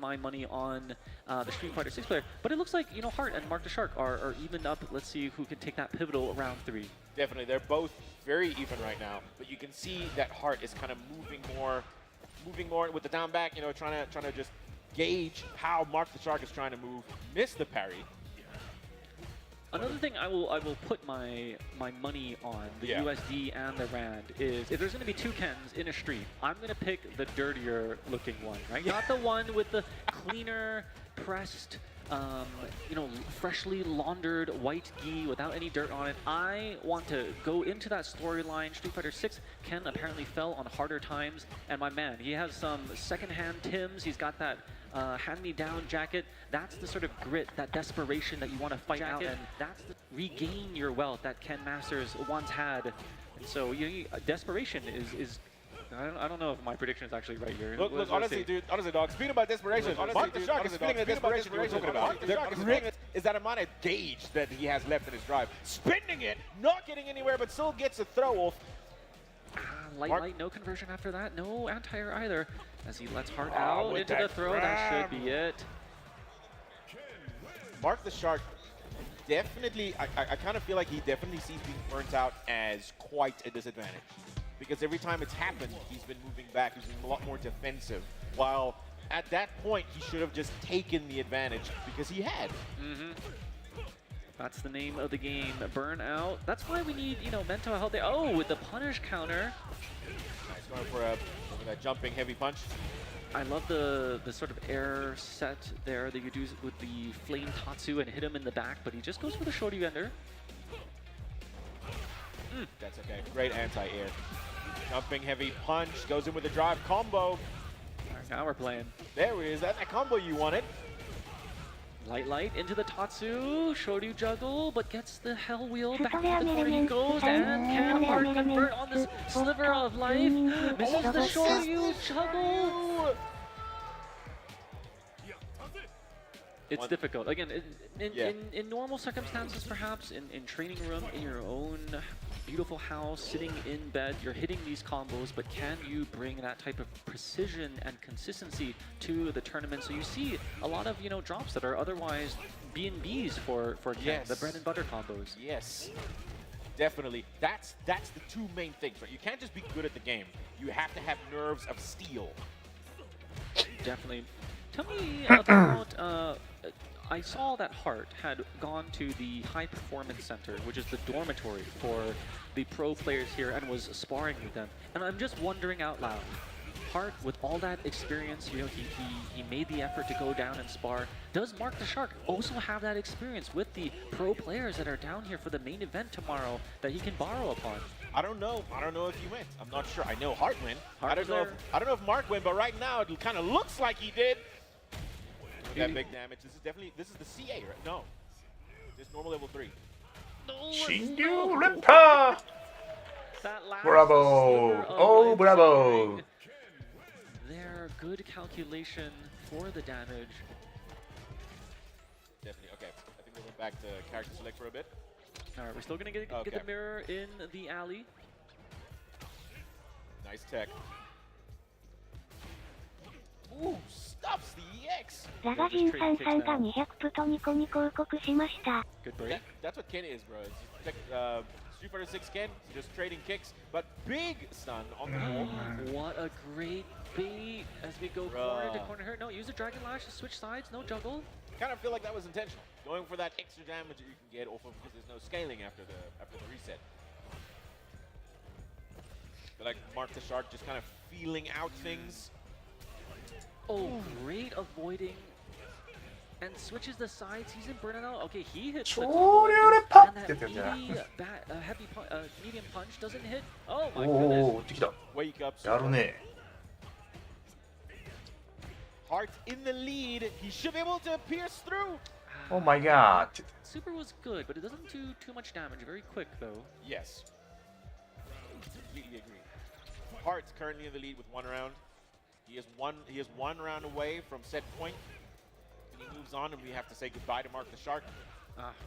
my money on the Street Fighter 6 player, but it looks like, you know, Hart and Mark the Shark are evened up. Let's see who can take that pivotal round 3. Definitely, they're both very even right now, but you can see that Hart is kind of moving more with the down back, you know, trying to just gauge how Mark the Shark is trying to move, miss the parry. Another thing I will put my money on, the USD and the Rand, is if there's going to be 2 Kens in a street, I'm going to pick the dirtier looking one, right? Not the one with the cleaner, pressed, you know, freshly laundered white gi without any dirt on it. I want to go into that storyline. Street Fighter 6, Ken apparently fell on harder times, and my man, he has some secondhand Tims. He's got that hand-me-down jacket. That's the sort of grit, that desperation that you want to fight out, and that's the regain your wealth that Ken Masters once had. And so, you know, desperation is I don't know if my prediction is actually right here. Look, honestly, dude, dog, speaking about desperation, Mark the Shark is feeling the desperation we're talking about. The grit is that amount of gauge that he has left in his drive. Spinning it, not getting anywhere, but still gets a throw off. Light, no conversion after that, no anti-air either, as he lets Hart out into the throw. That should be it. Mark the Shark definitely, I kind of feel like he definitely sees being burnt out as quite a disadvantage. Because every time it's happened, he's been moving back, he's been a lot more defensive. While at that point, he should have just taken the advantage because he had. That's the name of the game, burnout. That's why we need, you know, mental health there. Oh, with the punish counter. Nice, going for that jumping heavy punch. I love the sort of air set there that you do with the flame Tatsu and hit him in the back, but he just goes for the shorty ender. That's okay, great anti-air. Jumping heavy punch, goes in with a drive combo. All right, now we're playing. There it is, that's that combo you wanted. Light into the Tatsu, Shoryu juggle, but gets the Hell Wheel back to the corner he goes, and can Hart convert on this sliver of life? Misses the Shoryu juggle! It's difficult. Again, in normal circumstances, perhaps, in training room, in your own beautiful house, sitting in bed, you're hitting these combos, but can you bring that type of precision and consistency to the tournament? So you see a lot of, you know, drops that are otherwise B&Bs for Ken, the bread and butter combos. Yes, definitely. That's the 2 main things, right? You can't just be good at the game. You have to have nerves of steel. Definitely. Tell me about, I saw that Hart had gone to the High Performance Center, which is the dormitory for the pro players here, and was sparring with them. And I'm just wondering out loud, Hart, with all that experience, you know, he made the effort to go down and spar. Does Mark the Shark also have that experience with the pro players that are down here for the main event tomorrow that he can borrow upon? I don't know if he went. I'm not sure. I know Hart went. I don't know if Mark went, but right now it kind of looks like he did. That big damage. This is the CA, right? No. Just normal level 3. Shinryu Ripper! Bravo! Oh, bravo! Their good calculation for the damage. Definitely. Okay. I think we went back to character select for a bit. All right, we're still going to get the mirror in the alley. Nice tech. Ooh, stops the EX! Good break. That's what Ken is, bro. It's like, Street Fighter 6 Ken, just trading kicks, but big stun on the wall. What a great bait as we go corner to corner here. No, use a Dragon Lash to switch sides, no juggle. I kind of feel like that was intentional. Going for that extra damage that you can get off of, because there's no scaling after the reset. But like Mark the Shark just kind of feeling out things. Oh, great avoiding. And switches the sides. He's in burnout. Okay, he hits the combo. And that heavy medium punch doesn't hit. Oh my goodness. Wake up. Hart in the lead. He should be able to pierce through. Oh my god. Super was good, but it doesn't do too much damage. Very quick though. Yes. Completely agree. Hart's currently in the lead with 1 round. He is one round away from set point. And he moves on, and we have to say goodbye to Mark the Shark.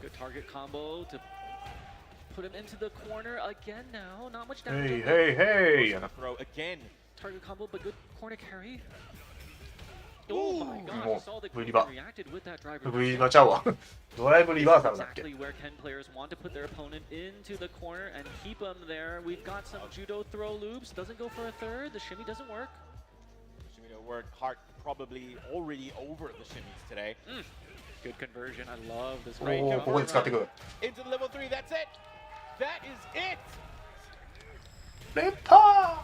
Good target combo to put him into the corner again now. Not much damage. Hey. Throw again. Target combo, but good corner carry. Oh my gosh, you saw the V Ken reacted with that driver. V バちゃうわ。ドライブリバーサルだっけ。 Exactly where Ken players want to put their opponent into the corner and keep them there. We've got some judo throw loops. Doesn't go for a third. The shimmy doesn't work. Shimmy don't work. Hart probably already over the shimmies today. Good conversion. I love this. おお、ここに使ってくる。 Into the level 3. That's it. That is it. 連覇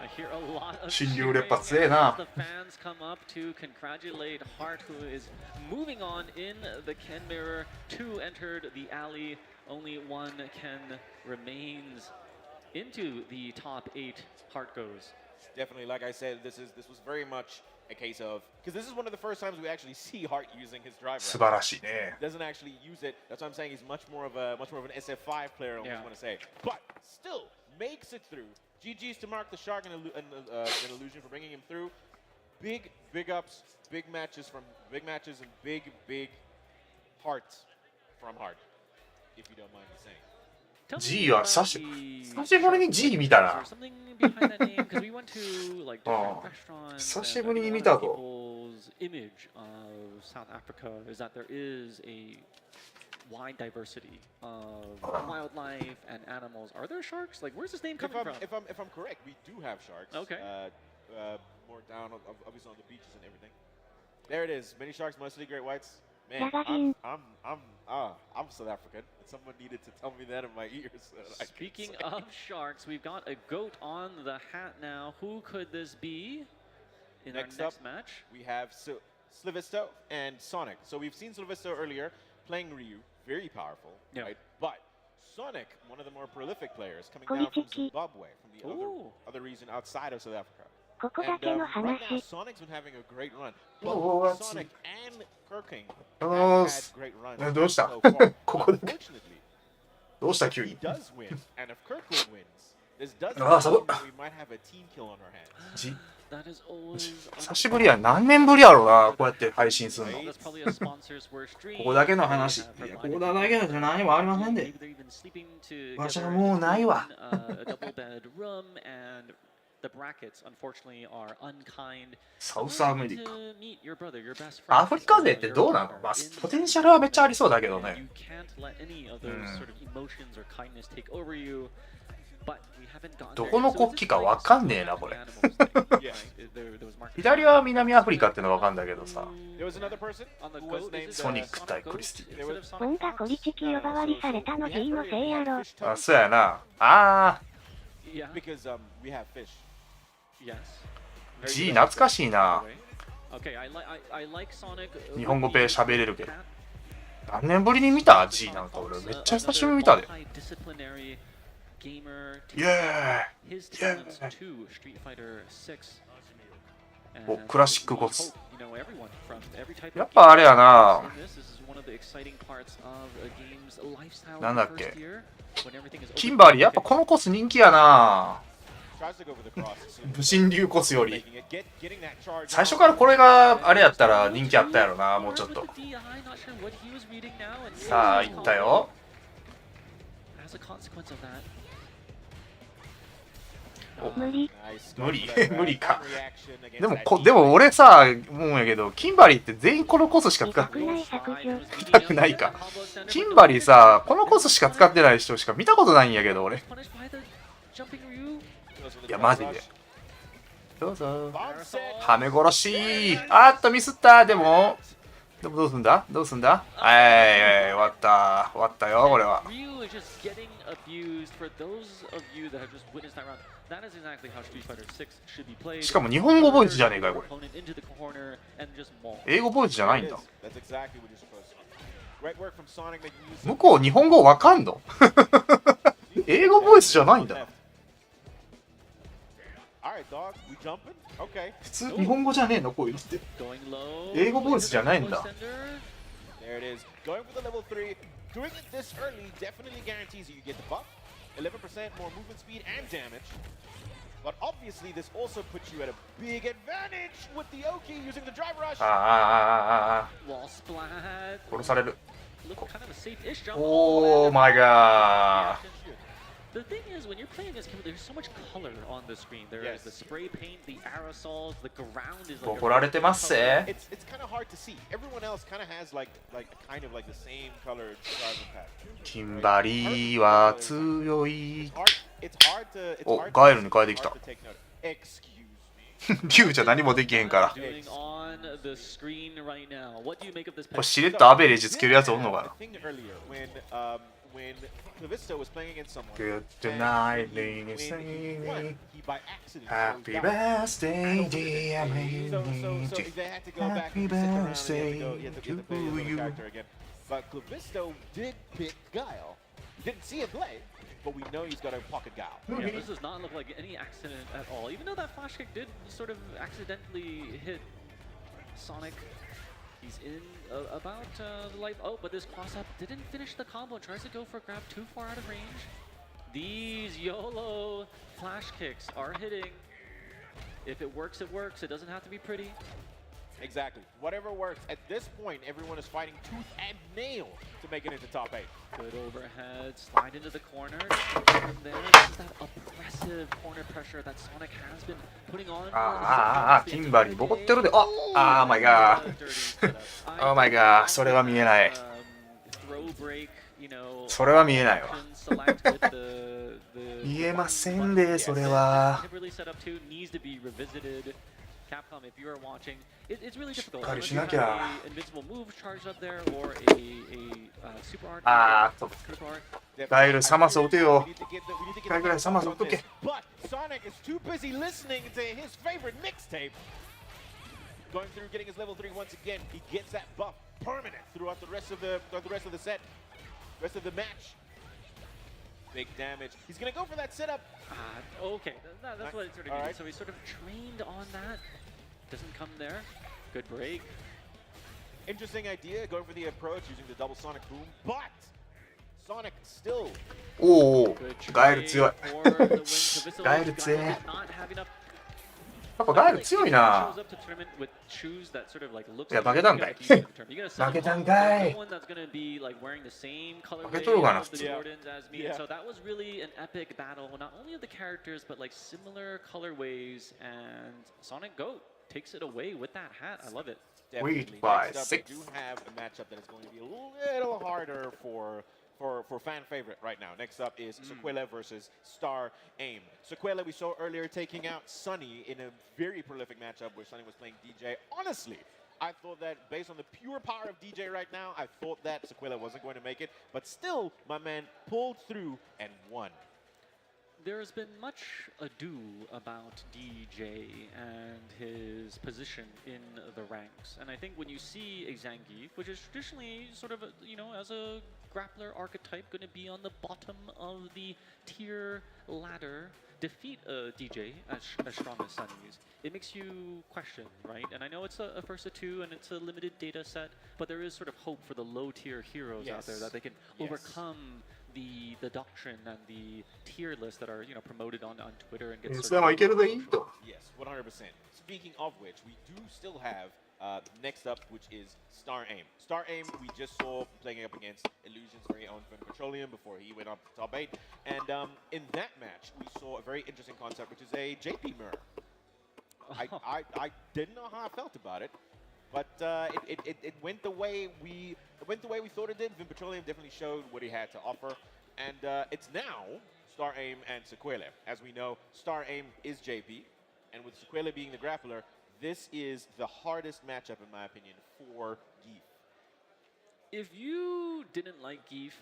I hear a lot of 新竜連覇 cheering 強えな。 as the fans come up to congratulate Hart, who is moving on in the Ken mirror. 2 entered the alley. Only 1 Ken remains into the top 8. Hart goes. Definitely, like I said, this was very much a case of, because this is one of the first times we actually see Hart using his driver. 素晴らしいね。 Doesn't actually use it. That's what I'm saying. He's much more of an SF5 player. I almost want to say, but still makes it through. GG's to Mark the Shark and Illusion for bringing him through. Big ups, big matches and big hearts from Hart, if you don't mind me saying. G は久しぶりに G 見たな。久しぶりに見たぞ。 image of South Africa is that there is a wide diversity of wildlife and animals. Are there sharks? Like, where's this name coming from? If I'm correct, we do have sharks. Okay. More down, obviously on the beaches and everything. There it is. Many sharks, mostly great whites. Man, I'm South African. Someone needed to tell me that in my ears. So Speaking of sharks, we've got a goat on the hat now. Who could this be in our next match? We have Slivisto and Sonic. So we've seen Slivisto earlier playing Ryu, very powerful, right? But Sonic, one of the more prolific players, coming down from Zimbabwe, from the other region outside of South Africa. And right now, Sonic's been having a great run. Both Sonic and Kirking have had great runs. どうした So far. ここで Unfortunately, どうした急 he に does win, and if Kirkwood wins, this does あ、そう。 mean that we might have a team kill on our hands. G That is always 久しぶりや。何年ぶりやろうな、こうやって配信するの。 That's probably a sponsor's worst dream. ここだけの話。いや、ここだけのじゃ何もありませんで。 Maybe they're even sleeping 場所 together もうないわ。 in a double bed room, and the brackets unfortunately are unkind. サウスアメリカ。 To meet your brother, your best friend. アフリカ勢ってどうなの？まあ、ポテンシャルはめっちゃありそうだけどね。 You can't let any of those sort of emotions or kindness take over you. But we haven't gotten どこの国旗かわかんねえな、これ。 there was market. 左は南アフリカってのわかんだけどさ。 There was another person who was named ソニック対クリスティ。本がコリチキ呼ばわりされたの G のせいやろ。あ、そうやな。ああ。 Yeah. Because we have fish. Yes. G 懐かしいな。 Okay, I like Sonic. 日本語ペ喋れるけど。何年ぶりに見た G なんか俺めっちゃ久しぶりに見たで。イエーイ。イエーイ。お、クラシックコツ。やっぱあれやな。なんだっけ。キンバリーやっぱこのコス人気やな。武神流コスより最初からこれがあれやったら人気あったやろな。もうちょっと。さあいったよ。無理無理か。でも俺さ思うんやけど、キンバリーって全員このコスしか使ってたくないか。キンバリーさこのコスしか使ってない人しか見たことないんやけど俺。いやマジで。どうぞ。はめ殺し。あっとミスった。でもどうすんだ終わったよこれは。しかも日本語ボイスじゃねえかよこれ。英語ボイスじゃないんだ。向こう日本語わかんの？英語ボイスじゃないんだ。普通日本語じゃねえのこういうのって。英語ボイスじゃないんだ。ああ殺される。オーマイガー。The thing is, when you're playing this, there's so much color on the screen. There's the spray paint, the aerosols, the ground is like. 怒られてますぜ。It's kind of hard to see. Everyone else kind of has like kind of like the same colored driving pattern. キンバリーは強い。 It's hard to. お、ガエルに変えてきた。 Excuse me. 竜じゃ何もできへんから。こ Doing on the screen right now. What do you make of this れ pick? しれっとアベレージつけるやつおんのかな。 I think earlier when ゚d㚚щ was playing against someone. Good night, when he won, he by accident. Happy birthday, dear So they had to go back and sit around and he had to play the character again. But ゚d㚚щ did pick Guile. You didn't see him play, but we know he's got a pocket Guile. Yeah, this does not look like any accident at all. Even though that flash kick did sort of accidentally hit Sonic. He's in about the life. Oh, but this cross up didn't finish the combo. Tries to go for a grab too far out of range. These YOLO flash kicks are hitting. If it works, it works. It doesn't have to be pretty. Exactly. Whatever works. At this point, everyone is fighting tooth and nail to make it into top 8. Good overhead, slide into the corner. From there, this is that oppressive corner pressure that Sonic has been putting on. キンバリーボコってるで。あ、マイガー。Oh my god、それは見えない。それは見えないわ。見えませんで、それは。Capcom, if you are watching, it's really difficult. しっかりしなきゃ。 Invincible move charged up there, or a super art. あーっと。ガイル、サマスを打てよ。一回ぐらいサマスを打っとけ。 But Sonic is too busy listening to his favorite mixtape. Going through, getting his level 3 once again. He gets that buff permanent throughout the rest of the set, rest of the match. Big damage. He's gonna go for that setup. Okay, that's what it sort of needed. So he's sort of trained on that. Doesn't come there. Good break. Interesting idea, going for the approach using the double Sonic boom, but Sonic still. おお、ガエル強い。ガエル強い。やっぱガエル強いな。いや、負けたんかい。負けたんかい。負けとるがな、普通。So that was really an epic battle, not only of the characters, but like similar colorways. And Sonic Go takes it away with that hat. I love it. Lead by 6. We do have a matchup that is going to be a little harder for fan favorite right now. Next up is ゚ versus ゚d㚚щ. ゚ we saw earlier taking out Sunny in a very prolific matchup where Sunny was playing DJ. Honestly, I thought that based on the pure power of DJ right now, I thought that ゚ wasn't going to make it. But still, my man pulled through and won. There's been much ado about DJ and his position in the ranks. And I think when you see a Zangief, which is traditionally sort of, as a grappler archetype, going to be on the bottom of the tier ladder, defeat a DJ as strong as Sunny's, it makes you question, right? And I know it's a first of 2 and it's a limited data set, but there is sort of hope for the low tier heroes out there that they can overcome the doctrine and the tier lists that are promoted on Twitter and get Yes, 100%. Speaking of which, we do still have next up, which is ゚d㚚щ. ゚d㚚щ we just saw playing up against Illusion's very own Finn Petroleum before he went up to top 8. And in that match, we saw a very interesting concept, which is a JP mirror. I didn't know how I felt about it, but it went the way we thought it did. Finn Petroleum definitely showed what he had to offer, and it's now ゚d㚚щ and ゚. As we know, ゚d㚚щ is JP, and with ゚ being the grappler, this is the hardest matchup in my opinion for Geef. If you didn't like Geef,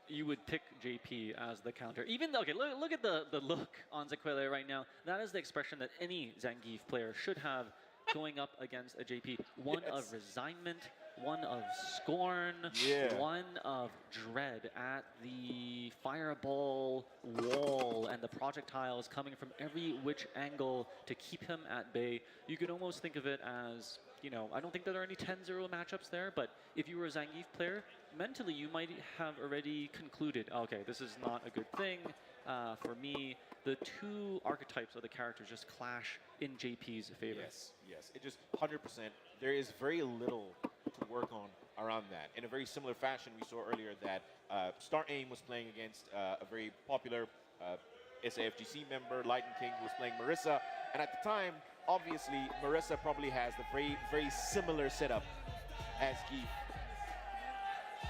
you would pick JP as the counter. Even though, okay, look at the look on ゚ right now. That is the expression that any Zangief player should have going up against a JP. One of resignment, one of scorn, one of dread at the fireball wall and the projectiles coming from every which angle to keep him at bay. You could almost think of it as, I don't think that there are any 10-0 matchups there, but if you were a Zangief player, mentally you might have already concluded, okay, this is not a good thing. For me, the two archetypes of the characters just clash in JP's favor. Yes, it just 100%. There is very little to work on around that. In a very similar fashion, we saw earlier that StarAim was playing against a very popular SAFGC member, Lightning King, who was playing Marissa. And at the time, obviously, Marissa probably has the very similar setup as ゚d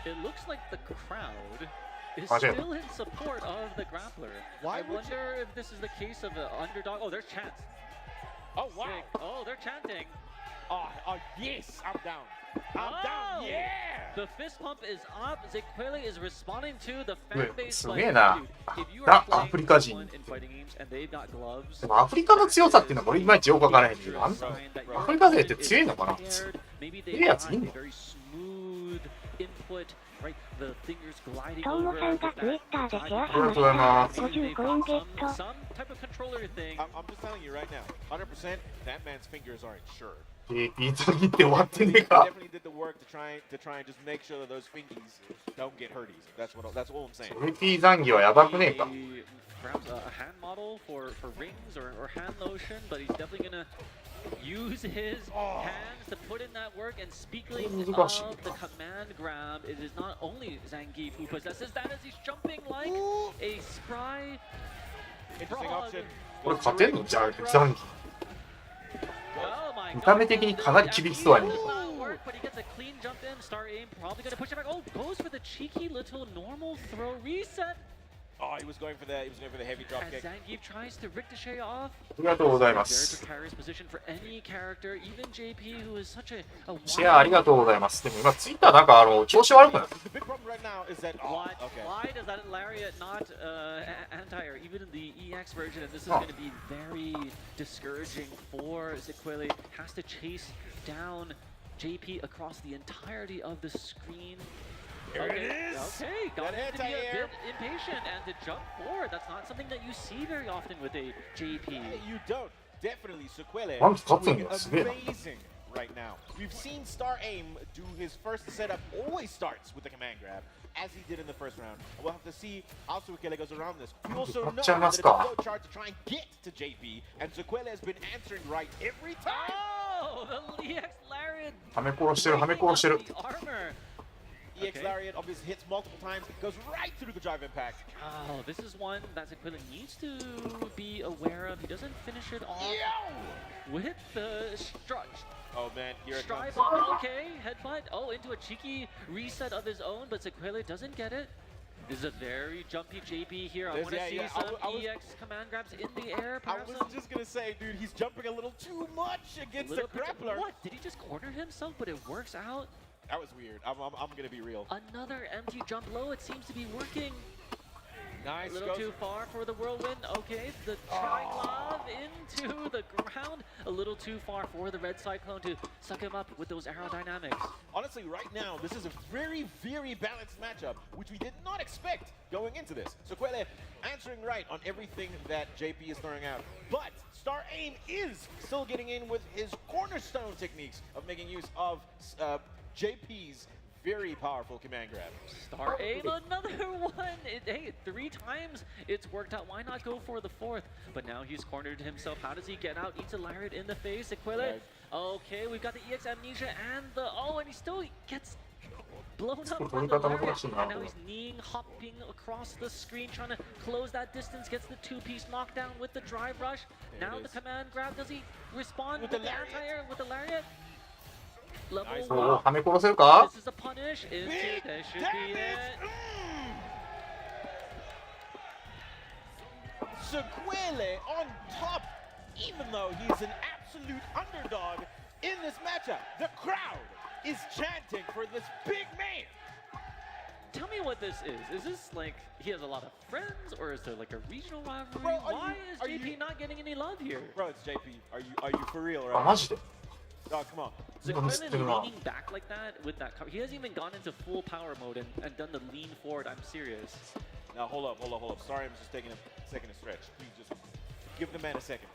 㚗. It looks like the crowd is still in support of the grappler. I wonder if this is the case of an underdog. Oh, there's chants. Oh, wow. Sick. Oh, they're chanting. Oh, yes, I'm down. I'm down, yeah! The fist pump is up. ゚d㚗is responding to the fan base. すげえな。アフリカ人。でもアフリカの強さっていうのは俺いまいちよくわからへんけど、アフリカ勢って強いのかな？強いやついんの？トウモさんが Twitter でシェアしました。ありがとうございます。50コインゲット。I'm just telling you right now, 100% that man's fingers aren't sure. JP 次って終わってねえか。Definitely did the work to try and just make sure that those fingies don't get hurties. That's all I'm saying. JP 残機はやばくねえか。Perhaps a hand model for rings or hand lotion, but he's definitely gonna use his hands to put in that work. And speaking of the command grab, it is not only Zangief who possesses that as he's jumping like a spry frog. これ勝てんの？じゃあ残機。見た目的にかなり厳しそうやねんけど。But he gets a clean jump in. StarAim probably gonna push it back. Oh, goes for the cheeky little normal throw reset. Oh, he was going for the heavy drop kick. Zangief tries to ricochet off. ありがとうございます。Very precarious position for any character, even JP, who is such a シェアありがとうございます。でも今ツイッターなんか調子悪くない？ The big problem right now is that why does that lariat not anti-air even in the EX version? And this is going to be very discouraging for ゚d㚗. Has to chase down JP across the entirety of the screen. There it is! Okay, got him to be a bit impatient and to jump forward. That's not something that you see very often with a JP. You don't. Definitely ゚d㚗 doing amazing right now. We've seen StarAim do his first setup always starts with the command grab, as he did in the first round. We'll have to see how ゚d㚗 goes around this. We also know that it's a low chart to try and get to JP, and ゚d㚗 has been answering right every time. Oh, the EX lariat. はめ殺してる、はめ殺してる。 EX lariat obviously hits multiple times, goes right through the drive impact. Oh, this is one that ゚d㚗 needs to be aware of. He doesn't finish it off with the strut. Oh man, here it comes. Okay, headbutt. Oh, into a cheeky reset of his own, but ゚d㚗 doesn't get it. This is a very jumpy JP here. I want to see some EX command grabs in the air. I was just going to say, dude, he's jumping a little too much against the grappler. What? Did he just corner himself, but it works out? That was weird. I'm going to be real. Another empty jump low. It seems to be working. Nice. A little too far for the whirlwind. Okay, the tri-glove into the ground. A little too far for the red cyclone to suck him up with those aerodynamics. Honestly, right now, this is a very balanced matchup, which we did not expect going into this. ゚d㚗 answering right on everything that JP is throwing out. But StarAim is still getting in with his cornerstone techniques of making use of JP's very powerful command grab. StarAim, another one! Hey, 3 times it's worked out. Why not go for the 4th? But now he's cornered himself. How does he get out? Eats a lariat in the face. ゚d㚗. Okay, we've got the EX amnesia and the... Oh, and he still gets blown up by the lariat. And now he's kneeing, hopping across the screen, trying to close that distance. Gets the 2-piece knockdown with the drive rush. Now the command grab. Does he respond with the anti-air with the lariat? Level 1. はめ殺せるか？ This is a punish. That should be it. ゚d㚗 on top, even though he's an absolute underdog in this matchup. The crowd is chanting for this big man. Tell me what this is. Is this like he has a lot of friends, or is there like a regional rivalry? Bro, Why is JP not getting any love here? Bro, it's JP. Are you for real, あ、 right? マジで？ Oh, come on. ゚d㚗 leaning back like that with that cover. He hasn't even gone into full power mode and done the lean forward. I'm serious. Now hold up. Sorry, I'm just taking a second to stretch. Please just give the man a second.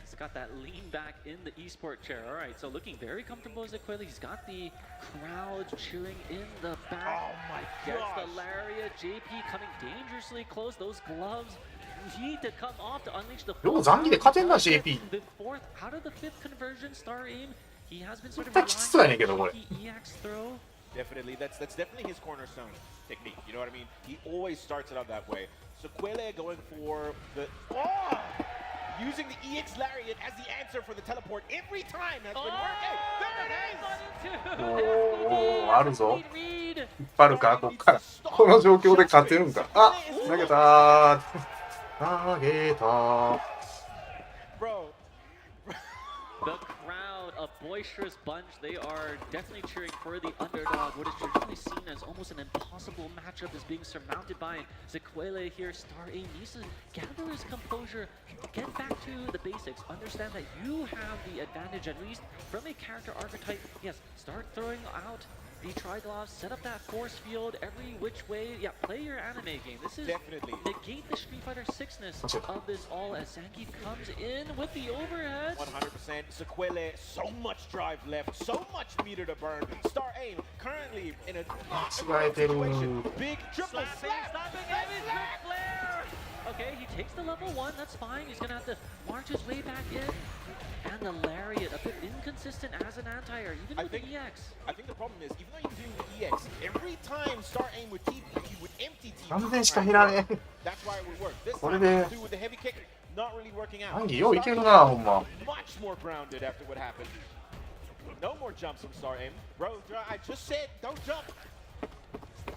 He's got that lean back in the esport chair. All right, so looking very comfortable as ゚d㚗. He's got the crowd cheering in the back. Oh my Gets gosh. the lariat. JP coming dangerously close. Those gloves need to come off to unleash the よう残機で勝てんな JP。 The 4th out of the 5th conversion, StarAim. he has been sort of きつそうやねんけどこれ。 EX throw. Definitely, that's definitely his cornerstone technique. You know what I mean? He always starts it out that way. So ゚ going for the using the EX lariat as the answer for the teleport every time. That's been working. There it is. おお、あるぞ。引っ張るかこっから。この状況で勝てるんか。あ、投げたー。投げたー。Bro. The crowd, a boisterous bunch. They are definitely cheering for the underdog. What is traditionally seen as almost an impossible matchup is being surmounted by ゚ here. StarAim needs to gather his composure, get back to the basics, understand that you have the advantage at least from a character archetype. Yes, start throwing out the Trigloves, set up that force field every which way. Yeah, play your anime game. This is Definitely negate the Street Fighter 6-ness of this all as Zangief comes in with the overhead. 100%. ゚ so much drive left, so much meter to burn. StarAim currently in a situation. Big triple slap. Stopping Evans with flare. Okay, he takes the level 1. That's fine. He's gonna have to march his way back in. And the lariat, a bit inconsistent as an anti-air, even with the EX. I think the problem is, even though you're doing the EX, every time StarAim would TP, he would empty TP. 完全しか減らねえ。 That's why it would work. This これ time, で do with the heavy kick, not really working out. アンギよういけるな、ほんま。 Much more grounded after what happened. No more jumps from StarAim. Bro, I just said, don't jump.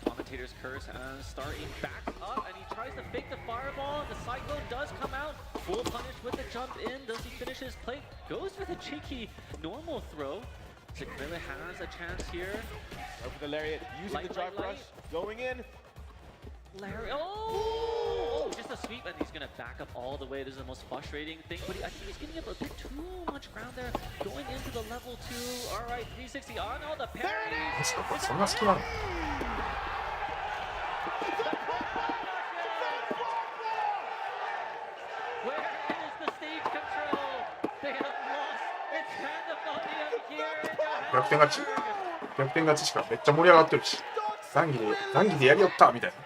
Commentator's curse as StarAim backs up and he tries to fake the fireball. The Cyclone does come out. Full punish with the jump in. Does he finish his play? Goes for the cheeky normal throw. ゚ has a chance here. Over the lariat, using the drive rush, going in. Larry, oh, just a sweep, and he's gonna back up all the way. This is the most frustrating thing, but I think he's giving up a bit too much ground there. Going into the level 2. All right, 360 on all the parry. そんな好きなの？ Where is the stage control? They have lost. It's pandemonium here in 逆転勝ち。逆転勝ちしかめっちゃ盛り上がってるし。ザンギでやりよったみたいな。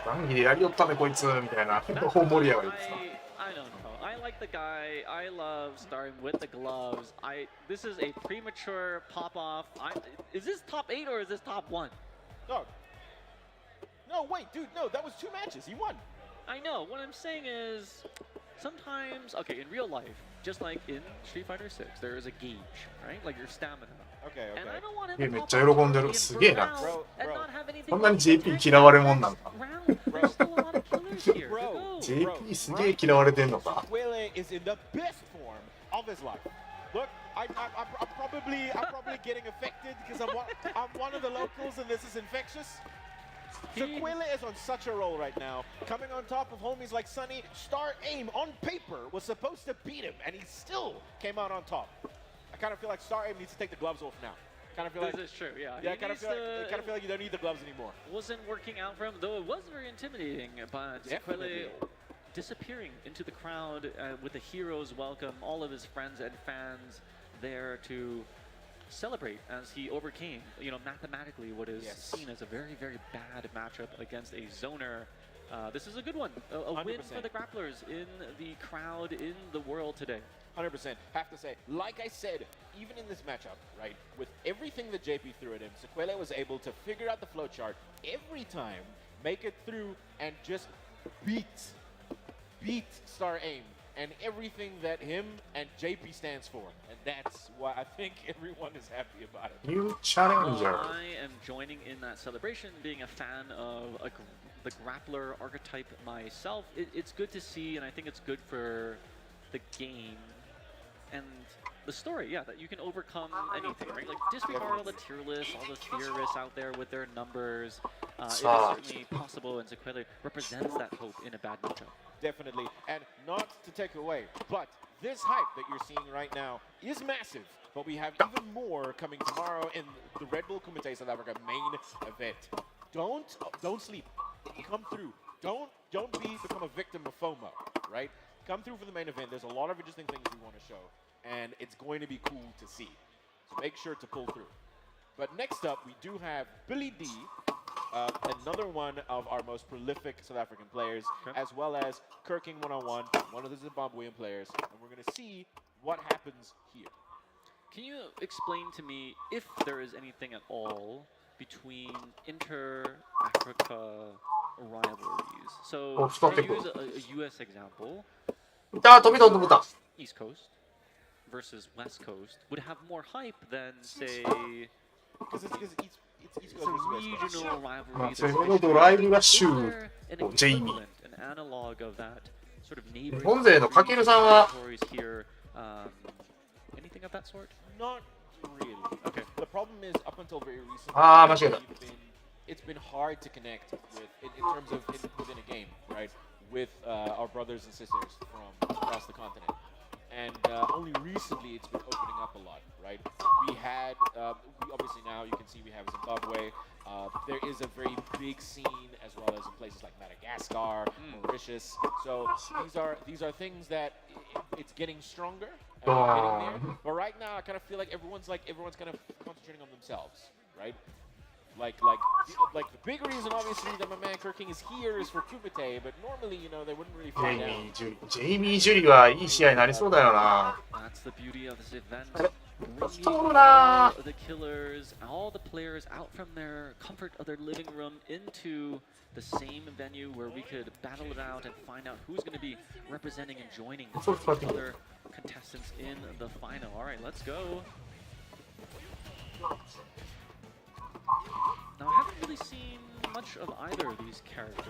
ザンギでやりよったねこいつみたいな。大盛り上がりですな。 I don't know. I like the guy. I love starting with the gloves. This is a premature pop off. Is this top 8 or is this top 1? No, wait, dude, no, that was 2 matches. He won. I know. What I'm saying is, sometimes, okay, in real life, just like in Street Fighter 6, there is a gauge, right? Like your stamina. Okay. And I don't want him to めっ pop ちゃ off 喜んでる。 and すげえな。 burn out and not have anything こんなに left to JP 嫌われもんなんか。 round. There's still a lot of killers here. Go. JP すげえ嫌われてんのか。゚ is in the best form of his life. Look, I'm probably getting affected because I'm one of the locals and this is infectious. So ゚ is on such a roll right now, coming on top of homies like Sunny. StarAim on paper was supposed to beat him, and he still came out on top. I kind of feel like StarAim needs to take the gloves off now. Kind of feel like This is true, yeah. I kind of feel like you don't need the gloves anymore. Wasn't working out for him, though it was very intimidating. But Definitely. ゚ disappearing into the crowd with the hero's welcome, all of his friends and fans there to celebrate as he overcame, mathematically what is seen as a very, very bad matchup against a zoner. This is a good one, a win for the grapplers in the crowd, in the world today. 100%. Have to say, like I said, even in this matchup, right, with everything that JP threw at him, ゚ was able to figure out the flowchart every time, make it through, and just beat StarAim and everything that him and JP stands for. And that's why I think everyone is happy about it. New challenger. I am joining in that celebration, being a fan of the grappler archetype myself. It's good to see, and I think it's good for the game and the story, that you can overcome anything, right? Like, disregard all the tier lists, all the theorists out there with their numbers. It is certainly possible, and ゚ represents that hope in a bad matchup. Definitely. And not to take away, but this hype that you're seeing right now is massive. But we have even more coming tomorrow in the Red Bull Kumite South Africa main event. Don't sleep. Come through. Don't become a victim of FOMO, right? Come through for the main event. There's a lot of interesting things we want to show, and it's going to be cool to see. So make sure to pull through. But next up, we do have Billy D, another one of our most prolific South African players, as well as Kirking 101, one of the Zimbabwean players. And we're going to see what happens here? Can you explain to me if there is anything at all between inter-Africa rivalries? So, to use a US example, East Coast versus West Coast would have more hype than, say, Because it's East it's a Coast versus West Coast. regional rivalry. セブンドライブラッシ Is ュ there an ジェイミー equivalent, an analog of that sort of 日 neighboring 本勢のかけるさんは territories here? Anything of that sort? Not really. Okay. The problem is, up until very recently, あー間違えた it's been hard to connect with, in terms of within a game, right? With our brothers and sisters from across the continent. And only recently it's been opening up a lot, right? We had, obviously now you can see we have Zimbabwe. There is a very big scene as well as in places like Madagascar, Mauritius. So these are things that it's getting stronger. And we're getting there. But right now I kind of feel like everyone's kind of concentrating on themselves, right? Like the big reason obviously that my man Kirking is here is for Kumite, but normally, you know, they wouldn't really ジェ find イ out. ミー・ジュリジェイミー・ジュリはいい試合になりそうだよな That's the beauty of this event. そう Bringing だ all the killers, all the players out from their comfort of their living room into the same venue where we could battle it out and find out who's going to be representing and joining the other contestants in the final. All right, let's go. Now, I haven't really seen much of either of these characters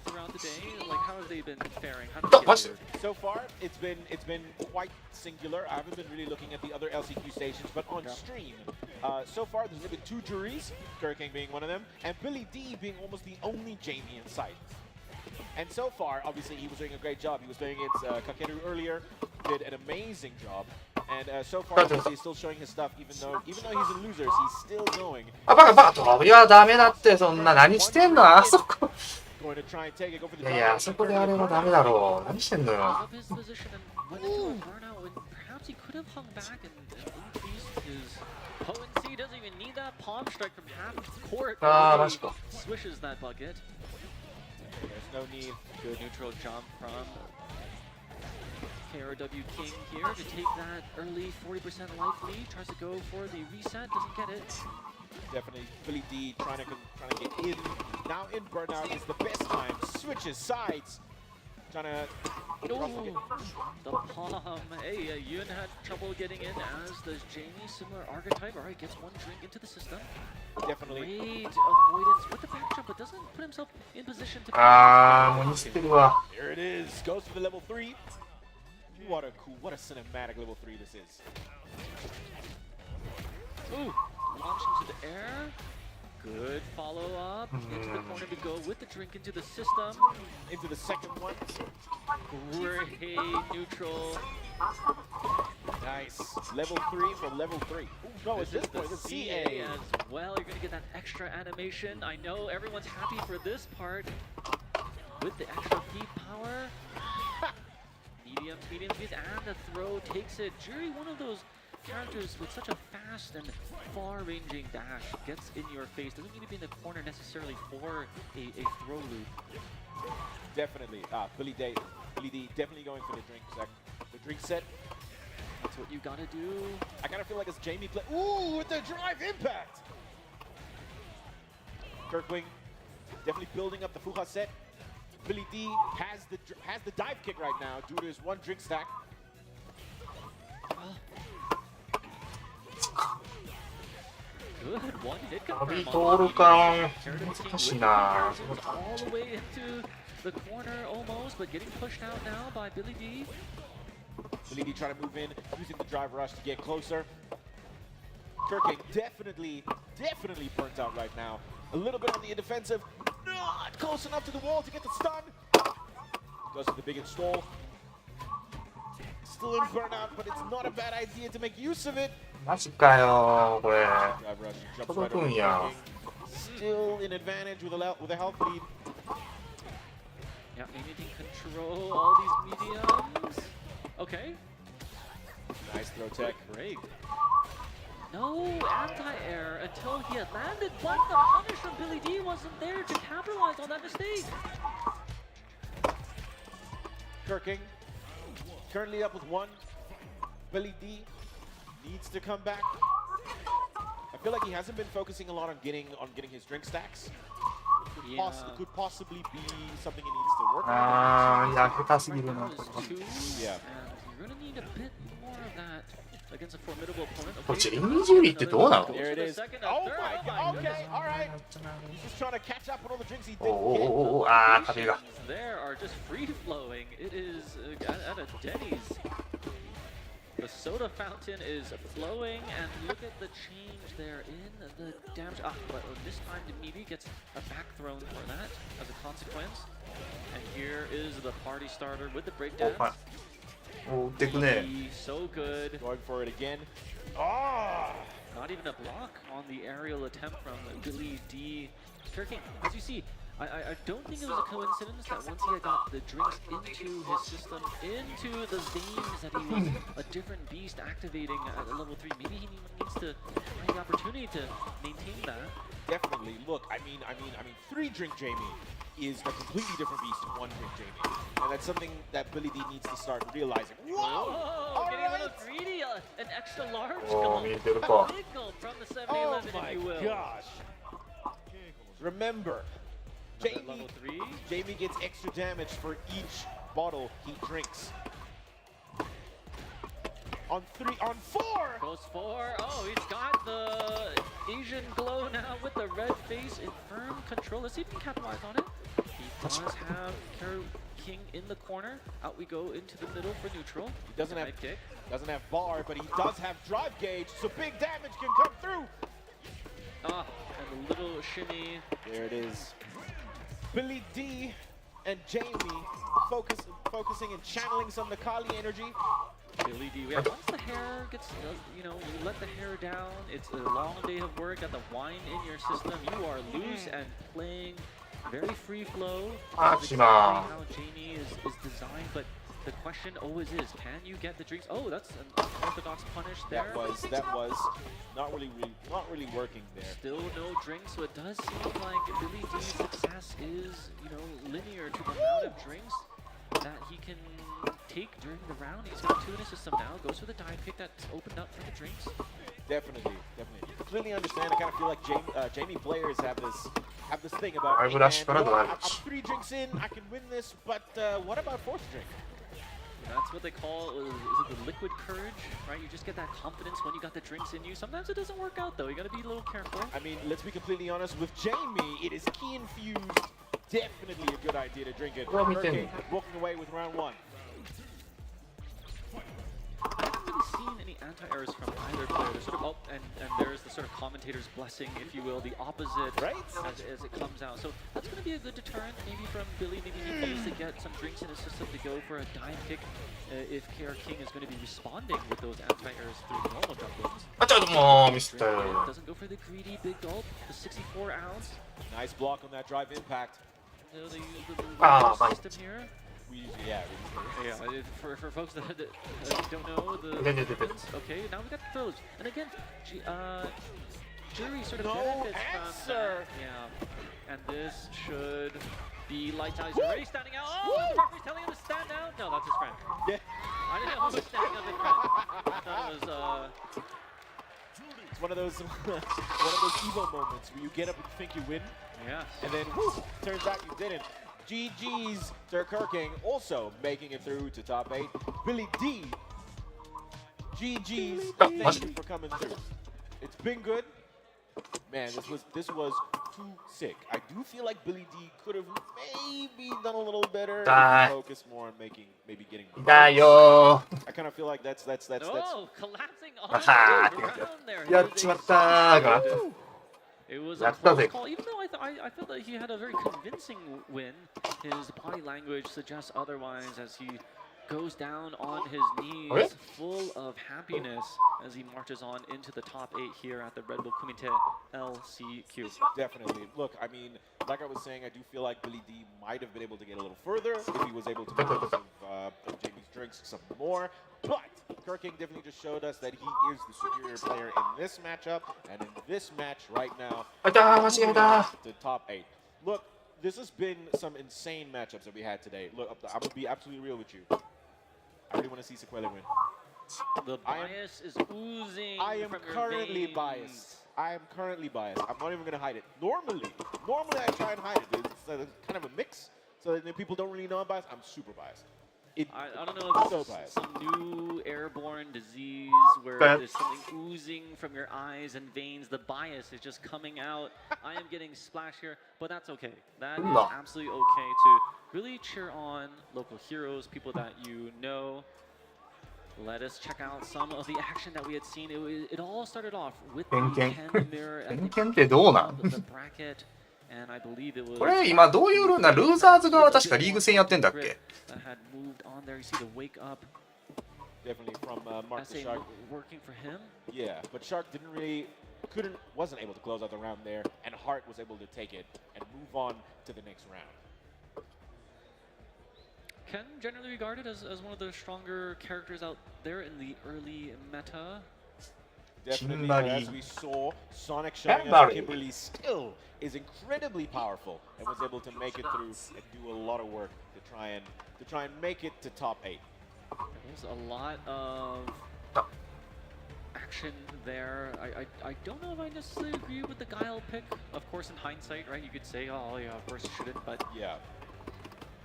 throughout the day. Like, how have they been faring? How did they get here? So far, it's been quite singular. I haven't been really looking at the other LCQ stations, but on stream, so far there's been 2 juries, Kirking being one of them, and Billy D being almost the only Jamie in sight. And so far, obviously, he was doing a great job. He was doing it Kakeru earlier, did an amazing job. And so far, obviously, he's still showing his stuff, even though he's in losers, he's still going. あバカバカ飛びはダメだってそんな何してんのあそこ Going to try and take it, go for the いやいやあそこであれはダメだろう何してんのよ Of his position and went into a burnout when perhaps he could have hung back and increased his potency. Doesn't even need that palm strike from half court. あーマ Really ジか swishes that bucket. There's no need. Good neutral jump from KRW King here to take that early 40% life lead. Tries to go for the reset, doesn't get it. Definitely Billy D trying to get in. Now in burnout is the best time. Switches sides. Trying to Oh, the palm. Hey, Yun had trouble getting in, as does Jamie. Similar archetype. All right, gets one drink into the system. definitely. Great avoidance with the back jump, but doesn't put himself in position to. あーもう似てるわ There it is. Goes to the level 3. What a cinematic level 3 this is. Ooh, launch into the air. Good follow up into the corner to go with the drink into the system. Into the second one. Great neutral. Nice. Level 3 from level 3. Ooh, no, it's This this is point. the The CA CA. as well. You're gonna get that extra animation. I know everyone's happy for this part with the extra feed power. Medium speed, and the throw takes it. Jury, one of those characters with such a fast and far-ranging dash, gets in your face. Doesn't need to be in the corner necessarily for a throw loop. Definitely. Billy D definitely going for the drink set. That's what you gotta do. I kind of feel like it's Jamie play. Ooh, with the drive impact. Kirkwing definitely building up the Fuha set. Billy D has the dive kick right now due to his one drink stack. Good one hit アビ confirm トール on か King. 難しいな All the way into the corner almost, but getting pushed out now by Billy D. Billy D trying to move in, using the drive rush to get closer. Kirking definitely burnt out right now. A little bit on the defensive, not close enough to the wall to get the stun. Goes to the big install. Still in burnout, but it's not a bad idea to make use of it. マジかよこれ Drive rush jumps right over届くんや Kirking. Still in advantage with a health lead. Yeah, maybe they can control all these mediums. Okay. Nice throw tech. Great. No anti-air until he had landed, but the punish from Billy D wasn't there to capitalize on that mistake. Kirking currently up with 1. Billy D needs to come back. I feel like he hasn't been focusing a lot on getting his drink stacks. Could possibly be something he needs to work on. あー、いや、下手すぎるな。 Yeah. You're gonna need a bit more of that against a formidable opponent. これジェイミー・ジュリーってどうなの？ There it is. Oh my god. Okay, all right. He's just trying to catch up on all the drinks he didn't お get. ー、あー、壁が。 There are just free flowing. It is at a Denny's. The soda fountain is flowing, and look at the change there in the damage. But this time Midi gets a back thrown for that as a consequence. And here is the party starter with the breakdance. おー、打ってくね。 So good. Going for it again. Ah! Not even a block on the aerial attempt from Billy D. Turking, as you see, I don't think it was a coincidence that once he had got the drinks into his system, into the veins, that he was a different beast activating at level 3. Maybe he needs to find the opportunity to maintain that. Definitely. Look, I mean, 3-drink Jamie is a completely different beast than 1-drink Jamie. And that's something that Billy D needs to start realizing. Whoa! Getting a little greedy, an extra large Oh, gulp. me A too. big gulp from the 7-11, Oh if my you will. gosh. Remember, Level 3. Jamie gets extra damage for each bottle he drinks. On 4! Goes 4. Oh, he's got the Asian glow now with the red face in firm control. Let's see if he can capitalize on it. He does have Kero King in the corner. Out we go into the middle for neutral. He doesn't have kick. Doesn't have bar, but he does have drive gauge, so big damage can come through. And a little shimmy. There it is. Billy D and Jamie focusing and channeling some Nakali energy. Billy D. Yeah, once the hair gets, you let the hair down. It's a long day of work. Got the wine in your system. You are loose and playing very free flow. That's exactly how Jamie is designed, but the question always is, can you get the drinks? Oh, that's an unorthodox punish there. That was not really working there. Still no drinks, so it does seem like Billy D's success is, linear to the amount of drinks that he can take during the round. He's got 2 in his system now. Goes for the dive kick that's opened up for the drinks. Definitely. Completely understand. I kind of feel like Jamie players have this thing about, I'm 3 drinks in, I can win this, but what about 4th drink? That's what they call, is it the liquid courage, right? You just get that confidence when you got the drinks in you. Sometimes it doesn't work out though, you gotta be a little careful. I mean, let's be completely honest, with Jamie, it is key infused. Definitely a good idea to drink it. Walking away with round 1. I haven't really seen any anti-airs from either player. They're sort of and there's the sort of commentator's blessing, if you will, the opposite as it comes out. So that's going to be a good deterrent, maybe from Billy. Maybe he needs to get some drinks in his system to go for a dive kick if KR King is going to be responding with those anti-airs through the normal jump ins. Doesn't go for the greedy big gulp, the 64 ounce. Nice block on that drive impact. The system here. Yeah, for folks that don't know the okay, now we got the throws. And again, Jury sort of benefits from that. Yeah. And this should be lights out. He's already standing out. Oh, the referee's telling him to stand out. No, that's his friend. Yeah. I didn't know who was standing up his friend. I thought it was it's one of those Evo moments where you get up and think you win. Yeah. And then turns out you didn't. GG's to Kirking, also making it through to top 8. Billy D, GG's, thank you for coming through. It's been good. Man, this was too sick. I do feel like Billy D could have maybe done a little better. Focus more on maybe getting. I kind of feel like that's. Oh, collapsing on the ground there. It was a close call, even though I felt that he had a very convincing win. His body language suggests otherwise as he goes down on his knees, full of happiness as he marches on into the top 8 here at the Red Bull Kumite LCQ. Definitely. Look, I mean, like I was saying, I do feel like Billy D might have been able to get a little further if he was able to make use of Jamie's drinks some more. But Kirking definitely just showed us that he is the superior player in this matchup, and in this match right now, to top 8. Look, this has been some insane matchups that we had today. Look, I'm gonna be absolutely real with you. I really want to see Sequela win. The bias is oozing. I am from your currently veins. biased. I am currently biased. I'm not even gonna hide it. Normally I try and hide it. It's kind of a mix, so that people don't really know I'm biased. I'm super biased. I don't know if so it's biased. some new airborne disease where But- there's something oozing from your eyes and veins. The bias is just coming out. I am getting splashed here, but that's okay. That is No. absolutely okay to really cheer on local heroes, people that you know. Let us check out some of the action that we had seen. It all started off with the Ken Ken mirror at the 偏見ってどうなん top of the bracket, and I believe it was これ今どういうルールなルーザーズ側は確かリーグ戦やってんだっけ that had moved on there. You see the wake up Definitely from Mark the SA Shark. working for him. Yeah, but Shark wasn't able to close out the round there, and Hart was able to take it and move on to the next round. Ken generally regarded as one of the stronger characters out there in the early meta. Definitely, Kimberly. as we saw, Sonic showing us Kimberly. Kimberly still is incredibly powerful and was able to make it through and do a lot of work to try and make it to top 8. There's a lot of action there. I don't know if I necessarily agree with the Guile pick. Of course, in hindsight, right, you could say, oh yeah, of course you shouldn't, but Yeah.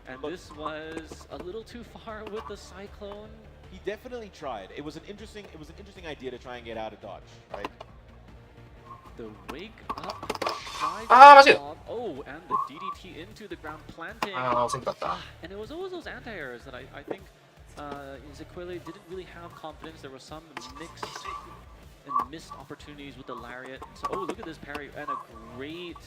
and this was a little too far with the Cyclone. He definitely tried. It was an interesting idea to try and get out of dodge, right? The wake up. Tries Ah, to 맞지? lob- Oh, and the DDT into the ground planting. ああ遅かった。 And it was always those anti-airs that I think Zequele didn't really have confidence. There were some mixed and missed opportunities with the lariat. So, oh, look at this parry and a great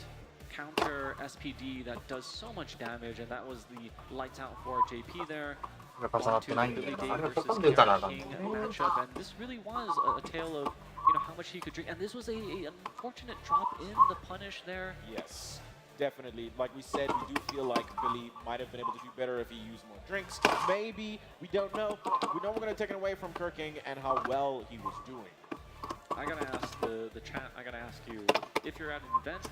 counter SPD that does so much damage, and that was the lights out for JP there. これ重なってないんだ Billy よ Dave な。あれは versus 飛んで打たなあかん Gary ね King matchup, and this really was a tale of how much he could drink. And this was a unfortunate drop in the punish there. Yes, definitely. Like we said, we do feel like Billy might have been able to do better if he used more drinks. Maybe. We don't know. We know we're going to take it away from Kirking and how well he was doing. I gotta ask the chat, I gotta ask you, if you're at an event,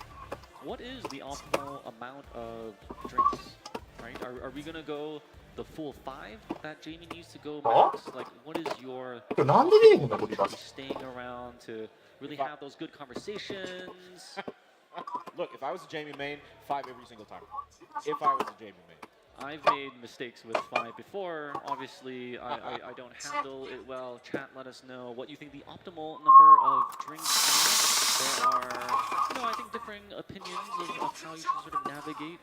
what is the optimal amount of drinks, right? Are we gonna go the full 5 that Jamie needs to go max? Like, what is your これなんで出るんだこれが staying around to really If I- have those good conversations? Look, if I was a Jamie main, 5 every single time. If I was a Jamie main. I've made mistakes with 5 before. Obviously, I don't handle it well. Chat, let us know what you think the optimal number of drinks are. There are, I think differing opinions of how you should sort of navigate.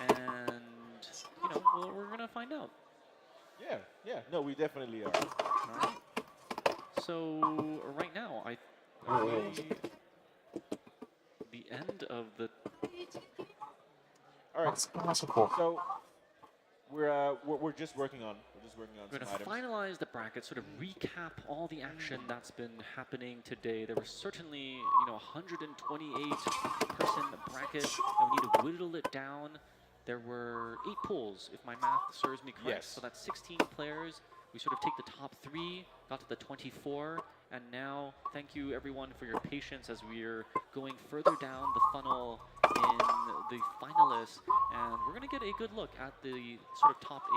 And, we're going to find out. Yeah. No, we definitely are. All right. So, right now, the end of the... All あ right. そこあそこ So we're just working on We're going some to items. finalize the bracket, sort of recap all the action that's been happening today. There was certainly, 128-person bracket, and we need to whittle it down. There were 8 pools, if my math serves me correct. Yes. So that's 16 players. We sort of take the top 3, got to the 24, and now thank you everyone for your patience as we're going further down the funnel in the finalists, and we're going to get a good look at the sort of top 8.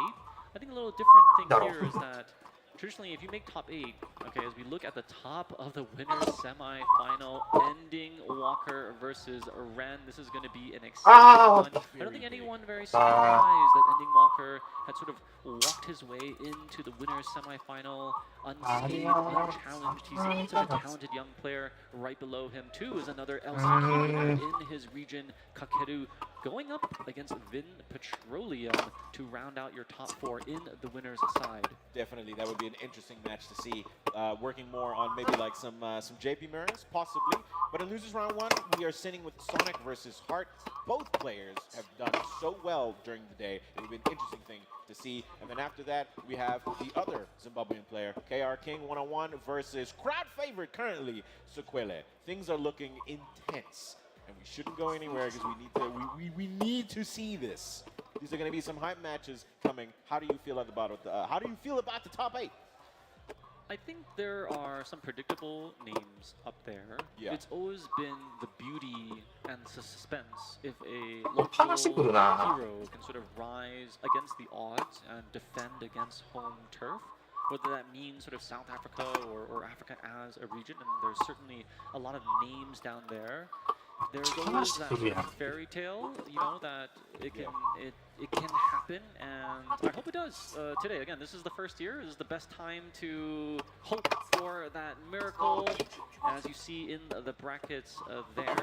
I think a little different thing here is that traditionally, if you make top 8, okay, as we look at the top of the winner's semi-final, ending Walker versus Ren, this is going to be an exciting one. I don't think anyone very surprised that ending Walker had sort of walked his way into the winner's semi-final unscathed, unchallenged. He's such a talented young player. Right below him, too, is another LCK in his region, Kakeru, going up against Vin Petroleum to round out your top 4 in the winner's side. Definitely, that would be an interesting match to see. Working more on maybe like some JP mirrors, possibly. But in losers round 1, we are sitting with Sonic versus Hart. Both players have done so well during the day. It would be an interesting thing to see. And then after that, we have the other Zimbabwean player, KR King, one-on-one versus crowd favorite currently, Sequele. Things are looking intense. And we shouldn't go anywhere because we need to see this. These are going to be some hype matches coming. How do you feel about it? How do you feel about the top 8? I think there are some predictable names up there. Yeah. It's always been the beauty and suspense if a 話してく local るな hero can sort of rise against the odds and defend against home turf. whether that means sort of South Africa or Africa as a region, and there's certainly a lot of names down there. There's always that fairy tale, you know, that it can happen, and I hope it does today. Again, this is the first year. This is the best time to hope for that miracle, as you see in the brackets there.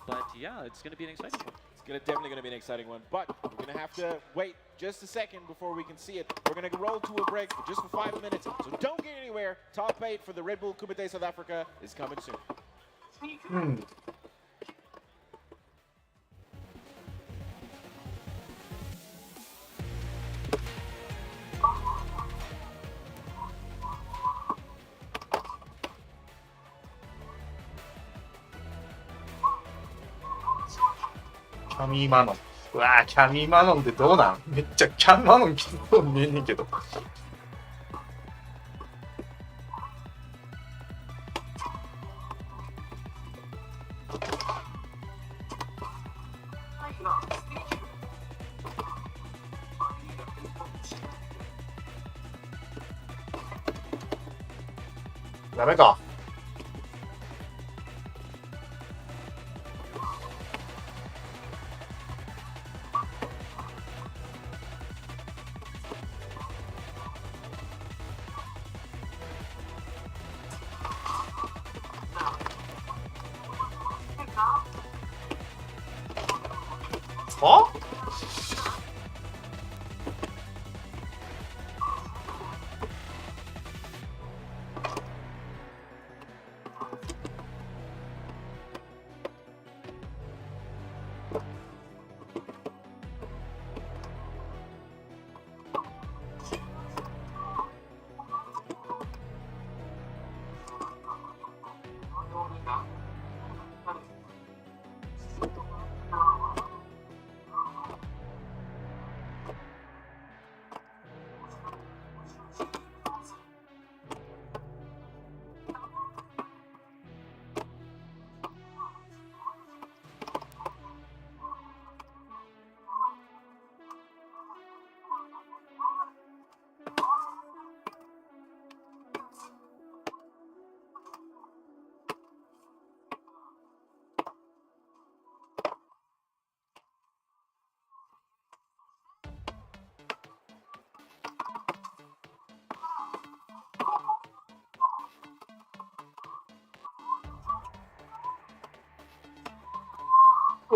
But yeah, it's going to be an exciting one. Definitely going to be an exciting one, but we're going to have to wait just a second before we can see it. We're going to roll to a break for just for 5 minutes, so don't get anywhere. Top 8 for the Red Bull Kumite South Africa is coming soon. キャミーマノン。うわぁ、キャミーマノンってどうなん？めっちゃキャンマノンきつそうに見えんねんけど。ダメか。は？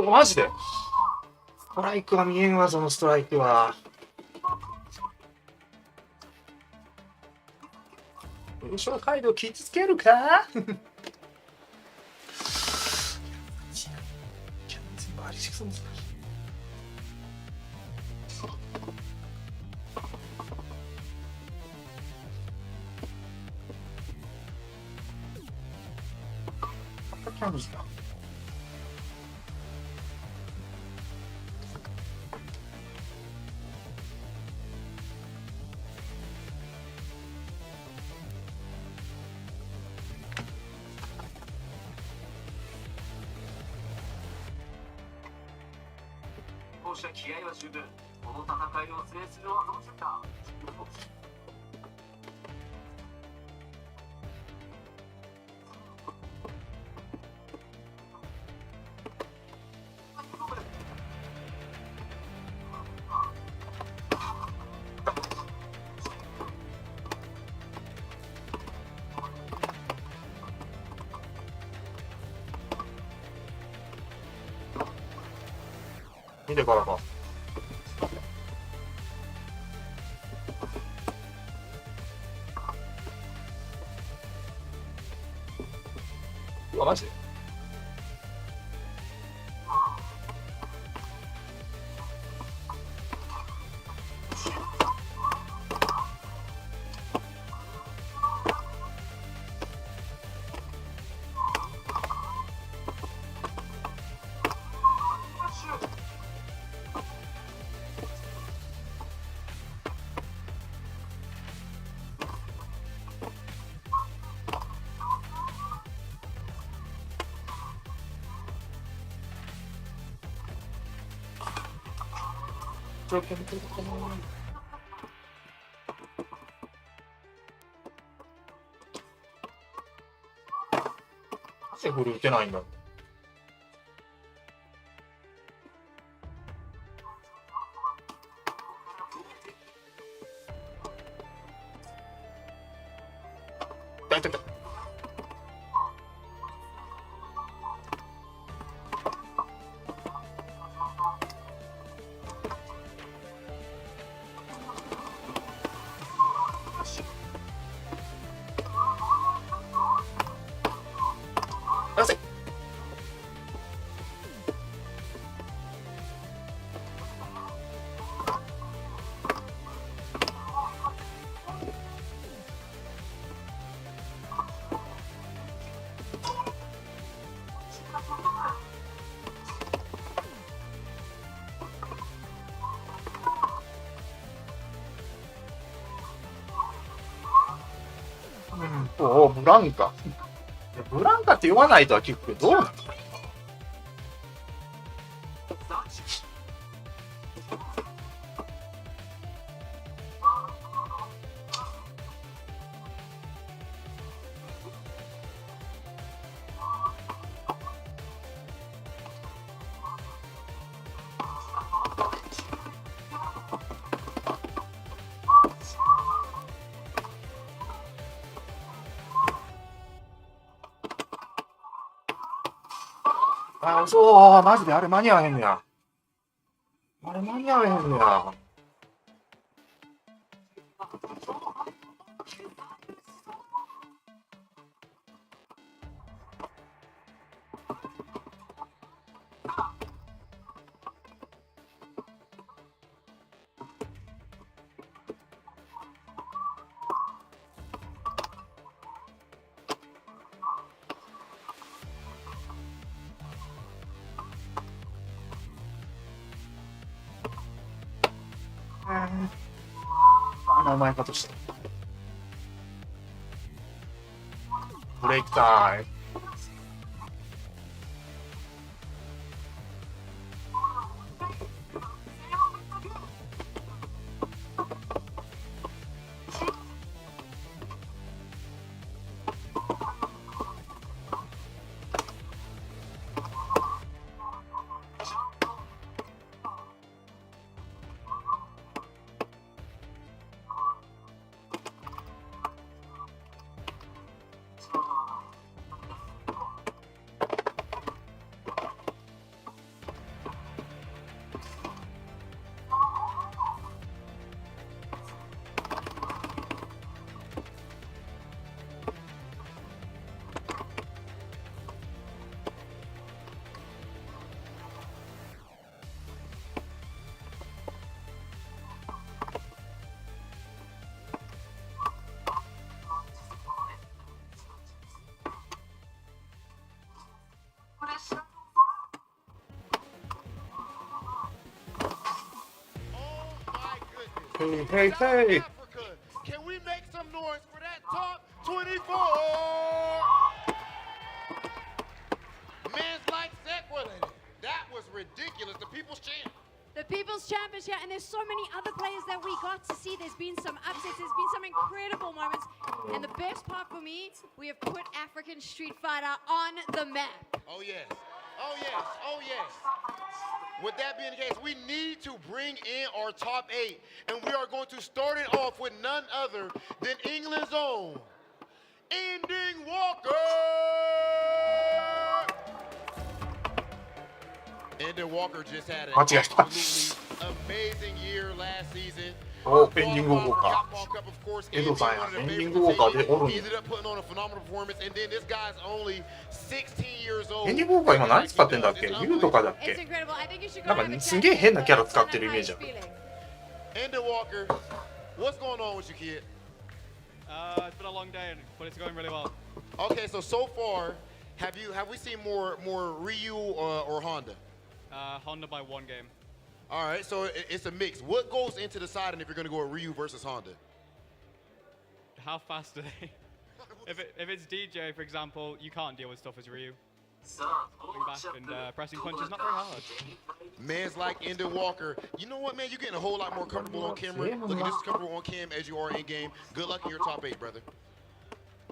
マジでストライクは見えんわ、そのストライクは。優勝街道傷つけるかキャンディーだ。気合は十分。この戦いを制するのはどうするか。見てからか。あ、マジで？でフル打てないんだ。痛い痛い痛い。よし。おお、ブランカ。ブランカって読まないとは聞くけど、どうなの？あ、そう、マジであれ間に合わへんねや。あれ間に合わへんねや。名前かとして。ブレイクタイム。Hey, hey, hey! Africa, can we make some noise for that top 24? Men's light separated. That was ridiculous. The people's champ. The People's Championship, and there's so many other players that we got to see. There's been some upsets, there's been some incredible moments, and the best part for me, we have put African Street Fighter on the map. Oh yes, oh yes, oh yes. With that being the case, we need to bring in our top 8, and we are going to start it off with none other than England's own Ending Walker. Ending Walker just had an absolutely amazing year last season. お、エンディングウォーカー。エドさんや、エンディングウォーカーでおるんや。エンディングウォーカー今何使ってんだっけ？ユーとかだっけ？なんかすげえ変なキャラ使ってるイメージある。Ending Walker, what's going on with you, kid? It's been a long day, but it's going really well. Okay, so far, have we seen more Ryu or Honda? Honda by one game. All right, so it's a mix. What goes into deciding if you're going to go with Ryu versus Honda? How fast are they? if it's DJ, for example, you can't deal with stuff as Ryu. Going back and pressing punches not very hard. Man's like Ending Walker. You know what, man? You're getting a whole lot more comfortable on camera. Look at this, comfortable on cam as you are in game. Good luck in your top 8, brother.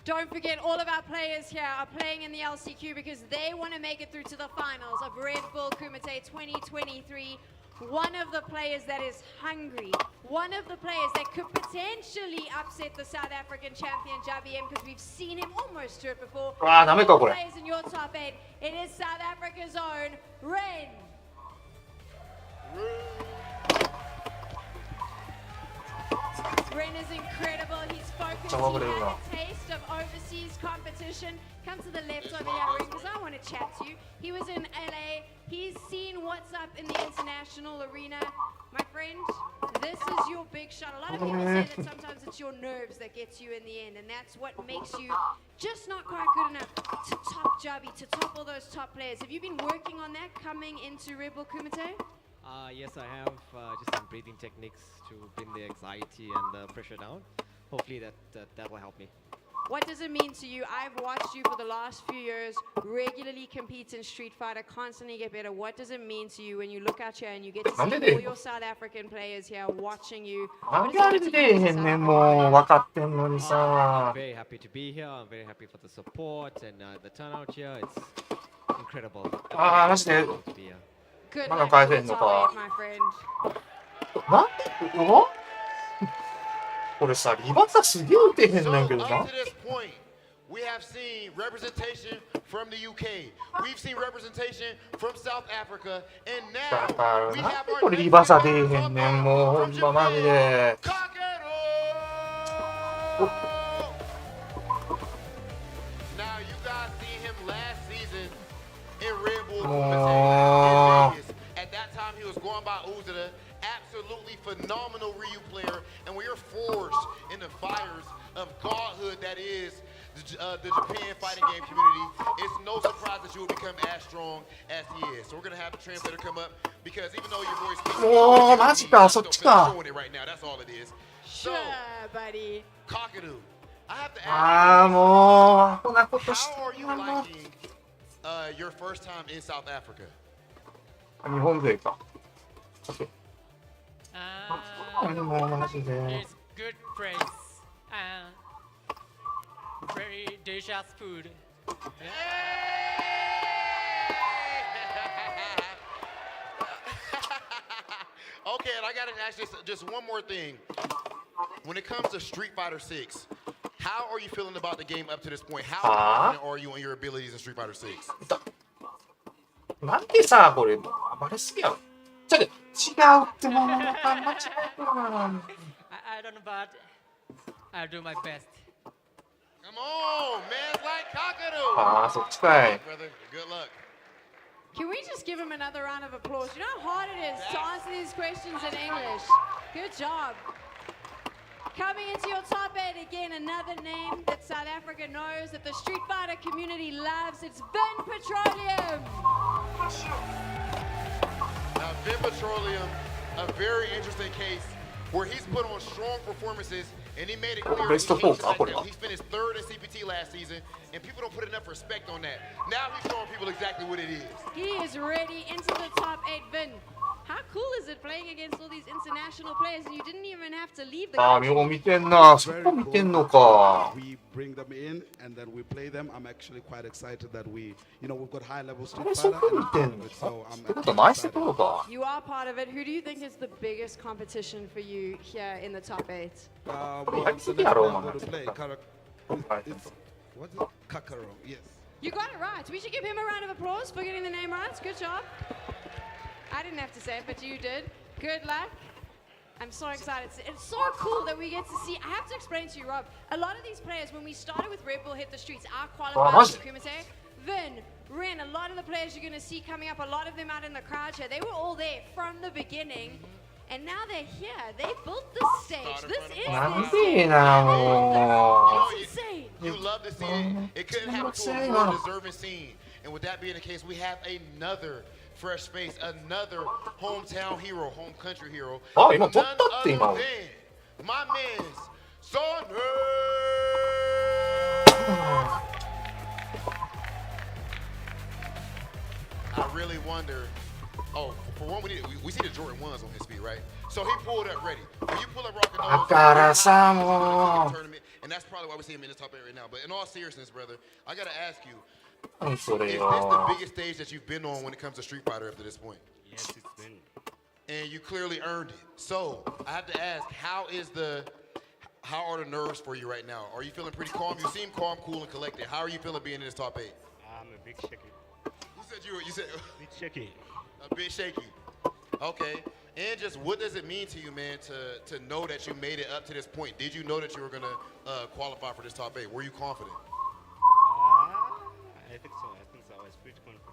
Don't forget, all of our players here are playing in the LCQ because they want to make it through to the finals of Red Bull Kumite 2023. One of the players that is hungry, one of the players that could potentially upset the South African champion JBM because we've seen him almost do it before. Ah, ダメかこれ。 Players in your top 8, it is South Africa's own Ren. Ren is incredible. He's focused. He had a taste of overseas competition. Come to the left over here, Ren, because I want to chat to you. He was in LA. He's seen what's up in the international arena. My friend, this is your big shot. A lot of people say that sometimes it's your nerves that gets you in the end, and that's what makes you just not quite good enough to top Jabi, to top all those top players. Have you been working on that coming into Red Bull Kumite? Yes, I have just some breathing techniques to bring the anxiety and the pressure down. Hopefully that will help me. What does it mean to you? I've watched you for the last few years regularly compete in Street Fighter, constantly get better. What does it mean to you when you look out here and you get to see all your South African players here watching you? I'm very happy to be here. I'm very happy for the support and the turnout here. It's incredible. Good luck to the top 8, my friend. これさ、リバサすげえ打てへんねんけどな。 Up to this point, we have seen representation from the UK. We've seen representation from South Africa, and now we have our これリバサ出えへんねん、もうほんまマジで。 Now you guys seen him last season in Red Bull in Vegas. At that time, he was going by ゚d㚚. Absolutely phenomenal Ryu player, and we are forged in the fires of godhood that is the Japan fighting game community. It's no surprise that you will become as strong as he is. So we're gonna have the translator come up because even though your voice speaks, showing it right now. That's all it is. So, buddy. Kakadu, I have to ask you, how are you liking your first time in South Africa? 日本勢か。もうマジで。It's good place and very delicious food. Okay, and I gotta ask just one more thing. When it comes to Street Fighter 6, how are you feeling about the game up to this point? How confident are you in your abilities in Street Fighter 6? なんでさ、これ暴れすぎやろ。違うってもう間違えたな。I don't know, but I'll do my best. Come on, man, like Kakadu. ああ、そっちかい。 Good luck. Can we just give him another round of applause? You know how hard it is to answer these questions in English. Good job. Coming into your top 8 again, another name that South Africa knows, that the Street Fighter community loves. It's Vin Petroleum. Now, Vin Petroleum, a very interesting case where he's put on strong performances and he made it clear he finished 3rd in CPT last season, and people don't put enough respect on that. Now he's showing people exactly what it is. He is ready into the top 8, Vin. How cool is it playing against all these international players and you didn't even have to leave the country? ああ、見てんな。そこ見てんのか。 We bring them in and then we play them. I'm actually quite excited that we've got high level Street Fighter. So I'm excited. You are part of it. Who do you think is the biggest competition for you here in the top 8? We have the next member to play. What's it? Kakaro, yes. You got it right. We should give him a round of applause for getting the name right. Good job. I didn't have to say it, but you did. Good luck. I'm so excited. It's so cool that we get to see. I have to explain to you, Rob. A lot of these players, when we started with Red Bull Hit the Streets, our qualifiers for Kumite, Vin, Ren, a lot of the players you're going to see coming up, a lot of them out in the crowd here, they were all there from the beginning. And now they're here. They built the stage. This is insane. You love to see it. It couldn't happen to a more deserving scene. And with that being the case, we have another fresh face, another hometown hero, home country hero. None other than my man's Son. I really wonder. Oh, for one, we see the Jordan 1s on his feet, right? So he pulled up ready. When you pull up Rock and Roll, tournament, and and that's probably why we see him in this top 8 right now. But in all seriousness, brother, I gotta ask you, I'm sorry. is this the biggest stage that you've been on when it comes to Street Fighter up to this point? Yes, it's been. And you clearly earned it. So I have to ask, how are the nerves for you right now? Are you feeling pretty calm? You seem calm, cool, and collected. How are you feeling being in this top 8? I'm a bit shaky. You said bit shaky. A bit shaky. Okay. And just what does it mean to you, man, to know that you made it up to this point? Did you know that you were gonna qualify for this top 8? Were you confident? I think so. I think so. I was pretty confident.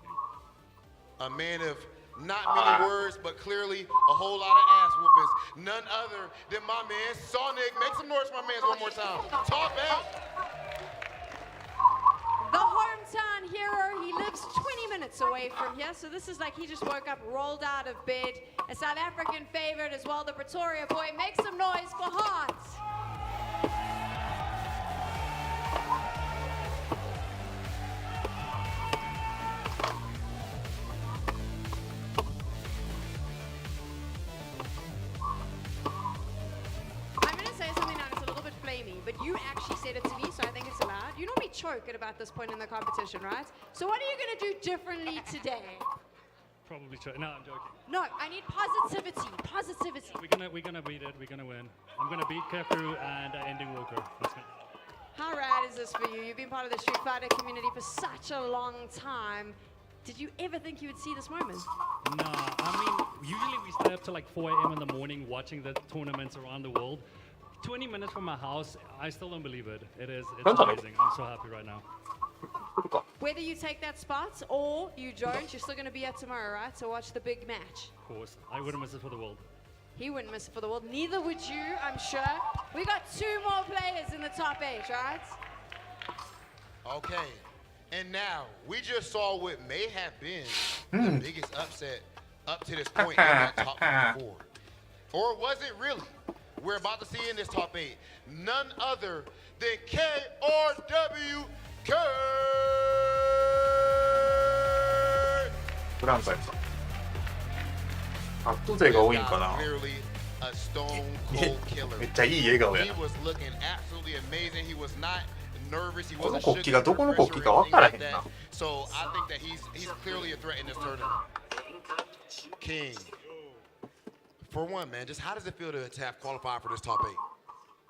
A man of not many words, but clearly a whole lot of ass whoopings. None other than my man Sonic. Make some noise for my man one more time. Top 8. The hometown hero, he lives 20 minutes away from here, so this is like he just woke up, rolled out of bed. A South African favorite as well, the Pretoria boy. Make some noise for Hart. I'm going to say something now that's a little bit flamey, but you actually said it to me, so I think it's allowed. You normally choke at about this point in the competition, right? So what are you going to do differently today? Probably choke. No, I'm joking. No, I need positivity. Positivity. We're gonna beat it. We're gonna win. I'm gonna beat Kefu and ending Walker. Let's go. How rad is this for you? You've been part of the Street Fighter community for such a long time. Did you ever think you would see this moment? Nah, I mean, usually we stay up till like 4 a.m. in the morning watching the tournaments around the world. 20 minutes from my house, I still don't believe it. It's amazing. I'm so happy right now. Whether you take that spot or you don't, you're still going to be here tomorrow, right? To watch the big match. Of course. I wouldn't miss it for the world. He wouldn't miss it for the world. Neither would you, I'm sure. We got 2 more players in the top 8, right? Okay. And now, we just saw what may have been the biggest upset up to this point in that top 4. Or was it really? We're about to see in this top 8 none other than KRW Kurt! フランサイさん。圧倒勢が多いんかな。Clearly a stone cold killer. めっちゃいい笑顔や He な。 was looking absolutely amazing. He was not nervous. He この wasn't 国旗がどこの国旗か分からへんな。 So I think that he's clearly a threat in this tournament. King. For one, man, just how does it feel to have qualified for this top 8?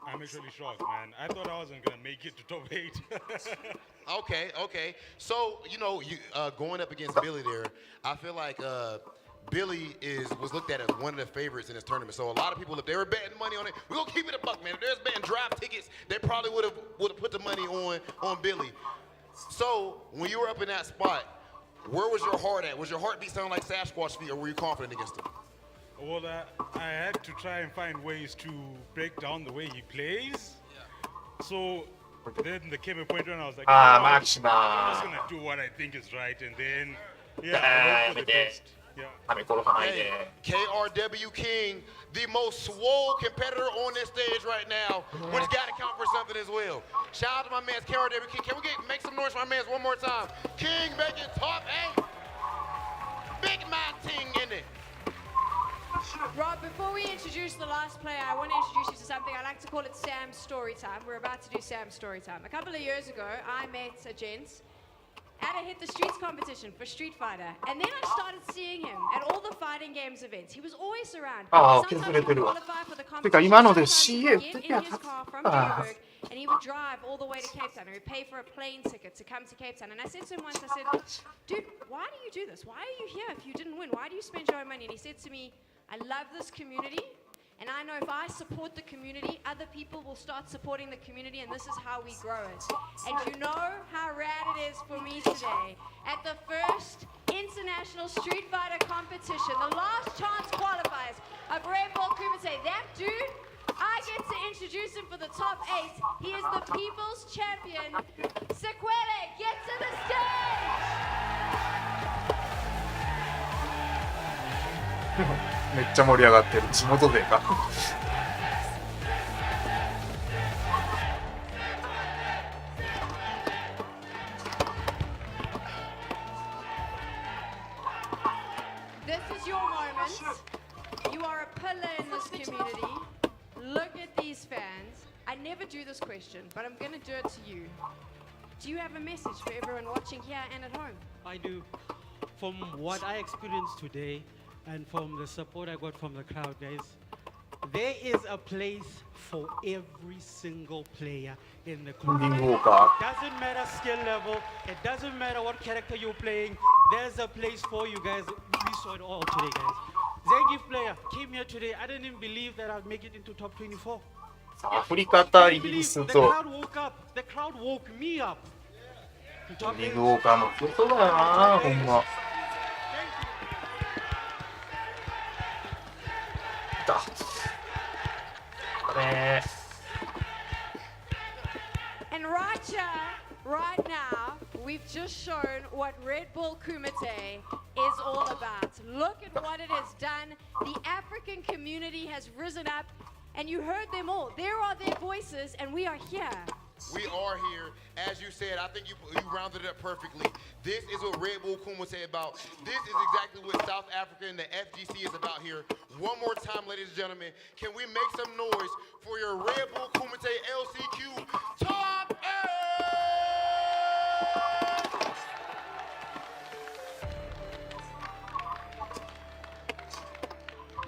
I'm actually shocked, man. I thought I wasn't gonna make it to top 8. Okay. So, you know, going up against Billy there, I feel like Billy was looked at as one of the favorites in this tournament. So a lot of people, if they were betting money on it, we're gonna keep it a buck, man. If there's betting draft tickets, they probably would have put the money on Billy. So when you were up in that spot, where was your heart at? Was your heartbeat sound like Sasquatch feet, or were you confident against him? Well, I had to try and find ways to break down the way he plays. Yeah. So then there came a point when I was like, I'm just gonna do what I think is right, and then I hope for the best. Hey, KRW King, the most swole competitor on this stage right now, but it's got to count for something as well. Shout out to my man KRW King. Can we make some noise for my man one more time? King making top 8. Big man ting in it. Rob, before we introduce the last player, I want to introduce you to something. I like to call it Sam's Story Time. We're about to do Sam's Story Time. A couple of years ago, I met a gent at a Hit the Streets competition for Street Fighter. And then I started seeing him at all the fighting games events. He was always around. Sometimes he would qualify for the competition. Sometimes he would get in his car from Joburg and he would drive all the way to Cape Town. He would pay for a plane ticket to come to Cape Town. And I said to him once, I said, dude, why do you do this? Why are you here if you didn't win? Why do you spend your own money? And he said to me, I love this community, and I know if I support the community, other people will start supporting the community, and this is how we grow it. And you know how rad it is for me today. At the first International Street Fighter competition, the last chance qualifiers of Rainbow Kumite, that dude, I get to introduce him for the top 8. He is the People's Champion. Sequele, get to the stage! めっちゃ盛り上がってる地元勢か。This is your moment. You are a pillar in this community. Look at these fans. I never do this question, but I'm going to do it to you. Do you have a message for everyone watching here and at home? I do. From what I experienced today and from the support I got from the crowd, guys, there is a place for every single player in the community. It doesn't matter skill level, it doesn't matter what character you're playing, there's a place for you guys. We saw it all today, guys. Zangief player came here today. I didn't even believe that I'd make it into top 24. アフリカ対イギリスと The crowd woke up. The crowd woke me up. リグウォーカーの強そうだよな、ほんま。だ。これ。And right here, right now, we've just shown what Red Bull Kumite is all about. Look at what it has done. The African community has risen up, and you heard them all. There are their voices, and we are here. We are here. As you said, I think you rounded it up perfectly. This is what Red Bull Kumite about. This is exactly what South Africa and the FGC is about here. One more time, ladies and gentlemen, can we make some noise for your Red Bull Kumite LCQ Top 8?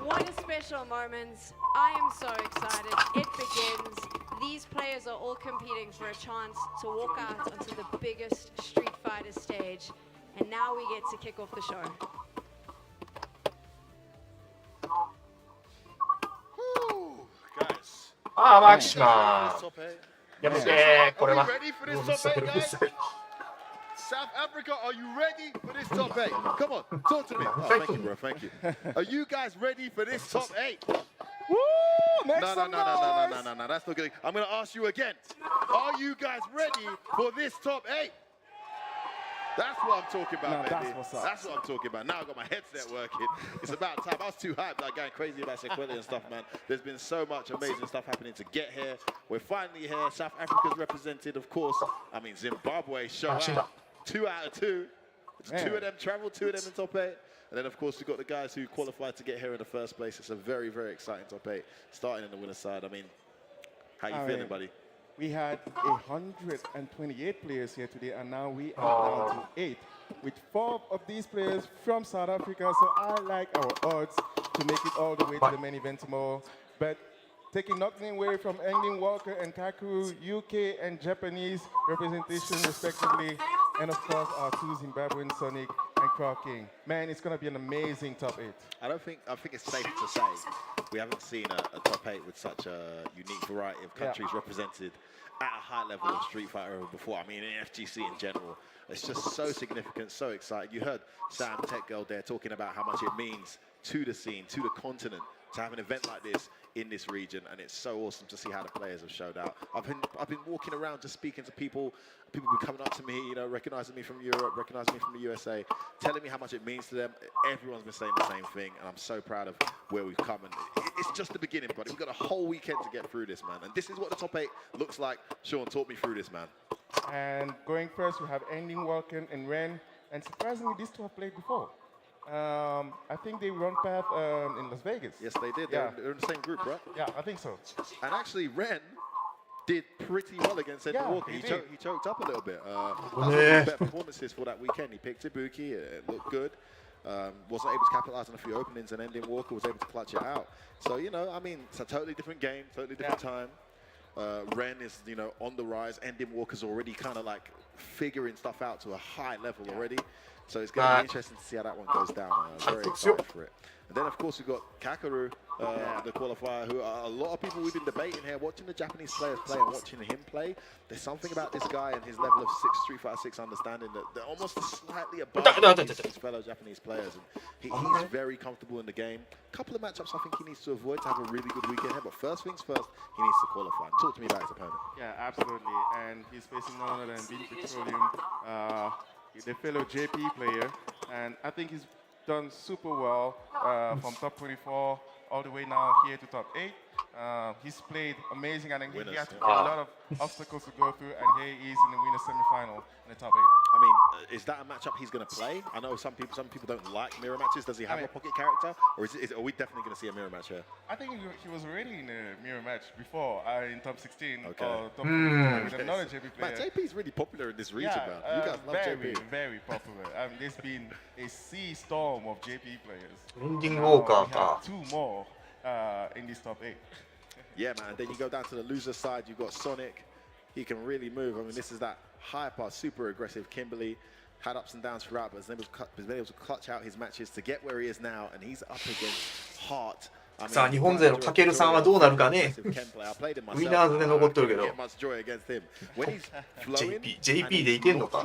What a special moment. I am so excited. It begins. These players are all competing for a chance to walk out onto the biggest Street Fighter stage. And now we get to kick off the show. Whew, guys. ああ、マキシマー。やめて、これは。 South Africa, are you ready for this top 8? Come on, talk to me. Oh, thank you, bro. Thank you. Are you guys ready for this top 8? Woo! Make No. That's not good. I'm going to ask you again. Are you guys ready for this top 8? That's what I'm talking about, baby. That's what I'm talking about. Now I've got my headset working. It's about time. I was too hyped, like going crazy about Sequelli and stuff, man. There's been so much amazing stuff happening to get here. We're finally here. South Africa's represented, of course. I mean, Zimbabwe show out. 2 out of 2. Two of them traveled, 2 of them in top 8. And then, of course, we've got the guys who qualified to get here in the first place. It's a very, very exciting top 8, starting in the winner's side. I mean, how you feeling, buddy? We had 128 players here today, and now we are down to 8, with 4 of these players from South Africa. So I like our odds to make it all the way to the main event tomorrow. But taking nothing away from Engin Walker and Kaku, UK and Japanese representation respectively, and of course our 2 Zimbabwean, Sonic and Crow King. Man, it's going to be an amazing top 8. I think it's safe to say we haven't seen a top 8 with such a unique variety of countries represented at a high level of Street Fighter before. I mean, in FGC in general. It's just so significant, so exciting. You heard Sam Tech Girl there talking about how much it means to the scene, to the continent, to have an event like this in this region, and it's so awesome to see how the players have showed out. I've been walking around just speaking to people. People have been coming up to me, you know, recognizing me from Europe, recognizing me from the USA, telling me how much it means to them. Everyone's been saying the same thing, and I'm so proud of where we've come. And it's just the beginning, buddy. We've got a whole weekend to get through this, man. And this is what the top 8 looks like. Sean, talk me through this, man. And going first, we have Engin Walker and Ren, and surprisingly, these 2 have played before. I think they run path in Las Vegas. Yes, they did. They're in the same group, right? Yeah, I think so. And actually, Ren did pretty well against Engin Walker. He choked up a little bit. That's one of the better performances for that weekend. He picked Ibuki. It looked good. Wasn't able to capitalize on a few openings, and Engin Walker was able to clutch it out. So, you know, I mean, it's a totally different game, totally different time. Ren is, you know, on the rise. Engin Walker's already kind of like figuring stuff out to a high level already. So it's going to be interesting to see how that one goes down. Very excited for it. And then, of course, we've got Kakeru, the qualifier, who a lot of people we've been debating here, watching the Japanese players play and watching him play. There's something about this guy and his level of Street Fighter 6 understanding that they're almost slightly above his fellow Japanese players. And he's very comfortable in the game. A couple of matchups I think he needs to avoid to have a really good weekend here. But first things first, he needs to qualify. Talk to me about his opponent. Yeah, absolutely. And he's facing none other than Bean Petroleum, the fellow JP player, and I think he's done super well from top 24 all the way now here to top 8. He's played amazing, and he had a lot of obstacles to go through, and here he is in the winner's semi-final in the top 8. I mean, is that a matchup he's going to play? I know some people don't like mirror matches. Does he have a pocket character, or are we definitely going to see a mirror match here? I think he was already in a mirror match before in top 16 Okay. or top 15 with another JP player. Man, JP's really popular in this region, man. You guys love very, JP. very popular. There's been a sea storm of JP players. エンディングウォーカー We か have 2 more in this top 8. Yeah, man. Then you go down to the loser side. You've got Sonic. He can really move. I mean, this is that hyper, super aggressive Kimberly. Had ups and downs throughout, but has been able to clutch out his matches to get where he is now, and he's up against Hart. さあ日本勢のかけるさんはどうなるかね。ウィナーズで残ってるけど。JP でいけんのか。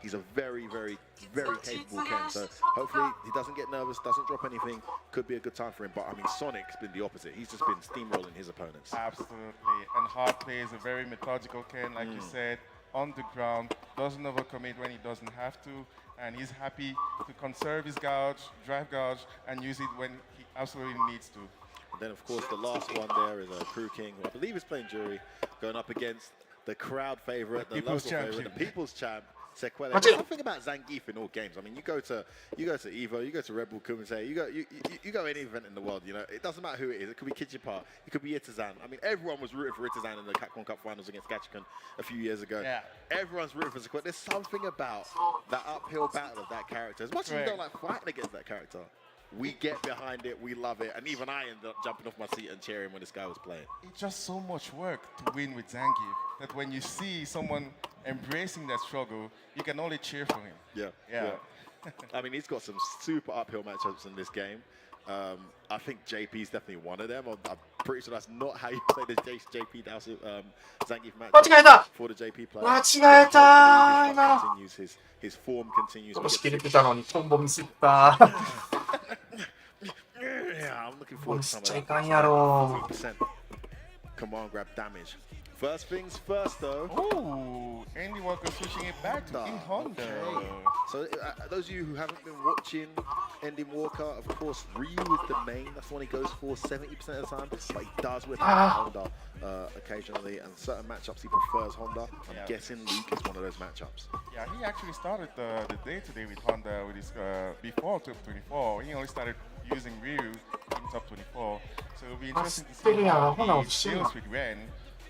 He's a very, very, very capable Ken. So hopefully he doesn't get nervous, doesn't drop anything. Could be a good time for him. But I mean, Sonic's been the opposite. He's just been steamrolling his opponents. Absolutely. And Hart plays a very methodical Ken, like you said, on the ground. Doesn't overcommit when he doesn't have to. And he's happy to conserve his gouge, drive gouge, and use it when he absolutely needs to. And then, of course, the last one there is a Crew King, who I believe is playing jury, going up against the crowd favorite, the local favorite, the people's champ. Sequela. There's something about Zangief in all games. I mean, you go to Evo, you go to Red Bull Kumite, you go any event in the world. You know, it doesn't matter who it is. It could be Kichipa, it could be Itazan. I mean, everyone was rooting for Itazan in the Capcom Cup finals against Gachikan a few years ago. Yeah. Everyone's rooting for Sequela. There's something about that uphill battle of that character. As much as we don't like fighting against that character, we get behind it, we love it, and even I ended up jumping off my seat and cheering when this guy was playing. It's just so much work to win with Zangief that when you see someone embracing that struggle, you can only cheer for him. Yeah. I mean, he's got some super uphill matchups in this game. I think JP's definitely one of them. I'm pretty sure that's not how you play the JP Zangief match for the JP player. 間違えた今の。 His form continues. 押し切れてたのにトンボミスった。 Yeah, I'm looking forward to some of ちゃい that. かんやろ。 3% command grab damage. First things first, though. Oh, Andy Walker switching it back to in Honda. Okay. So those of you who haven't been watching Andy Walker, of course, Ryu is the main. That's the one he goes for 70% of the time. But he does whip out Honda occasionally, and certain matchups he prefers Honda. I'm guessing Luke is one of those matchups. Yeah, he actually started the day today with Honda with his before top 24. He only started using Ryu in top 24. So it'll be interesting to see how he deals with Ren,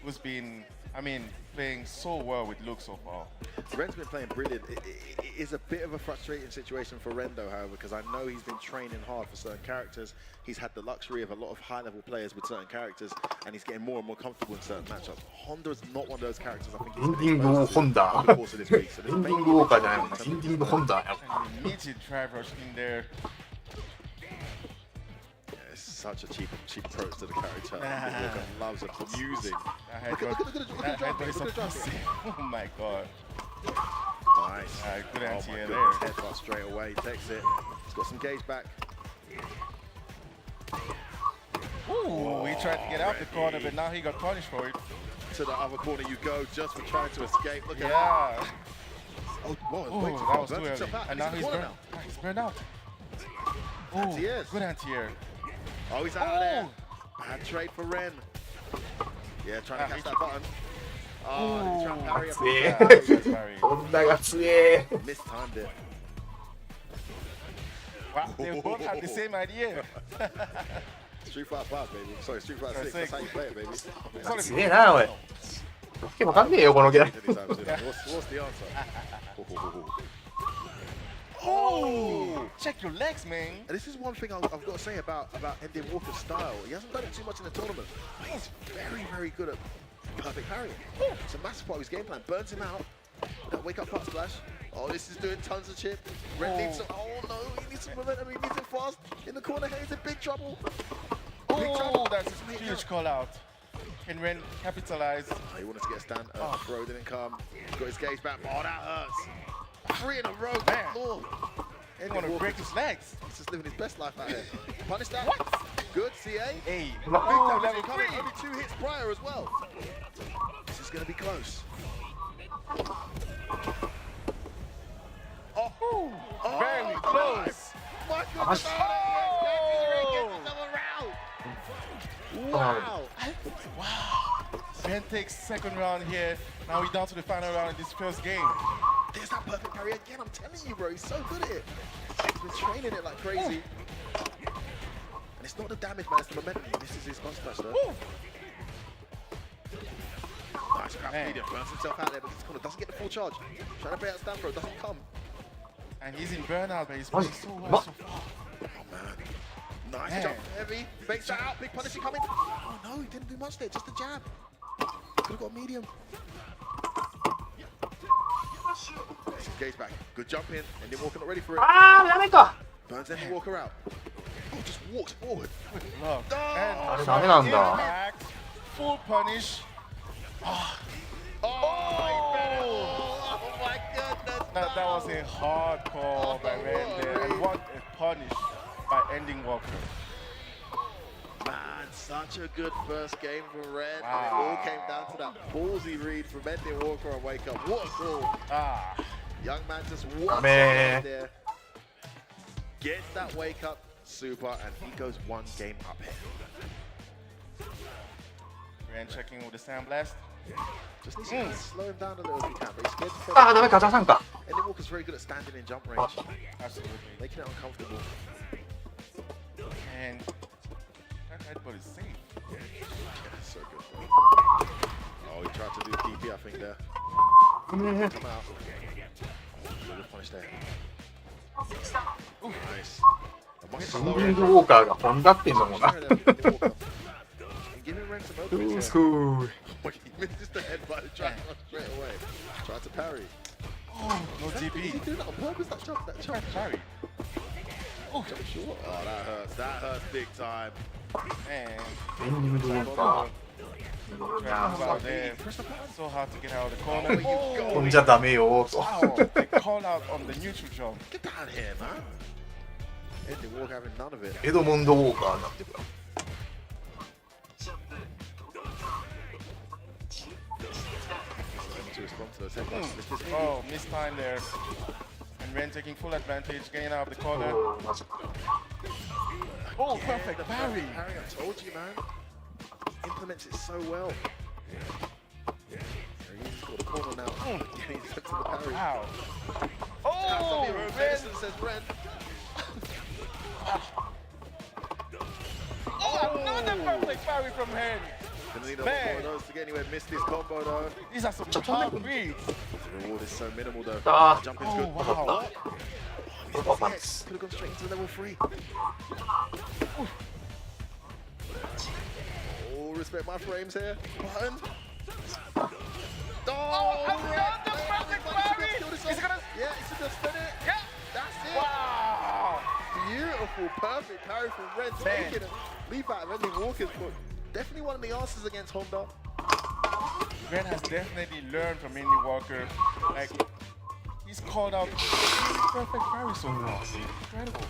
who's been, I mean, playing so well with Luke so far. Ren's been playing brilliant. It is a bit of a frustrating situation for Ren, though, however, because I know he's been training hard for certain characters. He's had the luxury of a lot of high-level players with certain characters, and he's getting more and more comfortable in certain matchups. Honda is not one of those characters I think he's been exposed to over the course of this week. So this may be immediate drive rush in there. Such a cheap approach to the character. Walker loves abusing. Oh my god. Nice. Good anti-air there. Headbutt straight away. Takes it. He's got some gauge back. Ooh, he tried to get out the corner, but now he got punished for it. To the other corner you go, just for trying to escape. Look at that. Oh, That was too early. And now he's burned out. Oh, good anti-air. Oh, he's out of there. Bad trade for Ren. Yeah, trying to catch that button. Oh, he's trying to parry up. Honda が強え。 Mistimed it. Wow, they both have the same idea. Street Fighter 5, baby. Sorry, Street Fighter 6. That's how you play it, baby. 強えな、おい。わけわかんねえよ、このゲーム。 What's the answer? Oh, check your legs, man. And this is one thing I've got to say about Andy Walker's style. He hasn't done it too much in the tournament, but he's very, very good at perfect parrying. It's a massive part of his game plan. Burns him out with that wake up part splash. Oh, this is doing tons of chip. Red needs some. Oh no, he needs some momentum. He needs it fast. In the corner here, he's in big trouble. Big trouble. That's a huge call out. Can Ren capitalize? Oh, he wanted to get a stand. Throw didn't come. He's got his gauge back. Oh, that hurts. 3 in a row, man. Lord. He want to break his legs. He's just living his best life out here. Punish that. What? Good, CA. Hey. Big level 3. Only 2 hits prior as well. This is going to be close. Oh, very close. My goodness. Oh. Wow. Wow. Ben takes second round here. Now we're down to the final round in this first game. There's that perfect parry again. I'm telling you, bro. He's so good at it. He's been training it like crazy. And it's not the damage, man. It's the momentum. This is his bus smash, though. Nice grab medium. Burns himself out there, but this corner doesn't get the full charge. Trying to play out stand throw. Doesn't come. And he's in burnout, but he's playing so well so far. Oh, man. Nice jump. Heavy. Fakes that out. Big punish coming. Oh, no. He didn't do much there. Just a jab. Could have got a medium. His gaze back. Good jump in. And then Walker not ready for it. Burns Andy Walker out. Oh, just walks forward. Look. And back. Full punish. Oh my goodness. That was a hard call by Ren there. And what a punish by ending Walker. Man, such a good first game for Ren. Wow. It all came down to that ballsy read from Ending Walker and Wake Up. What a call. Young man just walks there. Gets that Wake Up super, and he goes one game up here. Ren checking with the Sand Blast. Just needs to slow him down a little if he can, but he's scared to play. Ending Walker's very good at standing in jump range. Absolutely. Making it uncomfortable. And that headbutt is safe. Yeah, so good, bro. Oh, he tried to do DP, I think, there. Come out. Good punish there. Nice. Walker が飛んだっていうのもな。Giving Ren some openings here. He misses the headbutt and tries to run straight away. Tried to parry. Oh, no DP. Is he doing that on purpose? That jump parry. Oh, jump short. Oh, that hurts. That hurts big time. Man. So hard to get out of the corner. Oh, 飛んじゃダメよと。Wow, they call out on the neutral jump. Get down here, man. Ending Walker having none of it. エドモンド・ウォーカーになってくる。Oh, missed time there. And Ren taking full advantage, getting out of the corner. Oh, perfect parry. Parry, I told you, man. Implements it so well. He's got the corner now. Getting to the parry. Wow. Oh, Ren says Ren. Oh, another perfect parry from Hen. Gonna need a lot more of those to get anywhere. Missed this combo though. These are some tough reads. The reward is so minimal though. Jumping's good. Wow. Could have gone straight into level 3. Oh, respect my frames here. Button. Oh, another perfect parry. Is it gonna? Yeah, he's gonna spin it. Yeah. That's it. Wow. Beautiful, perfect parry from Ren. Taking a leap out of Ending Walker's foot. Definitely one of the answers against Honda. Ren has definitely learned from Ending Walker. Like, he's called out perfect parry so far. Incredible.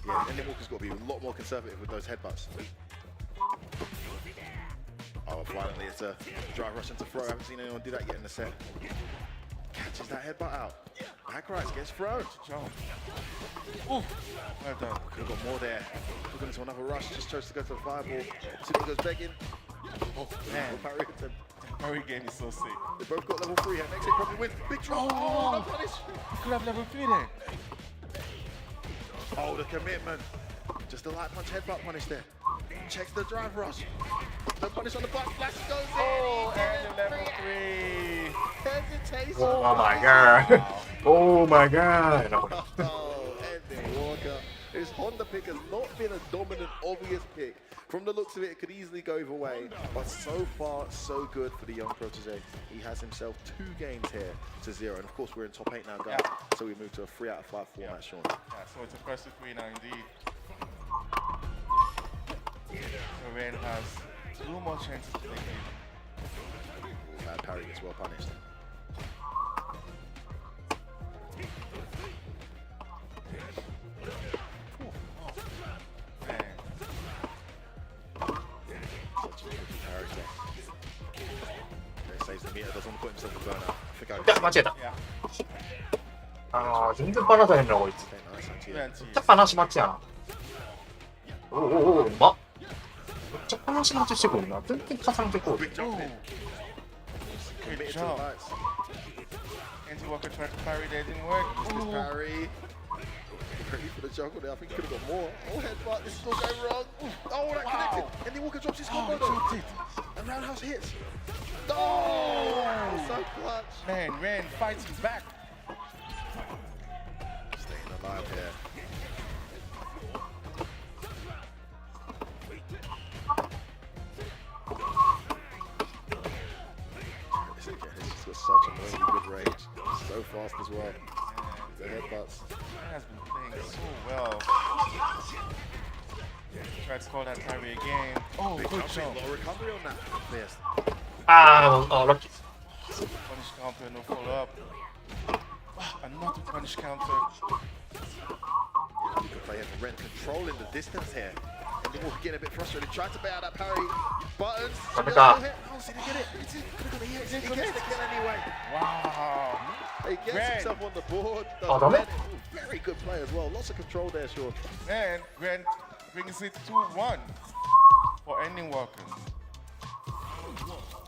Yeah, Ending Walker's got to be a lot more conservative with those headbutts. Oh, finally it's a drive rush into throw. I haven't seen anyone do that yet in the set. Catches that headbutt out. Akrites gets thrown. Ooh, well done. Could have got more there. Looking into another rush. Just chose to go to the fireball. Sidney goes begging. Oh, man. Parry game is so sick. They both got level 3 here. Next hit probably wins. Big drop. Oh, no punish. Could have level 3 there. Oh, the commitment. Just a light punch headbutt punish there. Checks the drive rush. No punish on the butt. Flash goes in. Oh, and level 3. Hesitation. Oh my god. Oh my god. Oh, Ending Walker. His Honda pick has not been a dominant, obvious pick. From the looks of it, it could easily go either way. But so far, so good for the young protege. He has himself 2 games here to 0. And of course, we're in top 8 now, guys. So we move to a 3 out of 5 format, Sean. Yeah, so it's a first to 3 now, indeed. So Ren has 2 more chances to take it. Bad parry gets well punished. Such a tricky character. Okay, saves the meter, doesn't want to put himself in burnout. I think I 間違えた。全然離さへんなこいつ。めっちゃ離し待ちやな。おおおお、うまっ。ちゃ話のしてくるな。全然重ねてこう。 Good job. Andy Walker tried to parry, that didn't work. Parry. Ready for the juggle there. I think he could have got more. Oh, headbutt. This is all going wrong. Oh, that connected. Andy Walker drops his combo though. And roundhouse hits. Oh, so clutch. Man, Ren fighting back. Staying alive here. He's got such a really good range. So fast as well. The headbutts. He has been playing so well. Tried to call that parry again. Oh, Big good job. low recovery on that. Yes. Lucky. Punish counter, no follow up. Another punish counter. You can play him. Ren controlling the distance here. And then we'll get a bit frustrated. Tried to bait out that parry. Buttons. Oh, see, they get it. He gets the kill anyway. Wow. He gets himself on the board. Very good play as well. Lots of control there, Sean. Man, Ren brings it 2-1 for Andy Walker.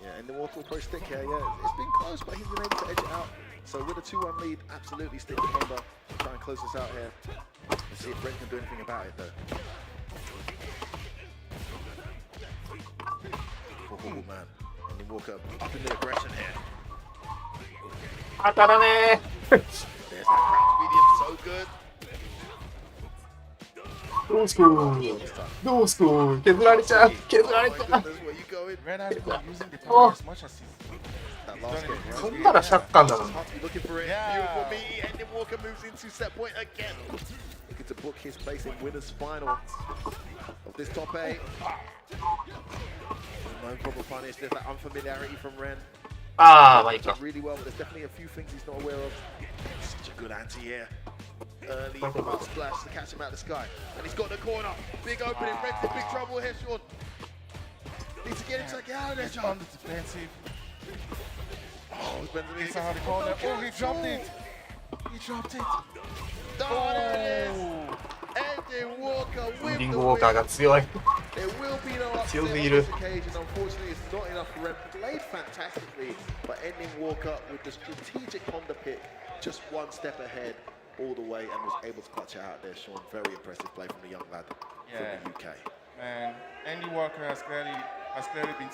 Yeah, and the Walker will probably stick here. Yeah, it's been close, but he's been able to edge it out. So with a 2-1 lead, absolutely stick the combo. Try and close this out here. Let's see if Brent can do anything about it, though. Oh, man. And then Walker up in the aggression here. There's that ground medium, so good. どうすく削られちゃう。 Ren has been using the power as much as he's done. そんならシャッカンだもん。 Looking for it. Beautiful meaty. And then Walker moves into set point again. Looking to book his place in winners final of this top 8. No problem punish. There's that unfamiliarity from Ren. Really well, but there's definitely a few things he's not aware of. Such a good anti here. Early about splash to catch him out of the sky. And he's got the corner. Big opening. Ren's in big trouble here, Sean. Needs to get him to get out of there, John. On the defensive. Oh, Benjamin. How the corner. Oh, he dropped it. He dropped it. Oh, there it is. Andy Walker with the Walker が強い。 There will be no upset on this occasion. Unfortunately, it's not enough for Ren. Played fantastically, but ending Walker with the strategic Honda pick, just one step ahead all the way, and was able to clutch it out there, Sean. Very impressive play from the young lad from the UK. Man, Andy Walker has clearly been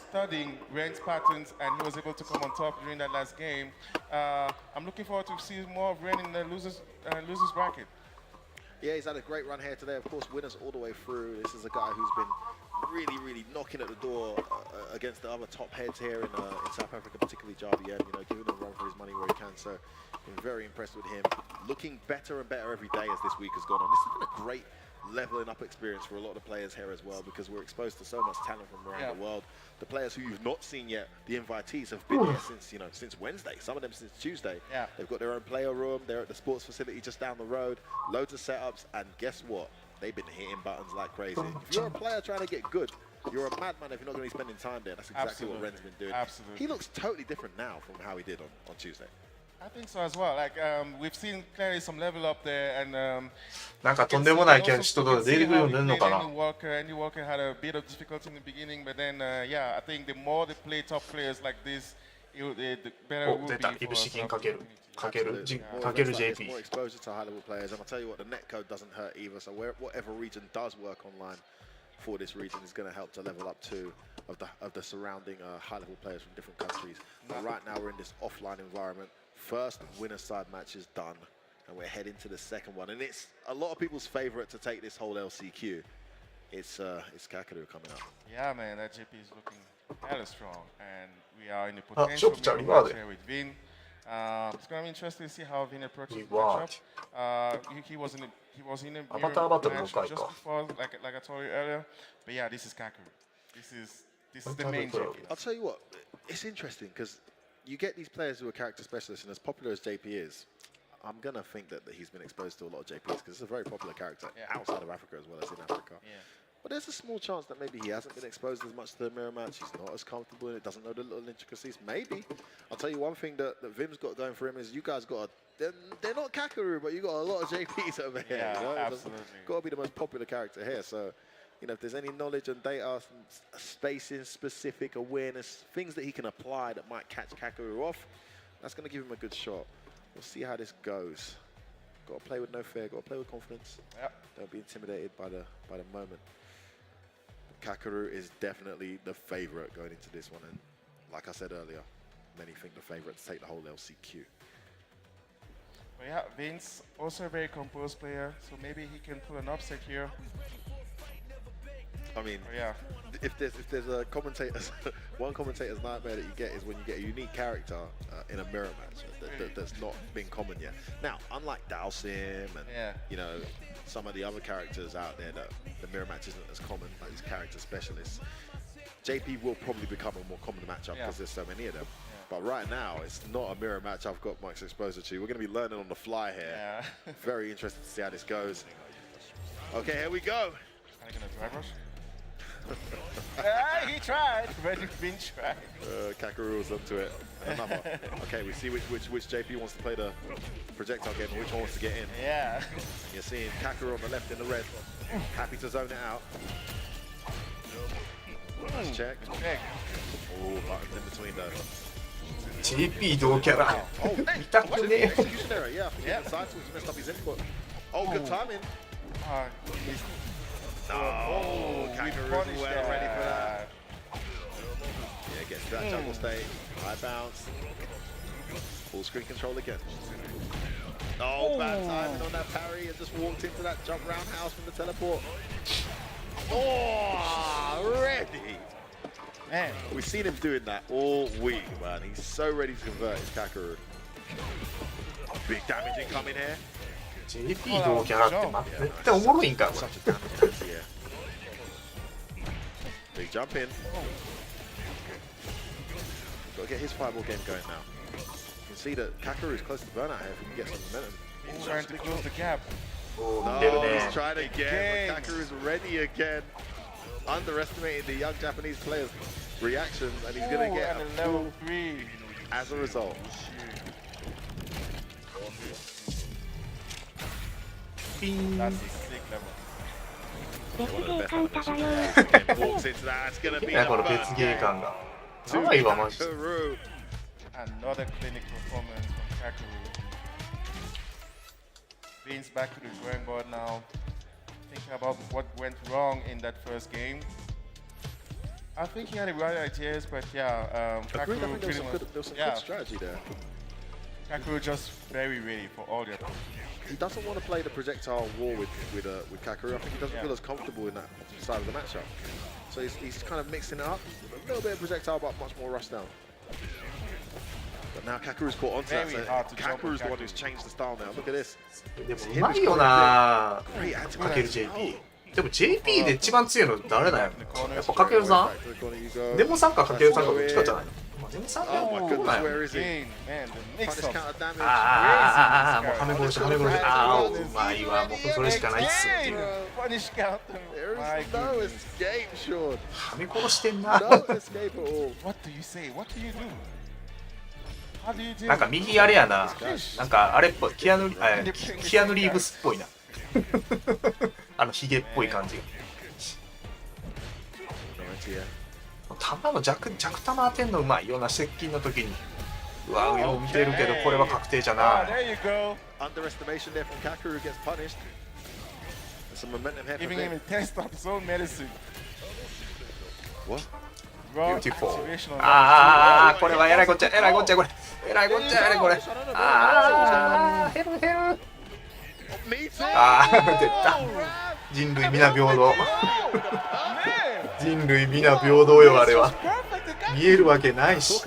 studying Ren's patterns, and he was able to come on top during that last game. I'm looking forward to seeing more of Ren in the losers bracket. Yeah, he's had a great run here today. Of course, winners all the way through. This is a guy who's been really knocking at the door against the other top heads here in South Africa, particularly JBN, you know, giving him a run for his money where he can. So, been very impressed with him. Looking better and better every day as this week has gone on. This has been a great leveling up experience for a lot of the players here as well, because we're exposed to so much talent from around the world. The players who you've not seen yet, the invitees, have been here since Wednesday. Some of them since Tuesday. Yeah. They've got their own player room. They're at the sports facility just down the road. Loads of setups, and guess what? They've been hitting buttons like crazy. If you're a player trying to get good, you're a madman if you're not going to be spending time there. That's exactly what Ren's been doing. Absolutely. He looks totally different now from how he did on Tuesday. I think so as well. Like we've seen clearly some level up there, and なんかとんでもない人が出てくるようになるのかな。 Andy Walker had a bit of difficulty in the beginning, but then yeah, I think the more they play top players like this, the better it will be. いぶし金かける JP. More exposure to high level players, and I'll tell you what, the net code doesn't hurt either. So whatever region does work online for this region is going to help to level up too of the surrounding high level players from different countries. But right now we're in this offline environment. First winner side match is done, and we're heading to the second one, and it's a lot of people's favorite to take this whole LCQ. It's Kakaru coming up. Yeah, man, that JP is looking hella strong, and we are in a potential match here with Vin. It's gonna be interesting to see how Vin approaches the matchup. He was in a match just before, like I told you earlier. But yeah, this is Kakaru. This is the main JP. I'll tell you what, it's interesting because you get these players who are character specialists, and as popular as JP is, I'm going to think that he's been exposed to a lot of JPs because it's a very popular character outside of Africa as well as in Africa. Yeah. But there's a small chance that maybe he hasn't been exposed as much to the mirror match. He's not as comfortable in it, doesn't know the little intricacies. Maybe. I'll tell you one thing that Vim's got going for him is you guys got they're not Kakaru, but you got a lot of JPs over here. Yeah, you know? absolutely. Got to be the most popular character here. So you know, if there's any knowledge and data, spacing, specific awareness, things that he can apply that might catch Kakeru off, that's going to give him a good shot. We'll see how this goes. Got to play with no fear, got to play with confidence. Yep. Don't be intimidated by the moment. Kakeru is definitely the favorite going into this one, and like I said earlier, many think the favorite to take the whole LCQ. But yeah, Vince, also a very composed player, so maybe he can pull an upset here. I mean, if there's a commentator's one commentator's nightmare that you get is when you get a unique character in a mirror match that's not been common yet. Now, unlike ゚d㚘щ and you know some of the other characters out there that the mirror match isn't as common, like these character specialists, JP will probably become a more common matchup because there's so many of them. But right now, it's not a mirror match I've got much exposure to. We're going to be learning on the fly here. Very interested to see how this goes. Okay, here we go. Are you going to drive rush? He tried. Very Vince tried. Kakeru was up to it. Another. Okay, we see which JP wants to play the projectile game and which one wants to get in. Yeah. You're seeing Kakeru on the left in the red. Happy to zone it out. Nice check. Oh, buttons in between those. JP 同キャラ見たくねえ。Execution error, yeah. Yeah. Side switch messed up his input. Oh, good timing. No, Kakeru's well ready for that. Yeah, gets to that juggle state. High bounce. Full screen control again. Oh, bad timing on that parry and just walked into that jump roundhouse from the teleport. Oh, ready. Man, we've seen him doing that all week, man. He's so ready to convert his Kakeru. Big damage incoming here. JP 同キャラって絶対おもろいんかこれ。Big jump in. Got to get his fireball game going now. You can see that Kakeru is close to burnout here if he can get some momentum. He's trying to close the gap. No, he's trying again. But Kakeru is ready again. Underestimating the young Japanese players' reactions, and he's going to get a level 3 as a result. That's a sick level. 別芸感漂う。この別芸感が。やばいわマジで。 Another clinic performance from Kakeru. Vince back to the drawing board now. Thinking about what went wrong in that first game. I think he had the right ideas, but Kakeru there was some good strategy there. Kakeru just very ready for all the. He doesn't want to play the projectile war with Kakeru. I think he doesn't feel as comfortable in that side of the matchup. So he's kind of mixing it up with a little bit of projectile, but much more rush down. But now Kakeru's caught onto that. So Kakeru's the one who's changed the style now. Look at this. でもうまいよなかける JP。でも JP で一番強いの誰だよ。やっぱかけるさん。デモさんかかけるさんかどっちかじゃない。デモさんがもう来ない。もうはめ殺しはめ殺し。ああうまいわもうそれしかないっすっていう。はめ殺してんな。What do you say? What do you do? なんか右あれやな。なんかあれっぽいキアヌリーブスっぽいな。あのヒゲっぽい感じが。弾の弱弾当てんのうまいよな接近の時に。うわよう見てるけどこれは確定じゃない。Underestimation there from Kakeru gets punished. Some momentum here. Giving him a test of his own medicine. What? Beautiful. ああこれはえらいこっちゃえらいこっちゃこれえらいこっちゃえらいこれああヘルヘルああ出た人類皆平等人類皆平等よあれは見えるわけないし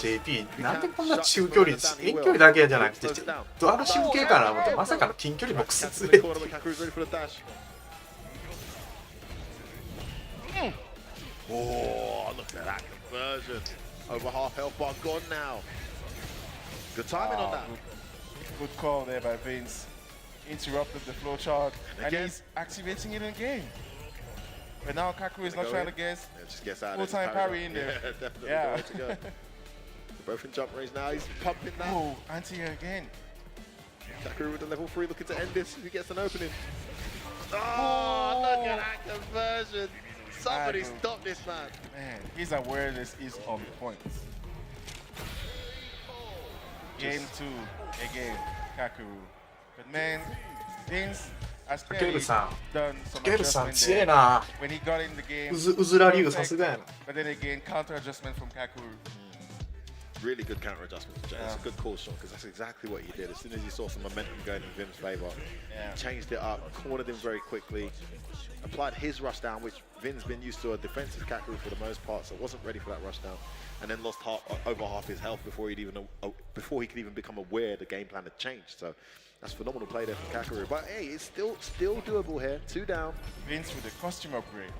JP なんでこんな中距離遠距離だけじゃなくてドアルシム系かな思ってまさかの近距離もくすつれOh, look at that conversion. Over half health bar gone now. Good timing on that. Good call there by Vince. Interrupted the flow chart and he's activating it again. But now Kakeru is not trying to guess. Just guess out. Full-time parry in there. Yeah, definitely the way to go. Both in jump range now. He's pumping that. Oh, anti again. Kakaroo with the level 3 looking to end this. Who gets an opening? Oh, look at that conversion. Somebody stop this man. Man, his awareness is on point. Game 2 again, Kakaroo. But man, Vince has clearly done some adjustment there. When he got in the game, perfect, but then again, counter adjustment from Kakaroo. Really good counter adjustment. It's a good call shot because that's exactly what he did. As soon as he saw some momentum going in Vim's favour, he changed it up, cornered him very quickly, applied his rush down, which Vin's been used to a defensive Kakaroo for the most part, so wasn't ready for that rush down, and then lost over half his health before he could even become aware the game plan had changed. So that's phenomenal play there from Kakaroo. But hey, it's still doable here. 2 down. Vince with the costume upgrade.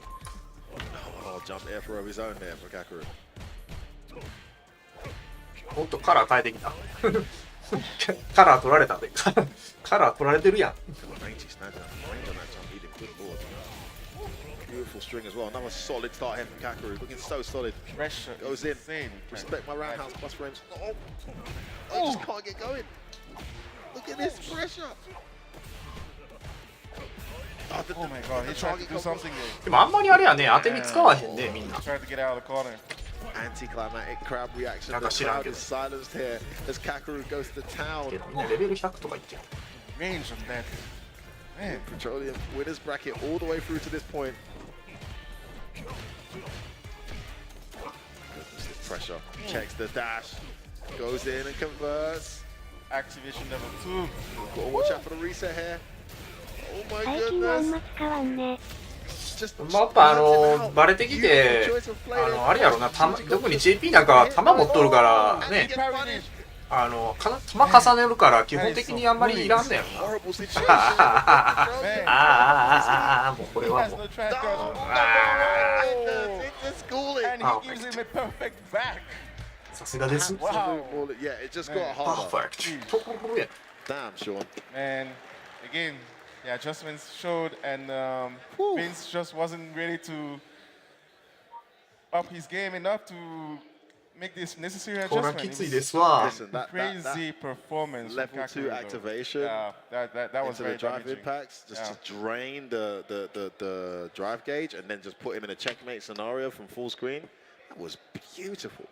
Oh, jump air throw of his own there for Kakaroo. もっとカラー変えてきた。カラー取られたで。カラー取られてるやん。Beautiful string as well. Another solid start here from Kakaroo. Looking so solid. Pressure goes in. Respect my roundhouse plus frames. Oh, I just can't get going. Look at this pressure. Oh my god, he tried to do something there. でもあんまりあれやね、当て身使わへんね、みんな。Tried to get out of the corner. Anticlimactic crowd reaction. The crowd is silenced here as Kakaroo goes to town. Range on that. Man. Petroleum winners bracket all the way through to this point. Pressure. Checks the dash. Goes in and converts. Activation level 2. Gotta watch out for the reset here. Oh my goodness. やっぱバレてきてあれやろな、特に JP なんかは球持っとるからね、球重ねるから基本的にあんまりいらんねやろな。もうこれはもうさすがです。Damn, Sean. And again, the adjustments showed, and Vince just wasn't ready to up his game enough to make this necessary adjustment. Listen, that crazy performance. Level 2 activation. Yeah, that was into very the drive damaging. impacts, just to drain the drive gauge, and then just put him in a checkmate scenario from full screen. That was beautiful.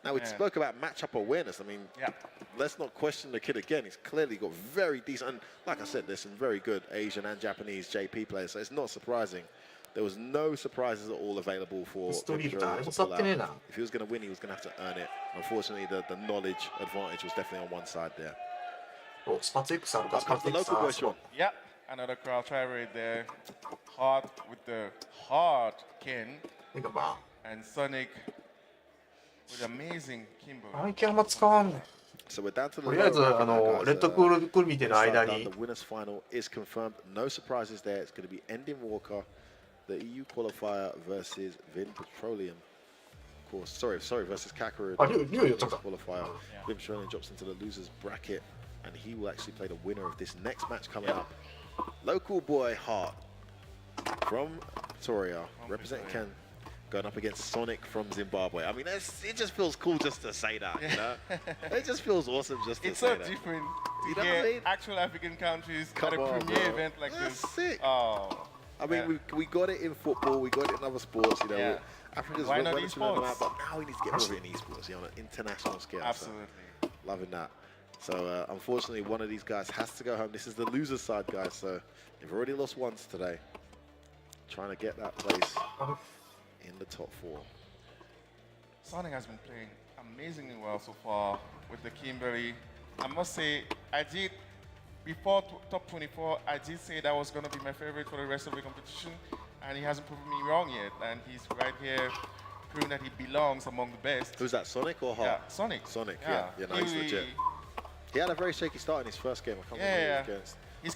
Now, we spoke about matchup awareness. I mean, let's not question the kid again. He's clearly got very decent, and like I said, there's some very good Asian and Japanese JP players, so it's not surprising. There was no surprises at all available for Imperial to pull out. If he was going to win, he was going to have to earn it. Unfortunately, the knowledge advantage was definitely on one side there. That's the local boy, Sean. Yep, another crowd try right there. Hard with the hard Ken. And Sonic with amazing Kimbo. So we're down to the とりあえずレッドブル組手の間に The winners final is confirmed. No surprises there. It's going to be Ending Walker, the EU qualifier versus Vin Petroleum. Of course, sorry, versus Kakaroo. The qualifier. Vin Petroleum drops into the losers bracket, and he will actually play the winner of this next match coming up. Local boy Hart from Pretoria, representing Ken, going up against Sonic from Zimbabwe. I mean, it just feels cool just to say that, you know? It just feels awesome just to say that. It's so different You to know what I get mean? actual African countries Come at a on, premier bro. event like That's this. sick. Oh, I mean, we got it in football, we got it in other sports, you know. Africa's Why not relatively known esports? but now we need to get more of it in esports, you know, on an international scale. Absolutely. So, loving that. So, unfortunately, one of these guys has to go home. This is the loser side, guys, so they've already lost once today. Trying to get that place in the top 4. Sonic has been playing amazingly well so far with the Kimberly. I must say, before top 24, I did say that was going to be my favorite for the rest of the competition, and he hasn't proven me wrong yet, and he's right here proving that he belongs among the best. Who's that, Sonic or Hart? Yeah, Sonic. Sonic, yeah, no, he's legit. He had a very shaky start in his first game. I can't remember who he was against. He's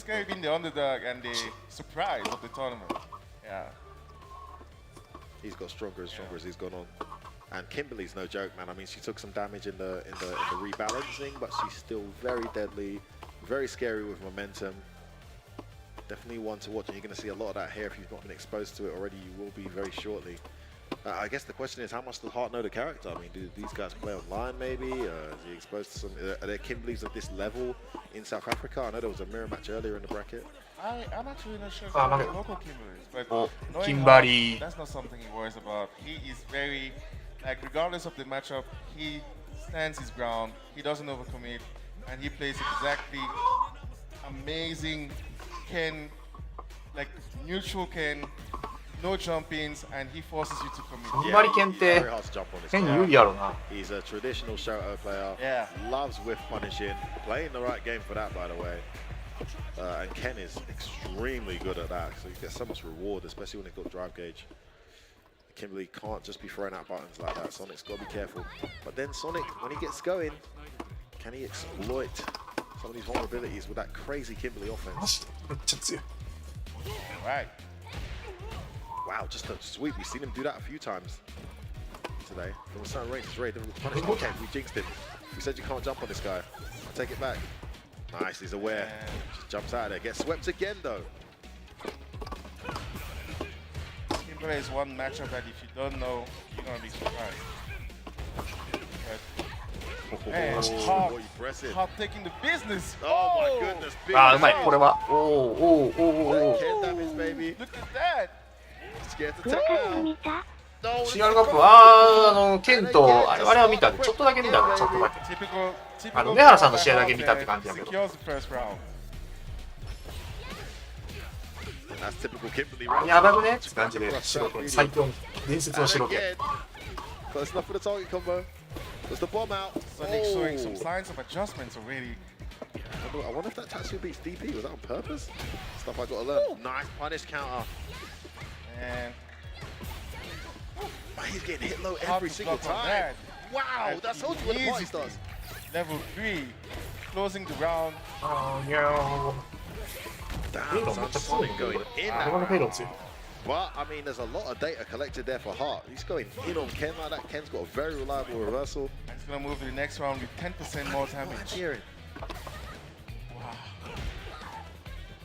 kind of been the underdog and the surprise of the tournament. Yeah. He's got stronger and stronger as he's gone on. And Kimberly's no joke, man. I mean, she took some damage in the rebalancing, but she's still very deadly, very scary with momentum. Definitely one to watch, and you're going to see a lot of that here. If you've not been exposed to it already, you will be very shortly. I guess the question is, how much does Hart know the character? I mean, do these guys play online maybe? Is he exposed to some... Are there Kimberleys of this level in South Africa? I know there was a mirror match earlier in the bracket. I'm actually not sure about the local Kimberleys, but Kimberly. That's not something he worries about. He is very, like, regardless of the matchup, he stands his ground, he doesn't overcommit, and he plays exactly amazing Ken, like neutral Ken, no jump-ins, and he forces you to commit. Kimberly Ken ってKen有利やろな。 He's a traditional shout-out player. Yeah. Loves whiff punishing. Playing the right game for that, by the way. And Ken is extremely good at that, so you get so much reward, especially when they've got drive gauge. Kimberly can't just be throwing out buttons like that. Sonic's got to be careful. But then Sonic, when he gets going, can he exploit some of these vulnerabilities with that crazy Kimberly offense? Right. Wow, just a sweep. We've seen him do that a few times today. From a certain range, it's very difficult to punish. Okay, we jinxed him. We said you can't jump on this guy. I take it back. Nice, he's aware. Just jumps out of there. Gets swept again, though. Kimberly is one matchup that if you don't know, you're going to be surprised. Hart taking the business. Oh my goodness. Big あー、うまい。これは。おおおお。 Ken damage, baby. Look at that. Scared to take down. CR カップ、あー、ケンと、あれは見たんで、ちょっとだけ見たんで、ちょっとだけ。梅原さんの試合だけ見たって感じだけど。 That's typical Kimberly. やばくねって感じで、白剣、最強の伝説の白剣。 Close enough for the target combo. There's the bomb out. Sonic showing some signs of adjustments already. I wonder if that Tatsu beats DP. Was that on purpose? Stuff I got to learn. Nice punish counter. And he's getting hit low every single time. Wow, that's how the party starts. Level 3, closing the round. Oh no. Damn, Sonic going in that round. But, I mean, there's a lot of data collected there for Hart. He's going in on Ken like that. Ken's got a very reliable reversal. And he's going to move to the next round with 10% more damage. Wow.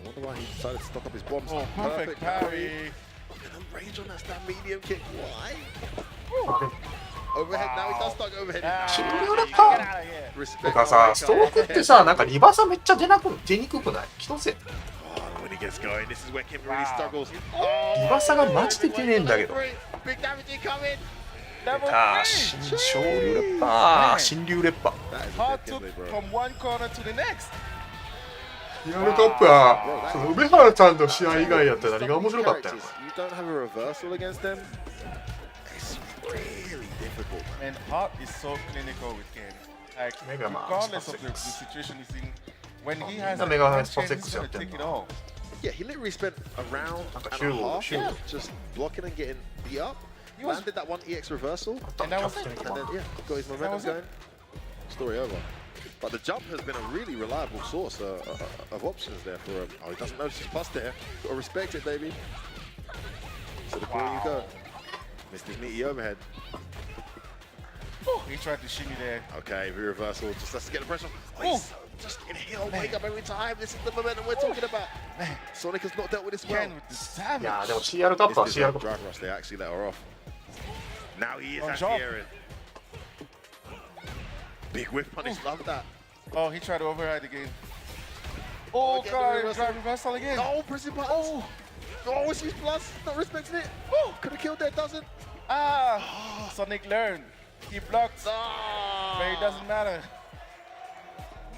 I wonder why he decided to stock up his bombs. Oh, perfect parry. And range on that medium kick. Why? Overhead, now he does stuck overhead. Respect. てかさ、ストロークってさ、なんかリバーサめっちゃ出にくくない？気のせい。 When he gets going, this is where Kim really struggles. リバーサがマジで出ねえんだけど。 Big damage incoming. あー、新流烈波。新流烈波。 Hart took from one corner to the next. リアルカップは、その梅原さんの試合以外やったら何が面白かったよ。 You don't have a reversal against them. It's really difficult. And Hart is so clinical with Ken. Like, regardless of the situation he's in, when he has a chance, he's going to take it all. Yeah, he literally spent a round and a half just blocking and getting beat up. He landed that one EX reversal, and that was it. And then, yeah, got his momentum going. Story over. But the jump has been a really reliable source of options there for him. Oh, he doesn't notice his plus there. Got to respect it, baby. So the corner you go. Missed his meaty overhead. He tried to shimmy there. Okay, reversal. Just has to get the pressure. Oh, just in here, wake up every time. This is the momentum we're talking about. Man, Sonic has not dealt with this well. Yeah, they CR カップは CR カップ。 drive rush, they actually let her off. Now he is actually airing. Big whip punish, love that. Oh, he tried to override again. Oh, God, drive reversal again. Oh, pressing buttons. Oh, it's his plus, not respecting it. Oh, could have killed that, doesn't. Ah, Sonic learned. He blocked, but it doesn't matter.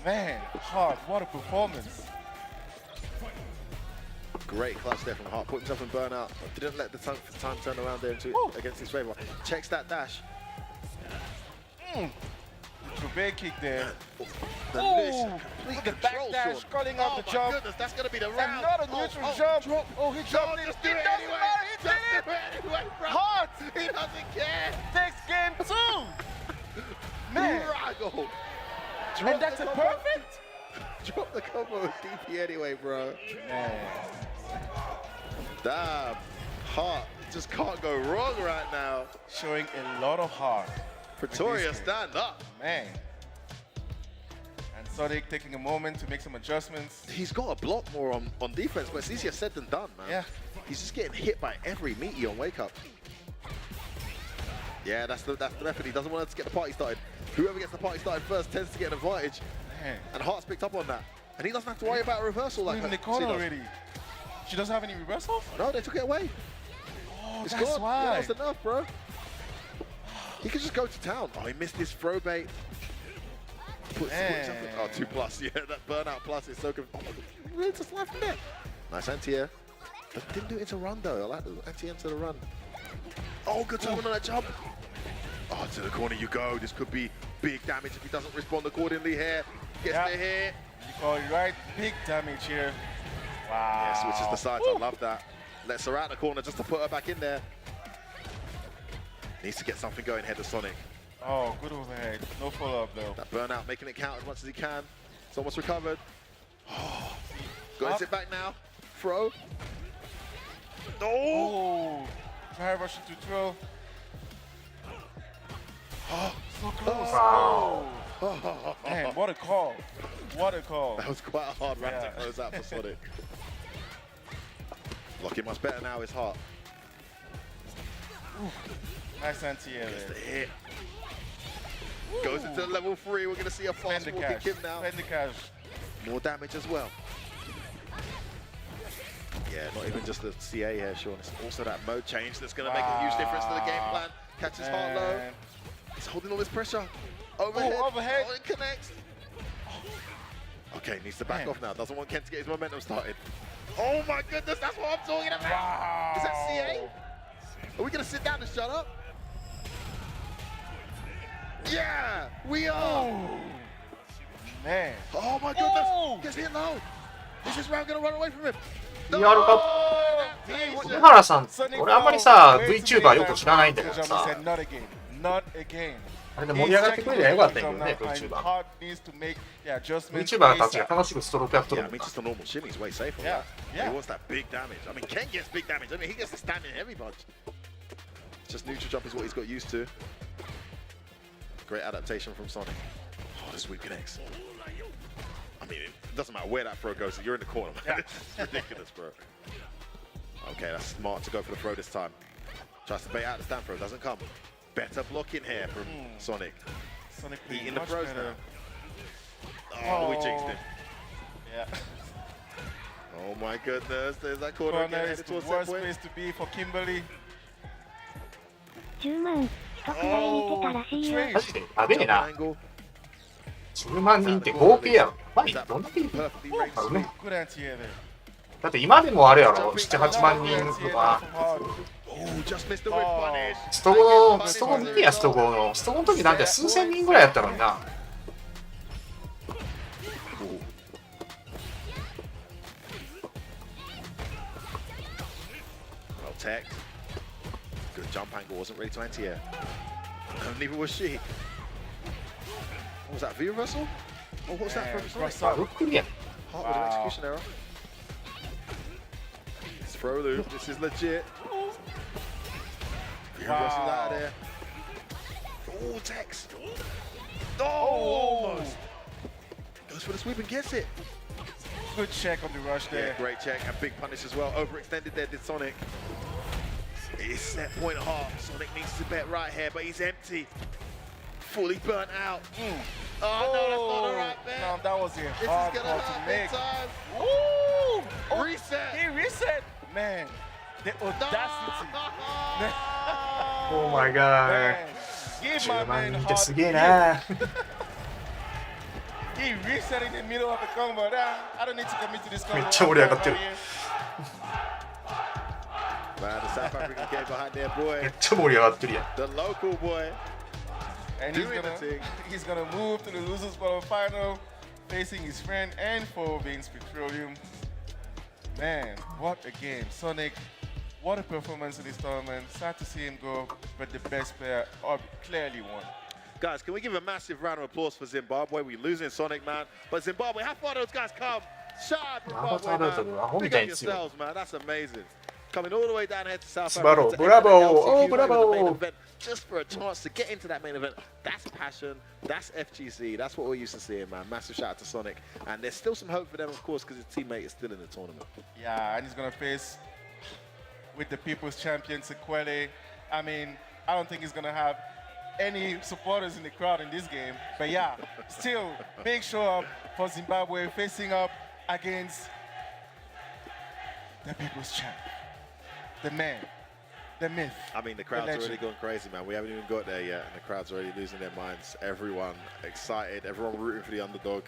Man, Hart, what a performance. Great clutch there from Hart. Put himself in burnout. Didn't let the time turn around there against his favor. Checks that dash. The big kick there. The backdash, calling out the jump. Goodness, that's going to be the round. Not a neutral jump. Oh, he jumped it. It doesn't matter. He did it. Hart. He doesn't care. Takes game 2. Man. And that's a perfect. Drop the combo with DP anyway, bro. Man. Damn. Hart just can't go wrong right now. Showing a lot of heart. Pretoria, stand up. Man. And Sonic taking a moment to make some adjustments. He's got to block more on defense, but it's easier said than done, man. Yeah. He's just getting hit by every meaty on wake up. Yeah, that's the method. He doesn't want us to get the party started. Whoever gets the party started first tends to get an advantage. Man. And Hart's picked up on that. And he doesn't have to worry about a reversal like that. In the corner already. She doesn't have any reversal? No, they took it away. Oh, it's that's gone. why. Yeah, that's enough, bro. He could just go to town. Oh, he missed his throw bait. Oh, 2+. Yeah, that burnout plus is so good. Oh, really to slide from there. Nice anti-air. Didn't do it into run, though. I like the anti-air into the run. Oh, good timing on that jump. Oh, to the corner you go. This could be big damage if he doesn't respond accordingly here. Gets the hit. You call it right. Big damage here. Wow. Yeah, switches the sides. I love that. Lets her out the corner just to put her back in there. Needs to get something going head of Sonic. Oh, good overhead. No follow-up, though. That burnout, making it count as much as he can. It's almost recovered. Oh, got it back now. Throw. Oh! Try rushing to throw. Oh, so close. Oh. Oh. Man, what a call. What a call. That was quite a hard round to close out for Sonic. Looking much better now, his heart. Nice anti-air there. The hit. Goes into level 3. We're going to see a fast walking Kim now. Spend the cash. More damage as well. Yeah, not even just the CA here, Sean. It's also that mode change that's going to make a huge difference to the game plan. Catches Heart low. He's holding all this pressure. Overhead. Oh, overhead. Oh, it connects. Okay, needs to back off now. Doesn't want Ken to get his momentum started. Oh my goodness, that's what I'm talking about. Wow. Is that CA? Are we going to sit down and shut up? Yeah, we are. Oh, man. Oh my goodness. Gets hit low. Is this round going to run away from him? PR か梅原さん、俺あんまりさ、VTuber よく知らないんだけどさ、あれで盛り上がってくれりゃよかったんだけどね、VTuber。VTuber たちが楽しくストロークやっとるんだ。Yeah, I mean, just a normal shimmy is way safer. Yeah. He wants that big damage. I mean, Ken gets big damage. I mean, he gets the standing heavy punch. Just neutral jump is what he's got used to. Great adaptation from Sonic. Oh, the sweep connects. I mean, it doesn't matter where that throw goes. You're in the corner, man. It's ridiculous, bro. Okay, that's smart to go for the throw this time. Tries to bait out the stand throw. Doesn't come. Better blocking here from Sonic. Sonic eating the throws now. Oh, we jinxed him. Yeah. Oh my goodness, there's that corner again. It's the worst place to be for Kimberly. 10万、一くらい見てたらしいよ。マジでやべえな。10万人って合計やろ。やばいな。どんだけいるの？だって今でもあれやろ。7、8万人とか。ストゴ見てや、ストゴの時なんて数千人ぐらいやったのにな。Tech. Good jump angle, wasn't ready to anti-air. Neither was she. What was that, V reversal? Oh, what was that from Sonic? Heart with an execution error. It's throw loop, this is legit. V reversal out of there. Oh, Tex. Oh, almost. Goes for the sweep and gets it. Good check on the rush there. Yeah, great check and big punish as well. Overextended there, did Sonic. It is set point hard. Sonic needs to bet right here, but he's empty. Fully burnt out. Oh, no, that's not the right bet. No, that was a hard call to make. Ooh! Reset! He reset! Man, the audacity. Oh my god. Give my man hard. He reset in the middle of the combo. I don't need to commit to this combo. めっちゃ盛り上がってる。 Man, the South African game behind their boy. めっちゃ盛り上がってるやん。 The local boy. And he's gonna move to the losers quarterfinal, facing his friend and foe, Vince Petroleum. Man, what a game. Sonic, what a performance in this tournament. Sad to see him go, but the best player clearly won. Guys, can we give a massive round of applause for Zimbabwe? We're losing Sonic, man. But Zimbabwe, how far those guys come? Shout out Zimbabwe, man. Big up yourselves, man. That's amazing. Coming all the way down here to South Africa. Bravo, oh, bravo. Just for a chance to get into that main event. That's passion. That's FGC. That's what we're used to seeing, man. Massive shout out to Sonic. And there's still some hope for them, of course, because his teammate is still in the tournament. Yeah, and he's going to face with the people's champion, ゚ d㚚щ. I mean, I don't think he's going to have any supporters in the crowd in this game. But yeah, still, big show up for Zimbabwe facing up against the people's champ, the man, the myth. I mean, the crowd's already gone crazy, man. We haven't even got there yet, and the crowd's already losing their minds. Everyone excited, everyone rooting for the underdog.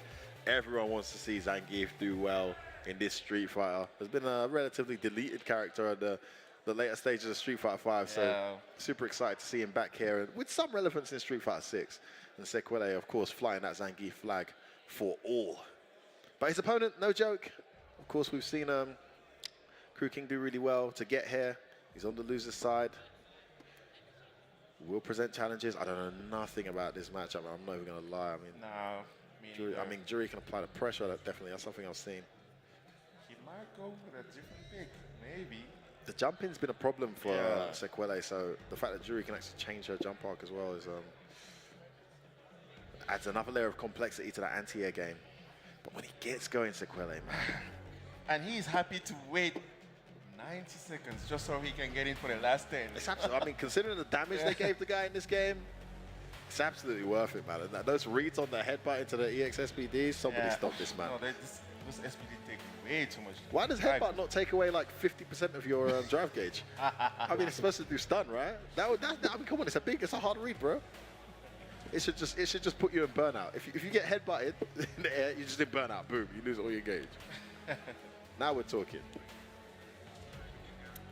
Everyone wants to see Zangief do well in this Street Fighter. There's been a relatively deleted character at the later stages of Street Fighter V, so super excited to see him back here, and with some relevance in Street Fighter 6. And Sequele, of course, flying that Zangief flag for all. But his opponent, no joke. Of course, we've seen Crew King do really well to get here. He's on the loser's side. Will present challenges. I don't know nothing about this matchup. I'm not even going to lie. I mean, Jury can apply the pressure. Definitely, that's something I've seen. He might go with a different pick, maybe. The jumping's been a problem for Sequele, so the fact that Jury can actually change her jump arc as well is adds another layer of complexity to that anti-air game. But when he gets going, Sequele, man. And he's happy to wait 90 seconds just so he can get in for the last 10. It's absolutely, I mean, considering the damage they gave the guy in this game, it's absolutely worth it, man. And those reads on the headbutt into the EX-SPD, somebody stop this, man. No, those SPD take way too much. Why does headbutt not take away like 50% of your drive gauge? I mean, it's supposed to do stun, right? I mean, come on, it's a hard read, bro. It should just put you in burnout. If you get headbutted in the air, you just in burnout. Boom, you lose all your gauge. Now we're talking.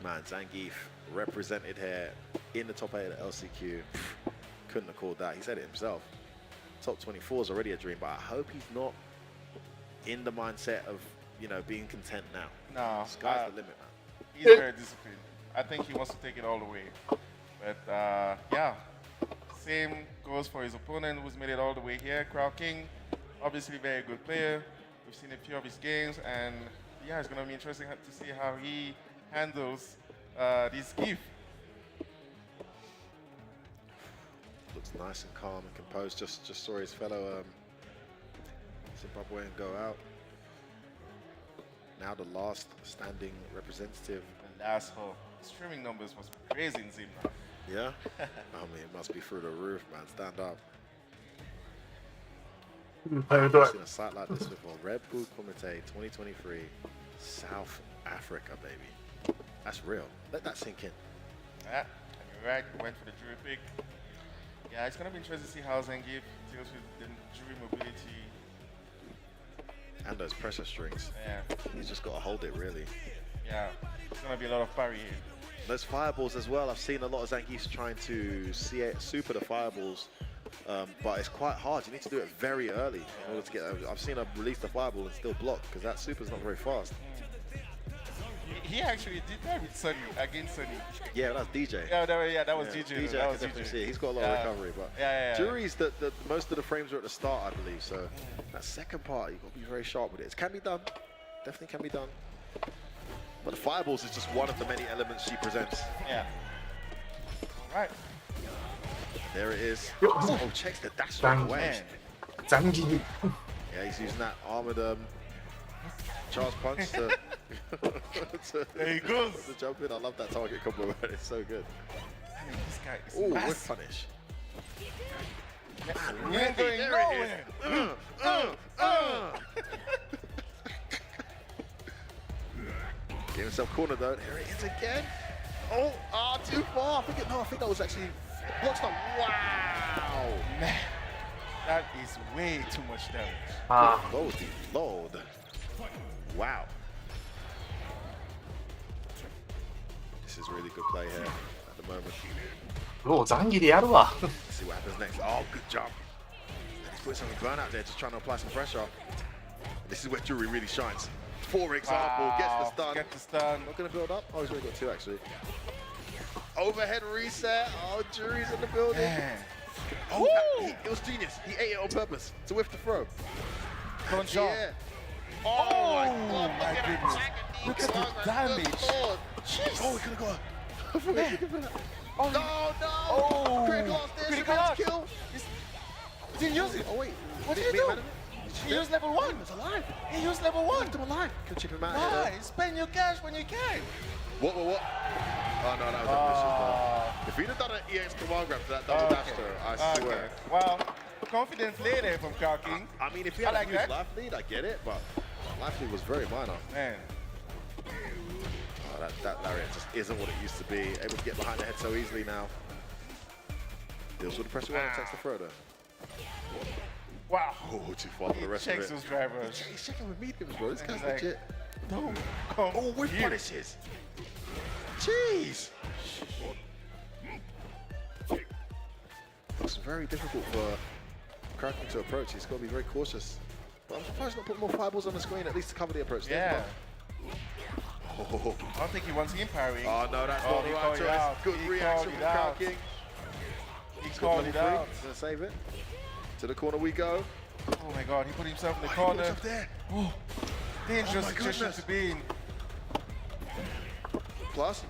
Man, Zangief represented here in the top 8 of the LCQ. Couldn't have called that. He said it himself. Top 24 is already a dream, but I hope he's not in the mindset of, you know, being content now. No. Sky's the limit, man. He's very disciplined. I think he wants to take it all the way. But, yeah. Same goes for his opponent who's made it all the way here. Crow King, obviously very good player. We've seen a few of his games, and yeah, it's going to be interesting to see how he handles this gift. Looks nice and calm and composed. Just saw his fellow Zimbabwean go out. Now the last standing representative. The last hole. Streaming numbers was crazy in Zimbabwe. Yeah? I mean, it must be through the roof, man. Stand up. I've seen a site like this before. Red Bull Kumite 2023, South Africa, baby. That's real. Let that sink in. Yeah, you're right. We went for the jury pick. Yeah, it's going to be interesting to see how Zangief deals with the jury mobility. And those pressure strings. Yeah. He's just got to hold it, really. Yeah, it's going to be a lot of parry here. Those fireballs as well. I've seen a lot of Zangiefs trying to super the fireballs, but it's quite hard. You need to do it very early in order to get. I've seen him release the fireball and still block because that super's not very fast. He actually did that with Sunny, against Sunny. Yeah, that's DJ. Yeah, that was DJ. DJ, that I was can definitely DJ. see it. He's got a lot of recovery, but Jury's the most of the frames are at the start, I believe. So that second part, you've got to be very sharp with it. It can be done, definitely can be done. But the fireballs is just one of the many elements she presents. Yeah. All right. There it is. Oh, checks the dash right away. Zangief. Yeah, he's using that armored Charles Punch to there he goes. To jump in. I love that target combo. It's so good. I mean, this guy is Ooh, massive. whip punish. Man, you ain't going nowhere. Get himself cornered though. Here it is again. Oh, too far. I think that was actually blocked up. Wow. Man, that is way too much damage. Lord, Lord. Wow. This is really good play here at the moment. Oh, Zangiefやるわ。 Let's see what happens next. Oh, good job. And he's putting some burnout there, just trying to apply some pressure. This is where Jury really shines. For example, gets the stun. Get the stun. Not going to build up. Oh, he's already got two, actually. Overhead reset. Oh, Jury's in the building. Man. Oh, it was genius. He ate it on purpose to whiff the throw. Don't jump. Yeah. Oh, my goodness. Look at the damage. Jeez. Oh, we could have got Oh, no. Oh. Critical loss there. Critical loss. Kill. He didn't use it. Oh, wait. What did he do? He used level 1. He was alive. He used level 1. Left him alive. Could chip him out. Why? Spend your cash when you can. What? Oh, no, that was a If he'd have done an EX command grab to that double dash though, I swear. Well, confident play there from King. I mean, if he had like used life lead, I get it, but life lead was very minor. Man. Oh, that lariat just isn't what it used to be. Able to get behind the head so easily now. Deals with the pressure and takes the throw though. Wow. Oh, too far for the rest of it. Checks those drivers. He's checking with mediums, bro. This guy's like, legit. No, come oh, with here. punishes. Jeez. It's very difficult for Kraken to approach. He's got to be very cautious. But I'm surprised not put more fireballs on the screen, at least to cover the approach. Yeah. Oh. I don't think he wants him parrying. Oh, no, that's not the right choice. Good reaction from Kraken. He called it out. He's going to save it. To the corner we go. Oh my god, he put himself in the corner. He put himself there. Oh, dangerous situation to be in. Plus.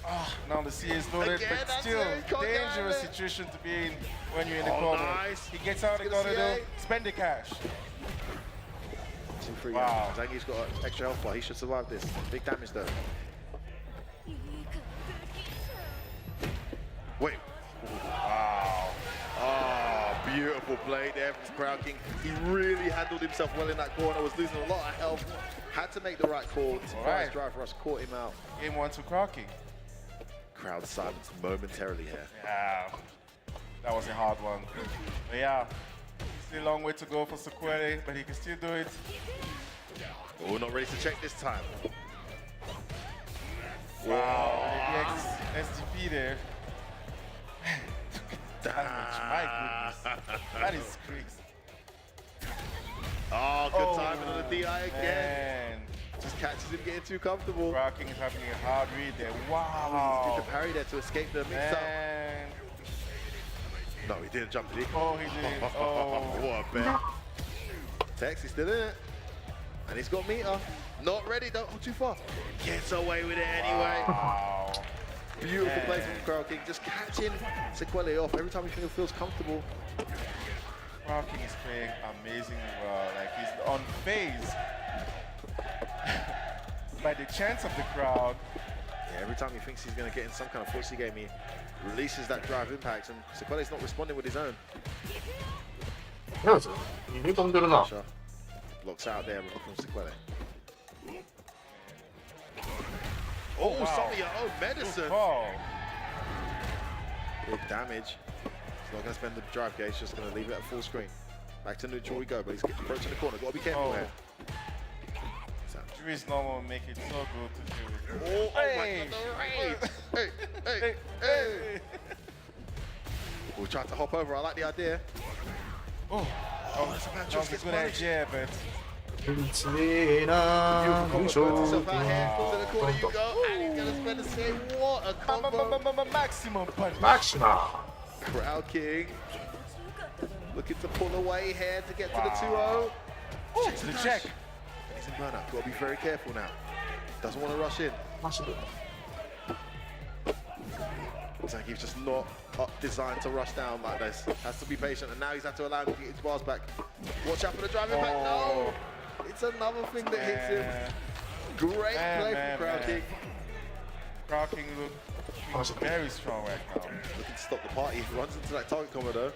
Oh, now the C is loaded, Again, but still dangerous situation to be in when you're in the corner. Nice. He gets out of the corner though, spend the cash. 2-3. Wow. Zangief's got an extra health bar. He should survive this. Big damage though. Wait. Wow. Oh, beautiful play there from Kraken. He really handled himself well in that corner. Was losing a lot of health. Had to make the right call. Surprise drive rush caught him out. Game 1 to Kraken. Crowd silence momentarily here. Yeah, that was a hard one. But yeah, still a long way to go for Sequele, but he can still do it. Oh, not ready to check this time. Wow, the SDP there. Damage, my goodness. That is crazy. Oh, good timing on the DI again. Man. Just catches him getting too comfortable. Kraken is having a hard read there. He Wow. did the parry there to escape the mix-up. No, he didn't jump, did he? Oh, he did. Oh. What a bet. Tex, he's still in it. And he's got meter. Not ready, don't go too far. Gets away with it anyway. Wow. Beautiful play from Kraken. Just catching Sequele off every time he feels comfortable. Kraken is playing amazingly well. Like, he's on phase by the chance of the crowd. Yeah, every time he thinks he's going to get in some kind of footsie game, he releases that drive impact, and Sequele's not responding with his own. Blocks out there from Sequele. Oh, wow. Some of your own medicine. Big damage. He's not going to spend the drive gauge, just going to leave it at full screen. Back to neutral we go, but he's approaching the corner. Got to be careful here. Jury's normal make it so good to do. Oh, hey. Oh my God, hey. We'll try to hop over. I like the idea. Oh, that's a bad that choice. was a good idea, but... Yourself out here, to the corner you go, and he's going to spend the same. What a combo. Maximum punch. Crowd King. Looking to pull away here to get to the 2-0. Checks the check. He's in burnout. Got to be very careful now. Doesn't want to rush in. Looks like he's just not designed to rush down like this. Has to be patient, and now he's had to allow him to get his bars back. Watch out for the driving back. No! It's another thing that hits him. Great play from Crowd King. Crowd King looks very strong right now. Looking to stop the party. He runs into that target combo though.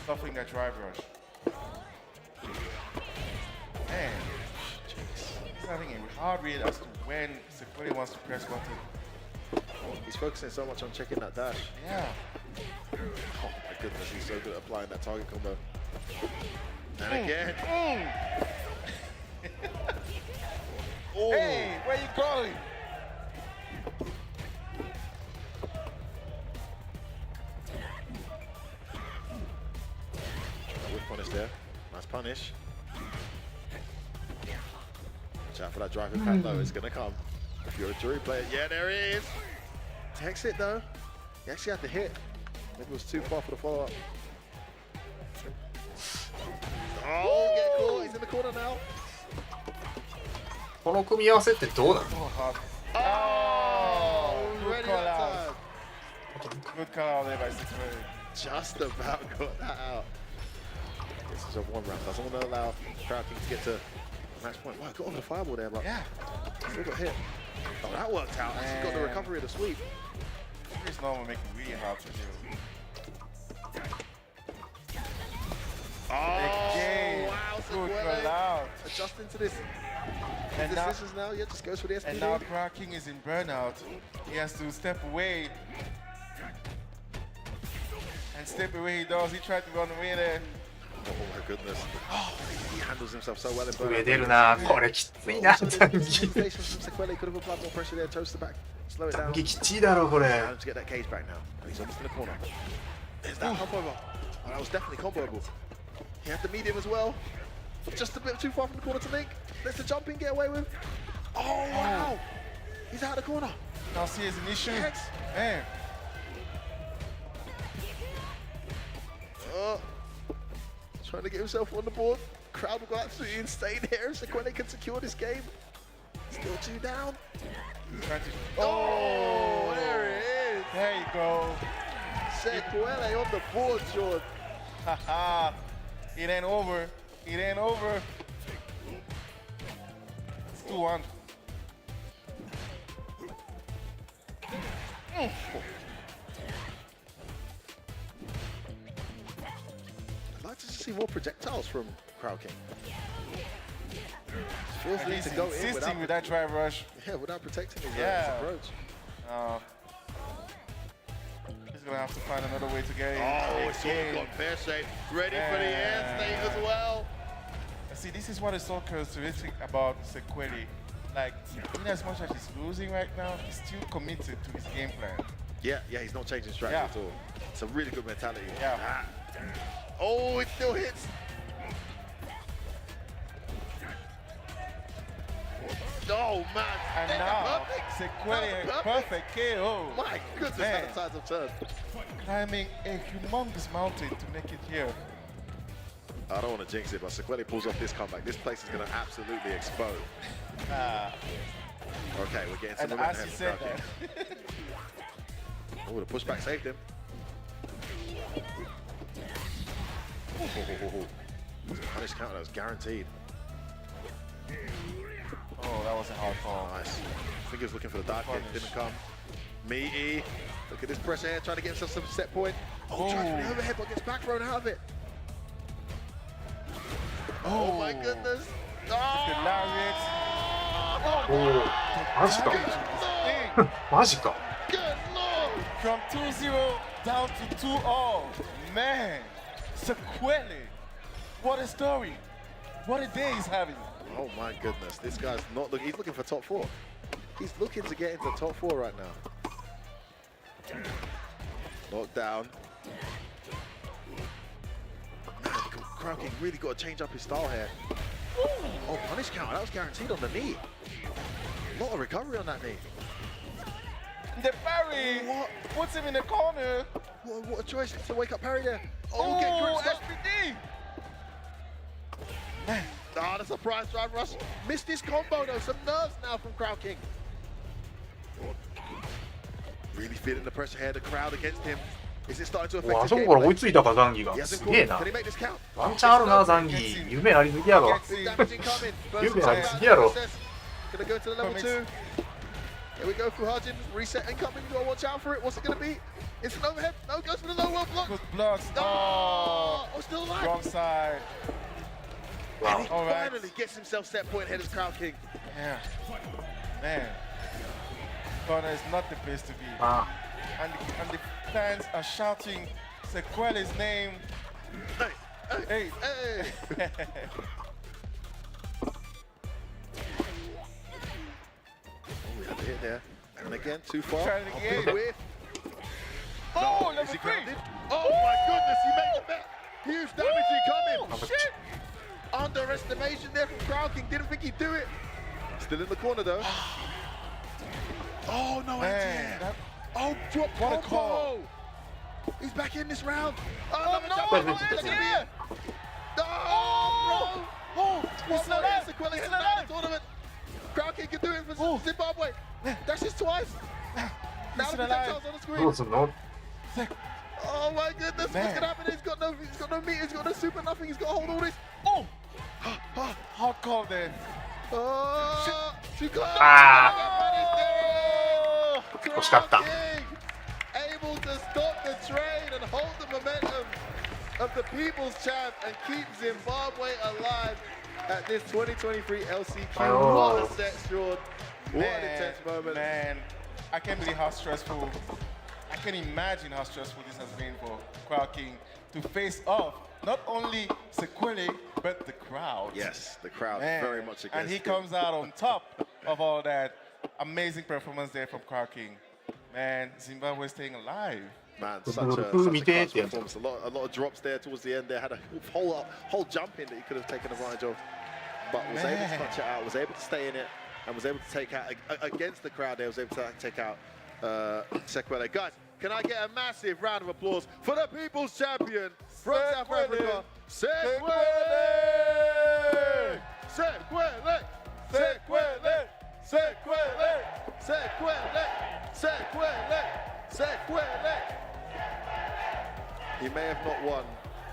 Stuffing that drive rush. Man, he's having a hard read as to when Sequele wants to press button. He's focusing so much on checking that dash. Yeah. Oh my goodness, he's so good at applying that target combo. And again. Oh. Hey, where you going? With punish there. Nice punish. Watch out for that drive impact though, it's gonna come. If you're a jury player, yeah, there it is. Takes it though. He actually had to hit. Maybe it was too far for the follow-up. Oh, get caught. He's in the corner now. この組み合わせってどうなの? Oh, ready that time. Good call out there by Sequele. Just about got that out. This is a one round. Doesn't want to allow Crowd King to get to Match point. Wow, got on the fireball there, but yeah, still got hit. Oh, that worked out. Actually got the recovery of the sweep. This normal make it really hard to do. Oh, wow, Sequele adjusting to this. And decisions now, yeah, just goes for the SPD. And now King is in burnout. He has to step away. And step away he does. He tried to run away there. Oh my goodness. He handles himself so well in burnout. 上出るな。これきついな。Sequele could have applied more pressure there, toast the back, slow it down. きついだろこれ。Time to get that cage back now. He's almost in the corner. There's that hop over. Oh, that was definitely comboable. He had the medium as well. Just a bit too far from the corner to link. Let's the jumping get away with. Oh wow! He's out of the corner. Now see his initial. Man. Trying to get himself on the board. Crowd will go absolutely insane here. Sequele can secure this game. Still 2 down. Oh, there it is. There you go. Sequele on the board, Sean. Haha. It ain't over. It ain't over. It's 2-1. I'd like to see more projectiles from Crowd King. Feels He's to go insisting with that drive rush. Yeah, without protecting his approach. He's gonna have to find another way to get it. Oh, it's all got pear shape. Ready for the air state as well. See, this is what is so characteristic about Sequele. Like, in as much as he's losing right now, he's still committed to his game plan. Yeah, he's not changing strategy at all. It's a really good mentality. Yeah. Oh, it still hits. Oh, man. And now, Sequele, perfect KO. My goodness, how the tides have turned. Climbing a humongous mountain to make it here. I don't want to jinx it, but Sequele pulls off this comeback. This place is going to absolutely explode. Okay, we're getting some momentum. And as he said that. Oh, the pushback saved him. Punish counter, that was guaranteed. Oh, that was a hard call. Nice. I think he was looking for the dark hit, didn't come. Meaty. Look at this pressure here, trying to get himself some set point. Oh, tries for the overhead, but gets back thrown out of it. Oh my goodness. The lariat. Oh, マジか。マジか。 From 2-0 down to 2-all. Man, Sequele. What a story. What a day he's having. Oh my goodness, this guy's not looking, he's looking for top 4. He's looking to get into top 4 right now. Knocked down. Man, Crowd King really got to change up his style here. Oh, punish counter, that was guaranteed on the knee. A lot of recovery on that knee. The parry! What? Puts him in the corner. What a choice to wake up parry there. Oh, get gripped. SPD! Ah, the surprise drive rush. Missed this combo though. Some nerves now from Crowd King. Really feeling the pressure here. The crowd against him. Is it starting to affect his あそこから追いついたかザンギが。すげえな。ワンチャンあるなザンギ。夢ありすぎやろ。夢ありすぎやろ。 Gonna go to the level 2. Here we go for Hajin. Reset incoming. You gotta watch out for it. What's it gonna be? It's an overhead. No, goes for the low well block. Good blocks. Oh, still alive. Wrong side. And he finally gets himself set point ahead of Crowd King. Yeah. Man. Corner is not the place to be. And the fans are shouting Sequele's name. Hey. We had to hit there. And again, too far. Trying again. Oh, number 3. Oh my goodness, he made the bet. Huge damage incoming. Shit. Underestimation there from Crowd King. Didn't think he'd do it. Still in the corner though. Oh, no idea. Oh, drop what a call. He's back in this round. Oh, no, that's here. Oh, bro. Oh, he's not in. Sequele has not in the tournament. Crowd King can do it for Zimbabwe. Dashes twice. Now the projectiles on the screen. Oh my goodness, what's gonna happen? He's got no meat, he's got no super nothing, he's got to hold all this. Oh! Hard call then. あー、惜しかった。Able to stop the train and hold the momentum of the People's Champ and keep Zimbabwe alive at this 2023 LCQ. What a set, Sean. What an intense moment. Man, I can't believe how stressful. I can imagine how stressful this has been for Crowd King to face off not only Sequele but the crowd. Yes, the crowd very much against And he him. comes out on top of all that. Amazing performance there from Crowd King. Man, Zimbabwe staying alive. Man, such a clutch performance. A lot of drops there towards the end. There had a whole jump in that he could have taken advantage of, but was able to clutch it out. Was able to stay in it and was able to take out against the crowd. There was able to take out Sequele. Guys, can I get a massive round of applause for the People's Champion from South Africa, Sequele! Sequele! Sequele! Sequele! Sequele! Sequele! Sequele! He may have not won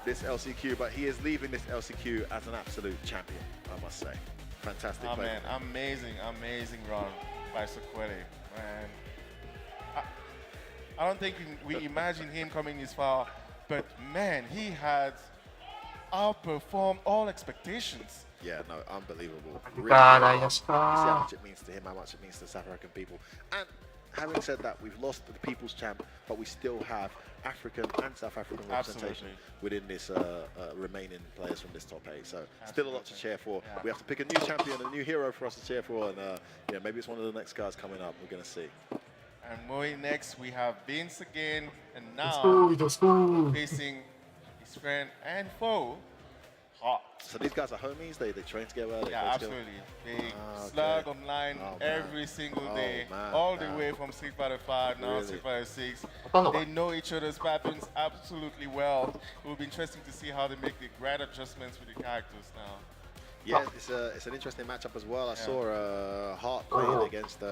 this LCQ, but he is leaving this LCQ as an absolute champion, I must say. Fantastic play. Man, amazing run by Sequele, man. I don't think we imagine him coming this far, but man, he had outperformed all expectations. Yeah, no, unbelievable. Really you see how much it means to him, how much it means to the South African people. And having said that, we've lost the People's Champ, but we still have African and South African representation within this remaining players from this top 8. So still a lot to cheer for. Yeah. We have to pick a new champion, a new hero for us to cheer for, and yeah, maybe it's one of the next guys coming up. We're going to see. And moving next, we have Vince again, and now facing his friend and foe, Hot. So these guys are homies. They train together. They yeah, absolutely. They slug online every single day, all the way from Street Fighter 5, now Street Fighter 6. They know each other's patterns absolutely well. It will be interesting to see how they make the right adjustments with the characters now. Yeah, it's an interesting matchup as well. I saw Hart playing against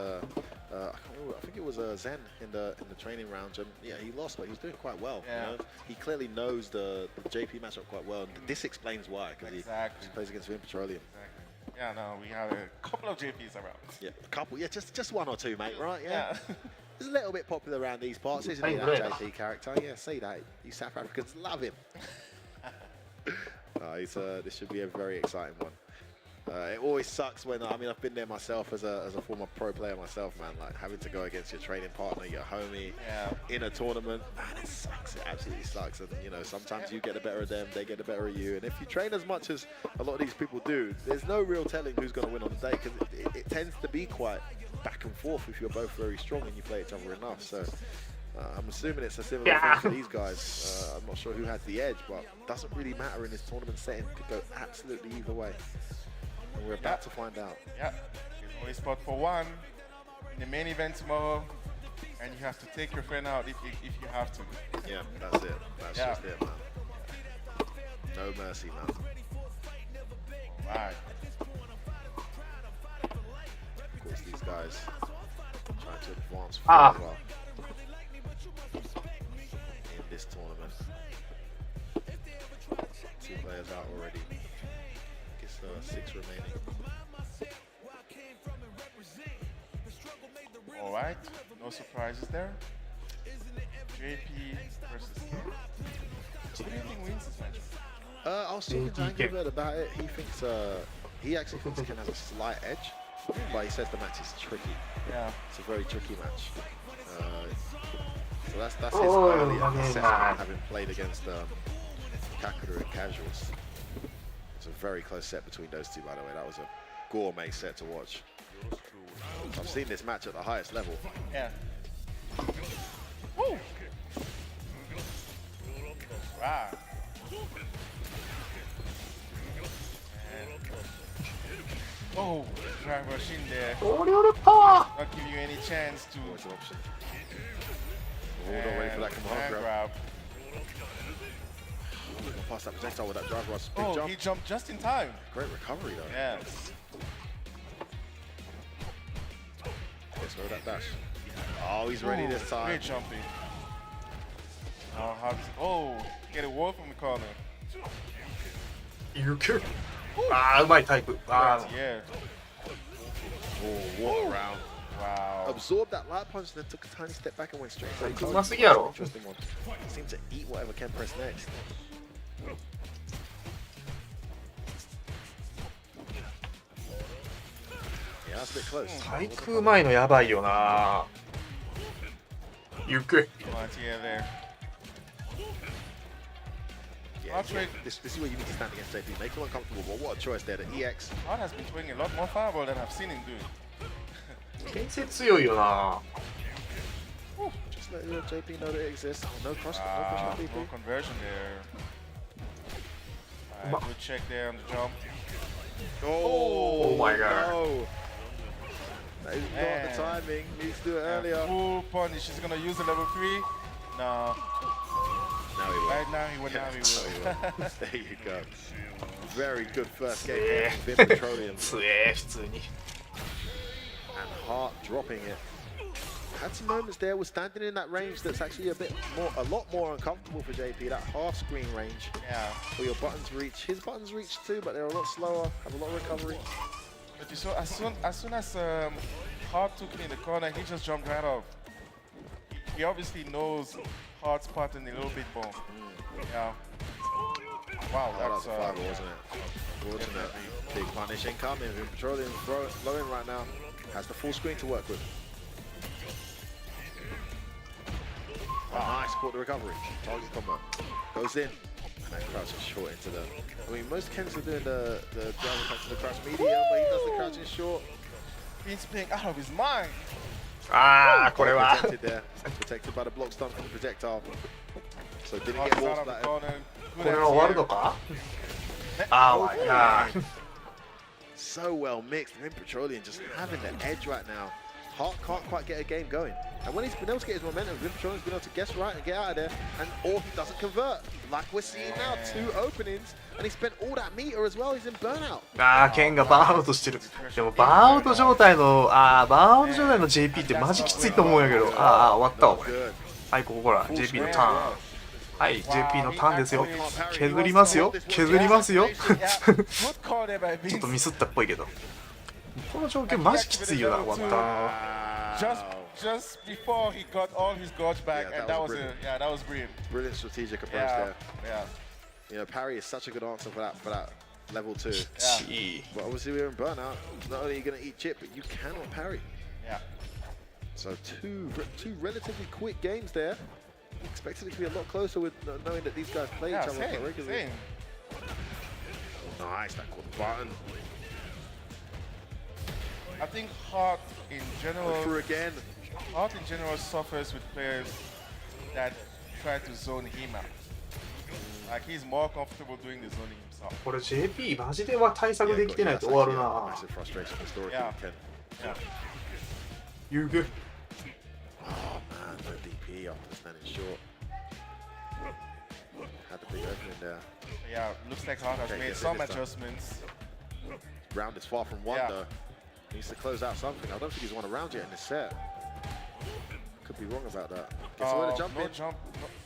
I think it was Zen in the training rounds, and yeah, he lost, but he was doing quite well. Yeah. You know? He clearly knows the JP matchup quite well, and this explains why, because he plays against Vim Petroleum. Exactly. Yeah, no, we have a couple of JPs around. Yeah, a couple. Yeah, just one or two, mate. Right? Yeah. He's a little bit popular around these parts, isn't he? That JP character. Yeah, see that. You South Africans love him. This should be a very exciting one. It always sucks when, I mean, I've been there myself as a former pro player myself, man, like having to go against your training partner, your homie, in a tournament, man, it sucks, it absolutely sucks. And, you know, sometimes you get the better of them, they get the better of you. And if you train as much as a lot of these people do, there's no real telling who's going to win on the day, because it tends to be quite back and forth if you're both very strong and you play each other enough. So I'm assuming it's a similar thing for these guys. I'm not sure who has the edge, but it doesn't really matter in this tournament setting. It could go absolutely either way. And we're about to find out. Yeah, there's only spot for one in the main event tomorrow, and you have to take your friend out if you have to. Yeah, that's it. That's just it, man. No mercy, man. Right. Of course, these guys trying to advance further in this tournament. 2 players out already. 6 remaining. All right, no surprises there. JP versus Ken. Who do you think wins this match? I was talking to Angry about it. He actually thinks Ken has a slight edge, but he says the match is tricky. Yeah, it's a very tricky match. So that's his early assessment, having played against Kakuru and Casuals. It's a very close set between those two, by the way. That was a gourmet set to watch. I've seen this match at the highest level. Yeah. Woo! Right. Oh, drive rush in there. Not giving you any chance to. Oh, not ready for that command grab. Past that projectile with that drive rush. Big jump. He jumped just in time. Great recovery though. Yeah. Let's go with that dash. Oh, he's ready this time. Great jumping. Get a wall from the corner. You could. うまいタイプ。Yeah. Oh, what a round. Wow. Absorbed that light punch, then took a tiny step back and went straight for the interesting one. Seemed to eat whatever Ken pressed next. Yeah, that's a bit close. 対空前のやばいよな。ゆっくり。Yeah, this is where you need to stand against JP. Make him uncomfortable, but what a choice there. The EX. Hart has been throwing a lot more fireball than I've seen him do. 牽制強いよな。 Just let JP know that it exists. Oh, no cross, no push on BP. No conversion there. Good check there on the jump. Oh, my god. No. That is not the timing. Needs to do it earlier. Full punish. She's gonna use the level 3. No. Now he will. Right now he will. Now he will. There you go. Very good first game from Vim Petroleum. 強え普通に。 And Hart dropping it. Had some moments there, was standing in that range that's actually a lot more uncomfortable for JP. That half screen range. Yeah. Where your buttons reach. His buttons reach too, but they're a lot slower. Have a lot of recovery. But you saw as soon as Hart took it in the corner, he just jumped right off. He obviously knows Hart's pattern a little bit more. Yeah. Wow, that's a fireball, wasn't it? Fortunate. Big punish incoming. Vim Petroleum flowing right now. Has the full screen to work with. Oh, nice, caught the recovery. Target combo. Goes in. And that crouch is short into the... I mean, most Kens are doing the driving attack to the crouch medium, but he does the crouch in short. He's playing out of his mind. ああ、これは。 Protected there. Protected by the block stun from the projectile. So didn't get wall splattered. これは終わるのか？ああ、my god. So well mixed. Vim Petroleum just having the edge right now. Hart can't quite get a game going. And when he's been able to get his momentum, Vim Petroleum's been able to guess right and get out of there. Or he doesn't convert. Like we're seeing now, 2 openings. And he spent all that meter as well. He's in burnout. ああ、ケンがバーンアウトしてる。でもバーンアウト状態の、バーンアウト状態の JP ってマジきついと思うんやけど。終わったわ、これ。はい、ここほら、JP のターン。はい、JP のターンですよ。削りますよ。削りますよ。ちょっとミスったっぽいけど。この状況マジきついよな、終わった。Just before he got all his gauge back, and that was brilliant. Brilliant strategic approach there. Yeah. You know, parry is such a good answer for that level 2. Yeah. But obviously we're in burnout. Not only are you going to eat chip, but you cannot parry. Yeah. So two relatively quick games there. Expected it to be a lot closer with knowing that these guys play each other quite regularly. Nice, that caught the button. I think Hart in general. Through again. Hart in general suffers with players that try to zone him out. Like he's more comfortable doing the zoning himself. これ JP マジでは対策できてないと終わるな。Massive frustration historically. Yeah. You good? Oh man, no DP after standing short. Had the big opening there. Yeah, looks like Hart has made some adjustments. Round is far from one though. Needs to close out something. I don't think he's won a round yet in this set. Could be wrong about that. Gets away to jump in.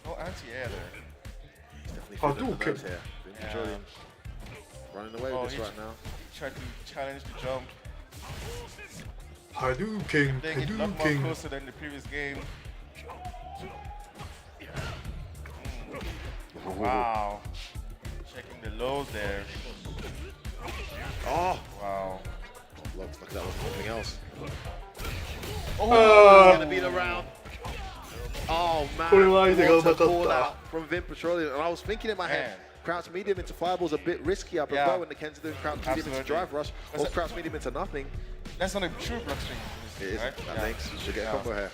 No anti-air there. He's definitely feeling the nerves here. Vim Petroleum running away with this right now. He tried to challenge the jump. Hadouken, I think it's a lot more closer than the previous game. Wow. Checking the lows there. Oh! Wow. Looks like that was something else. Oh! It's gonna be the round. Oh man, what a call out from Vim Petroleum. And I was thinking in my head, crouch medium into fireball's a bit risky. I prefer when the Kens are doing crouch medium into drive rush or crouch medium into nothing. That's not a true blockstream. It is. Right? That makes should get a combo here.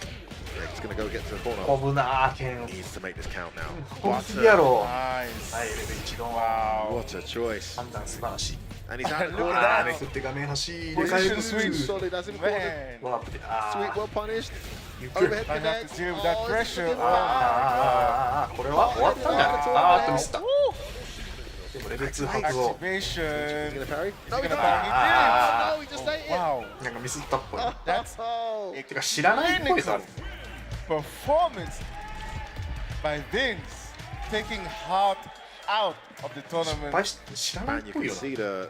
He's gonna go get to the corner. 飛ぶなケン。 Needs to make this count now. 飛びすぎやろ。 Nice. はい、レベル1の。 Wow. What a choice. 判断素晴らしい。 And he's out of the Look corner. at that. めくって画面端で Position switch. Solid as important. Man. ワープで。Sweet, well punished. You Overhead I have connect. to deal with that pressure. これは終わったんじゃない？とミスった。でもレベル2発を。 Activation. He's gonna parry. No, He's he gonna didn't. parry. No, he just ate it. Wow. なんかミスったっぽい。 That's てか知らないっぽいさ。 performance by Vince taking Hart out of the tournament. 知らない Man, っ you ぽい can よな。 see the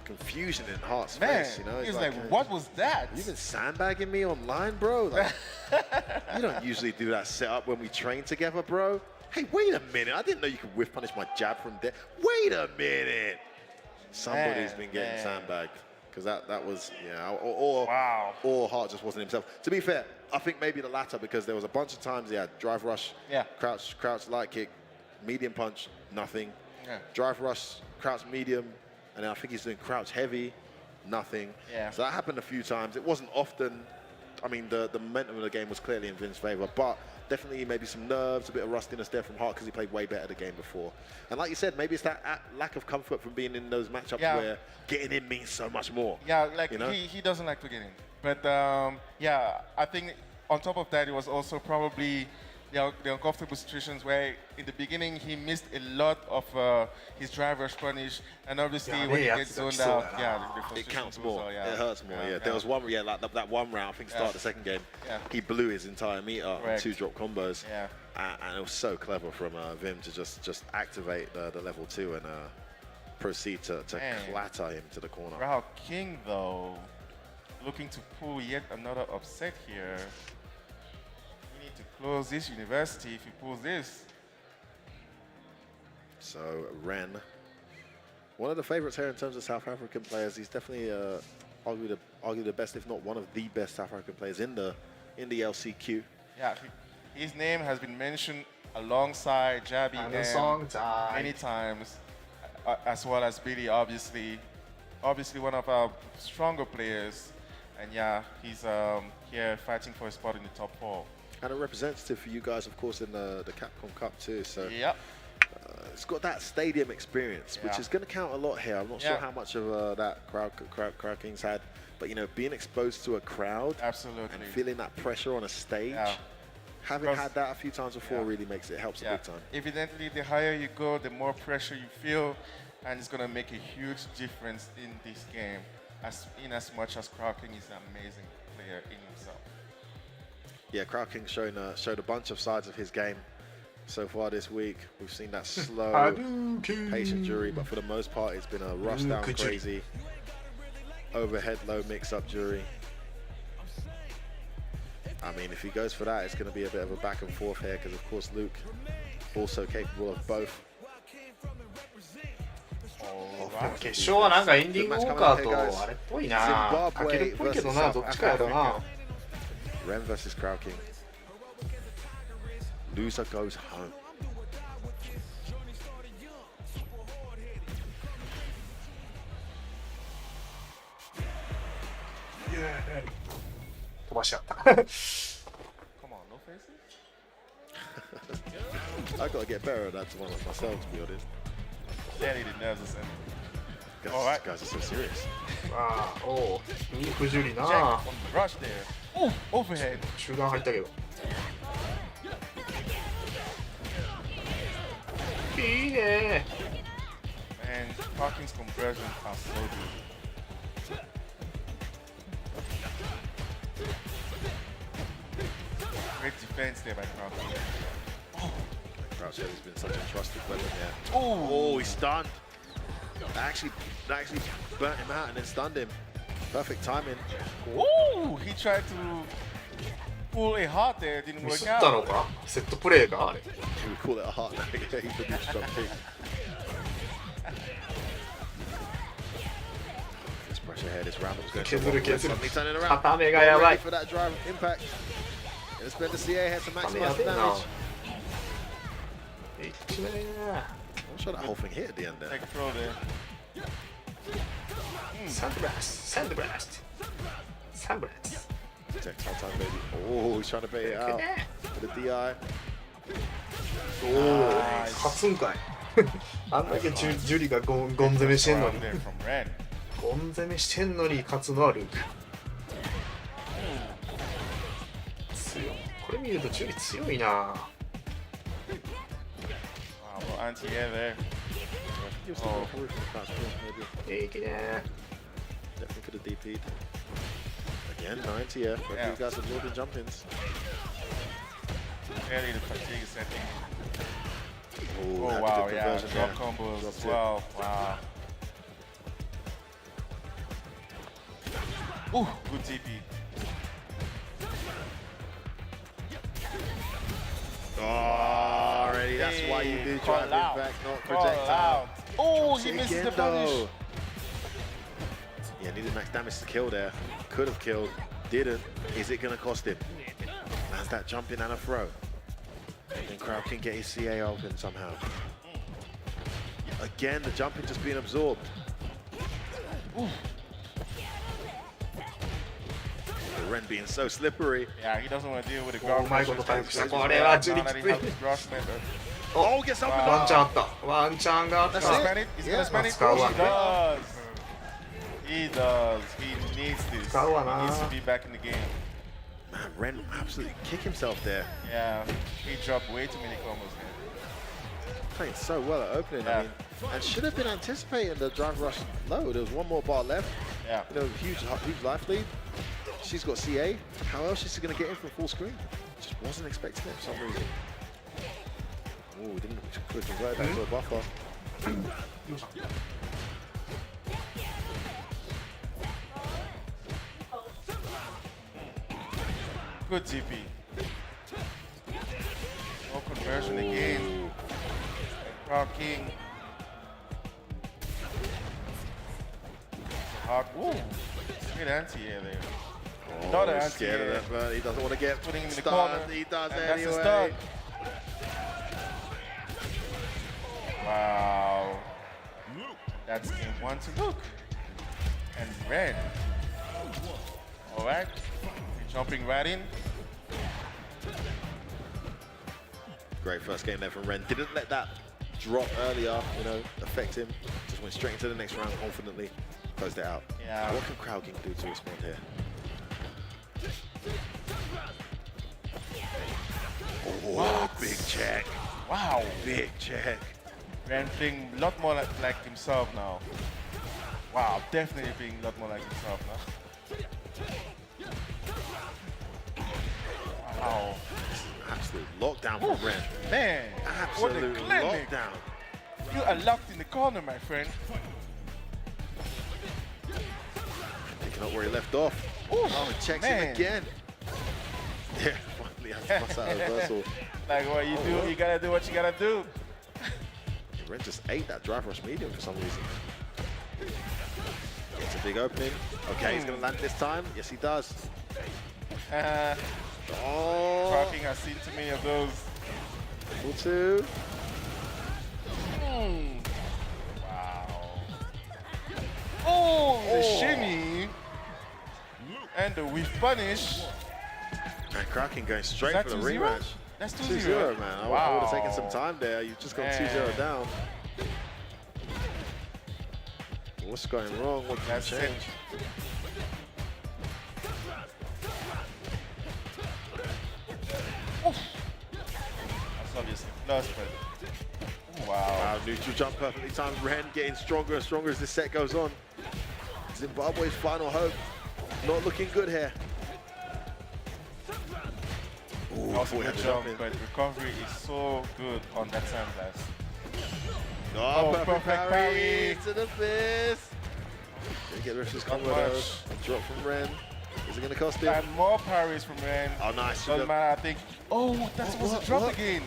confusion in Hart's Man, face, you know? he's like, what was that? You've been sandbagging me online, bro? Like, you don't usually do that setup when we train together, bro. Hey, wait a minute. I didn't know you could whiff punish my jab from there. Wait a minute. Somebody's been getting sandbagged. Because that was, yeah, or Hart just wasn't himself. To be fair, I think maybe the latter, because there was a bunch of times he had drive rush, crouch light kick, medium punch, nothing. Yeah. Drive rush, crouch medium, and then I think he's doing crouch heavy, nothing. Yeah. So that happened a few times. It wasn't often. I mean, the momentum of the game was clearly in Vin's favor, but definitely maybe some nerves, a bit of rustiness there from Hart because he played way better the game before. And like you said, maybe it's that lack of comfort from being in those matchups where getting in means so much more. Yeah, like you know? he doesn't like to get in. But yeah, I think on top of that, it was also probably the uncomfortable situations where in the beginning he missed a lot of his drive rush punish, and obviously when he gets zoned out, it counts more. It hurts more. Yeah, there was one, like that one round, I think, start the second game, he blew his entire meter on 2-drop combos. Yeah, and it was so clever from Vim to just activate the level 2 and proceed to clatter him to the corner. Rahul King though, looking to pull yet another upset here. To close this university if he pulls this. So Ren, one of the favorites here in terms of South African players. He's definitely arguably the best, if not one of the best South African players in the LCQ. Yeah, his name has been mentioned alongside Jabby many times, as well as Billy, obviously one of our stronger players, and yeah, he's here fighting for a spot in the top 4. And a representative for you guys, of course, in the Capcom Cup too. So it's got that stadium experience, which is going to count a lot here. I'm not sure how much of that crowd King's had, but you know, being exposed to a crowd, and feeling that pressure on a stage, having had that a few times before, really helps a big time. Evidently, the higher you go, the more pressure you feel, and it's going to make a huge difference in this game. As much as Crowd King is an amazing player in himself. Yeah, Crowd King showed a bunch of sides of his game so far this week. We've seen that slow, patient Jury, but for the most part, it's been a rush down crazy, overhead low mix-up Jury. I mean, if he goes for that, it's going to be a bit of a back and forth here, because of course Luke also capable of both. 決勝はなんかエンディングウォーカーとあれっぽいな。かけるっぽいけどな、どっちかやろな。Ren versus Crowd King. Loser goes home. Yeah. 飛ばしちゃった。Come on, no faces? I gotta get better at that to one of myself, to be honest. Danny the nerves are Guys, guys are so serious. Wow. Oh, いい不条理な。 Jack on the rush there. Oh, overhead. 集団入ったけど。いいね。Man, Parking's conversions are so good. Great defense there by Parking. Crouch has been such a trusted weapon here. Oh, he's stunned. That actually burnt him out and then stunned him. Perfect timing. Ooh, he tried to pull a heart there, didn't work out. ミスったのか？セットプレーかあれ。We call it a heart now. He produced something. This pressure here, this round was going to suddenly turning around. 固めがやばい。 For that drive impact. It's been the CA here to maximize the damage. I'm sure that whole thing hit at the end there. Take a throw there. Sandblast. Text all time, baby. Oh, he's trying to bait it out with the DI. おお、勝つんかい。あんだけジュリがゴン攻めしてんのに。ゴン攻めしてんのに勝つのはルーク。強い。これ見るとジュリ強いな。Anti-air there. Oh. Definitely could have DP'd. Again, no anti-air. Both these guys absorbing jump-ins. Clearly the fatigue setting. Oh, wow, yeah. Drop combos as well. Wow. Ooh, good TP. Oh, already. That's why you do driving back, not projectile. Oh, he misses the punish. Yeah, needed max damage to kill there. Could have killed, didn't. Is it going to cost him? Lands that jump in and a throw. And Crowd can get his CA open somehow. Again, the jumping just being absorbed. Ooh. Ren being so slippery. Yeah, he doesn't want to deal with the ground pressure. Oh, gets opened up. One chance あった。ワンチャンがあった。He's gonna spend it. He does. He does. He needs this. He needs to be back in the game. Man, Ren absolutely kick himself there. Yeah, he dropped way too many combos there. Playing so well at opening, I mean, and should have been anticipating the drive rush low. There was one more bar left. Yeah. You know, huge life lead. She's got CA. How else is she going to get in from full screen? Just wasn't expecting it for some reason. Oh, didn't convert that to a buffer. Good TP. No conversion again. Crowd King. Ooh, good anti-air there. Oh, Not an he's scared of anti-air. that, but he doesn't want to get Putting him in the stunned. corner. He does And anyway. that's a stun. Wow. That's game one to look. And Ren. Alright. Jumping right in. Great first game there from Ren. Didn't let that drop earlier, you know, affect him. Just went straight into the next round confidently. Closed it out. Yeah. What can Crowd King do to respond here? Oh, What? big check. Wow. Big check. Ren playing a lot more like himself now. Wow, definitely being a lot more like himself now. Wow. Absolute lockdown from Ren. Man, Absolute what a clinic. lockdown. You are locked in the corner, my friend. Picking up where he left off. Ooh, oh, he checks him again. Yeah, finally has to bust out a reversal. Like what you do, you gotta do what you gotta do. Ren just ate that drive rush medium for some reason. It's a big opening. Okay, he's gonna land this time. Yes, he does. Oh, Crowd King has seen too many of those. Full two. Wow. Oh, the shimmy. And the whiff punish. And Crowd King going straight for the 2-0? rematch. That's 2-0, man. I would have taken some time there. You've just gone 2-0 down. What's going wrong? What can change? That's obviously plus, but wow. Neutral jump perfectly timed. Ren getting stronger and stronger as this set goes on. Zimbabwe's final hope. Not looking good here. Ooh, Also good jump, but recovery is so good on that sandblast. Oh, perfect parry to the fist. Gonna get Rish's combo though. Drop from Ren. Is it gonna cost him? And more parries from Ren. Oh, nice. Doesn't matter, I think. Oh, that's supposed to drop again.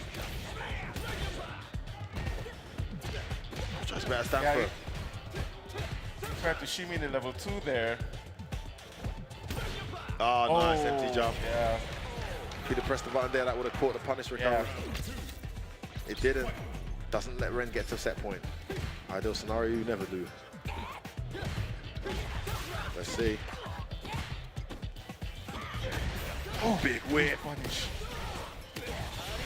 Tries to better stand for it. He tried to shimmy the level 2 there. Oh, nice empty jump. Yeah. If he'd have pressed the button there, that would have caught the punish recovery. Yeah. It didn't. Doesn't let Ren get to set point. Ideal scenario, you never do. Let's see. Oh, big whip.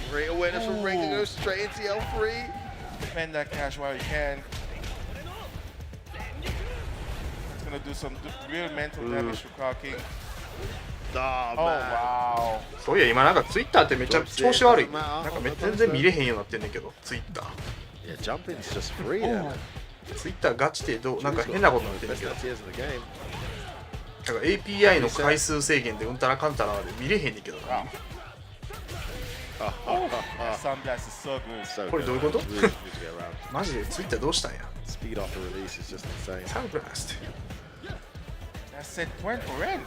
Great awareness from Ren to go straight into L3. Spend that cash while you can. It's gonna do some real mental damage to Crowd King. Oh, wow. そういや今なんかツイッターってめっちゃ調子悪い。なんか全然見れへんようになってんねんけど、ツイッター。Yeah, jumping's just free there. ツイッターガチでなんか変なことになってんねんけど。なんか API の回数制限でうんたらかんたらで見れへんねんけどな。Sandblast is so good. これどういうこと？マジでツイッターどうしたんや？ Speed after release is just insane. Sandblast. I set point for Ren.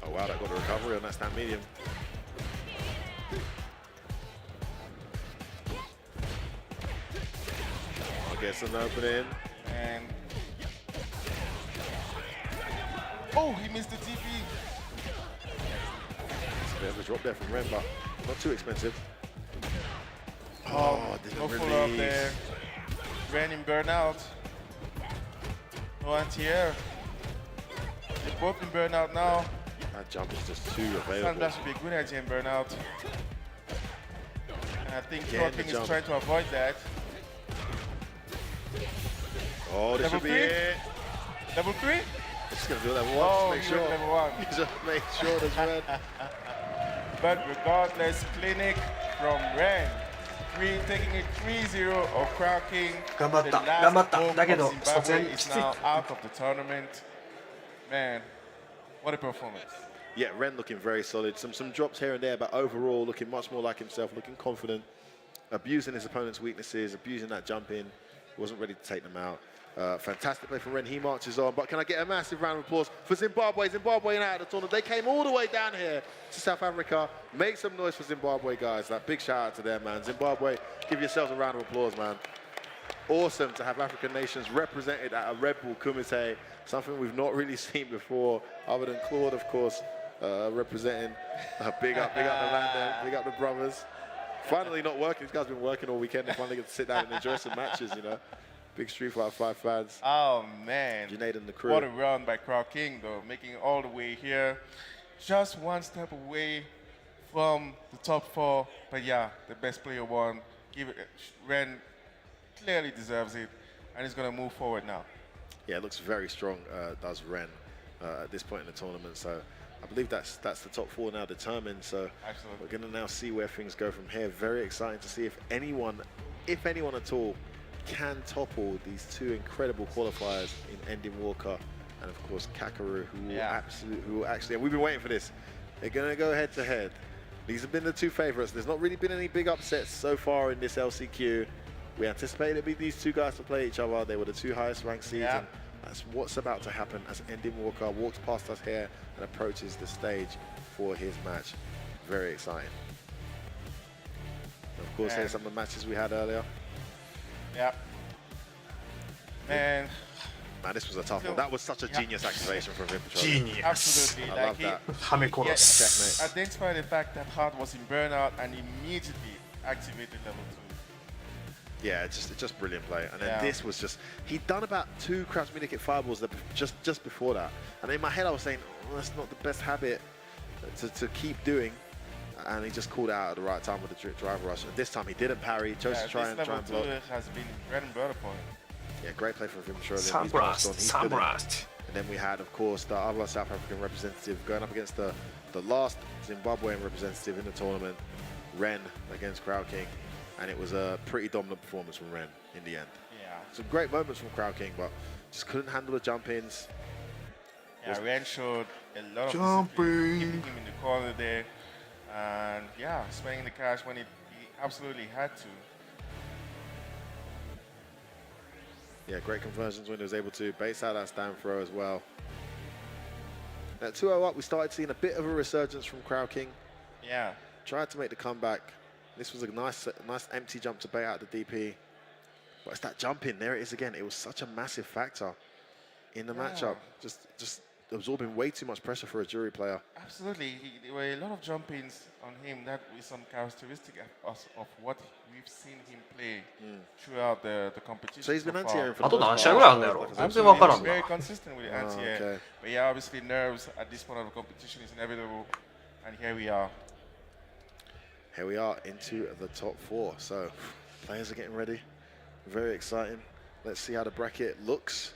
Oh wow, that got a recovery on that stand medium. I guess an opening. And oh, he missed the TP. It's a bit of a drop there from Ren, but not too expensive. Oh, didn't no release. follow up there. Ren in burnout. No anti-air. They're both in burnout now. That jump is just too available. That should be a good idea in burnout. And I think Again, King the is trying to avoid that. Oh, this should be it. Level 3? Just gonna do level 1. Oh, just make sure. level 1. Just make sure there's Ren. But regardless, clinic from Ren. Taking it 3-0 of Crowd King. The last hope of Zimbabwe is now out of the tournament. Man, what a performance. Yeah, Ren looking very solid. Some drops here and there, but overall looking much more like himself, looking confident, abusing his opponent's weaknesses, abusing that jump in. Wasn't ready to take them out. Fantastic play from Ren. He marches on. But can I get a massive round of applause for Zimbabwe? Zimbabwe out of the tournament. They came all the way down here to South Africa. Make some noise for Zimbabwe, guys. That big shout out to them, man. Zimbabwe, give yourselves a round of applause, man. Awesome to have African nations represented at a Red Bull Kumite. Something we've not really seen before, other than Claude, of course, representing. Big up the man there. Big up the brothers. Finally not working. These guys have been working all weekend. They finally get to sit down and enjoy some matches, you know. Big Street Fighter 5 fans. Oh, man. Junaid and the crew. What a run by Crowd King, though. Making it all the way here. Just one step away from the top 4. But yeah, the best player won. Give it. Ren clearly deserves it. And he's going to move forward now. Yeah, it looks very strong, does Ren, at this point in the tournament. So I believe that's the top 4 now determined. So absolutely, we're going to now see where things go from here. Very exciting to see if anyone at all, can topple these two incredible qualifiers in Ending Walker and of course Kakaru, who will actually, and we've been waiting for this. They're going to go head to head. These have been the two favorites. There's not really been any big upsets so far in this LCQ. We anticipated it'd be these two guys to play each other. They were the two highest ranked seeds. And that's what's about to happen as Ending Walker walks past us here and approaches the stage for his match. Very exciting. And of course, here's some of the matches we had earlier. Yep. Man, this was a tough one. That was such a genius activation from him. Genius. Absolutely. I love that. Yes, identify the fact that Hart was in burnout and immediately activated level 2. Yeah, it's just brilliant play. And then this was just, he'd done about 2 crouch minikit fireballs just before that. And in my head I was saying, oh, that's not the best habit to keep doing. And he just called out at the right time with the driver rush. And this time he didn't parry, he chose to try and block. Has been bread and butter for him. Yeah, great play from him. Sunburst. And then we had, of course, the other South African representative going up against the last Zimbabwean representative in the tournament, Ren against Crowd King. And it was a pretty dominant performance from Ren in the end. Yeah. Some great moments from Crowd King, but just couldn't handle the jump-ins. Yeah, Ren showed a lot of discipline, keeping him in the corner there. And yeah, spending the cash when he absolutely had to. Yeah, great conversions when he was able to base out that stand throw as well. At 2-0 up, we started seeing a bit of a resurgence from Crowd King. Yeah. Tried to make the comeback. This was a nice empty jump to bait out the DP. But it's that jump in, there it is again. It was such a massive factor in the matchup. Just absorbing way too much pressure for a jury player. Absolutely. There were a lot of jump-ins on him that with some characteristic of what we've seen him play throughout the competition. So he's been anti-airing for He's very consistent with the anti-air. But yeah, obviously nerves at this point of the competition is inevitable. And here we are. Here we are into the top 4. So players are getting ready. Very exciting. Let's see how the bracket looks.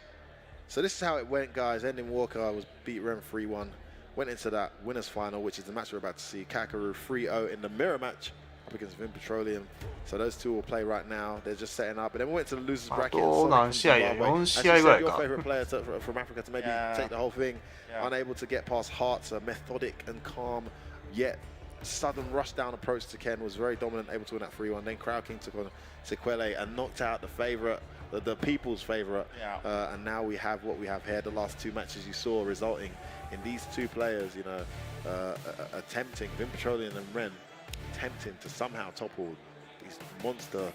So this is how it went, guys. Ending Walker was beat Ren 3-1. Went into that winners final, which is the match we're about to see. Kakaru 3-0 in the mirror match up against Vin Petroleum. So those two will play right now. They're just setting up. And then we went to the losers bracket. As you said, your favorite player from Africa to maybe take the whole thing. Unable to get past Hart's methodic and calm, yet sudden rush down approach to Ken was very dominant, able to win that 3-1. Then Crowd King took on Sequele and knocked out the favorite the people's favorite. And now we have what we have here. The last 2 matches you saw resulting in these 2 players, you know, attempting, Vin Petroleum and Ren, attempting to somehow topple these monster,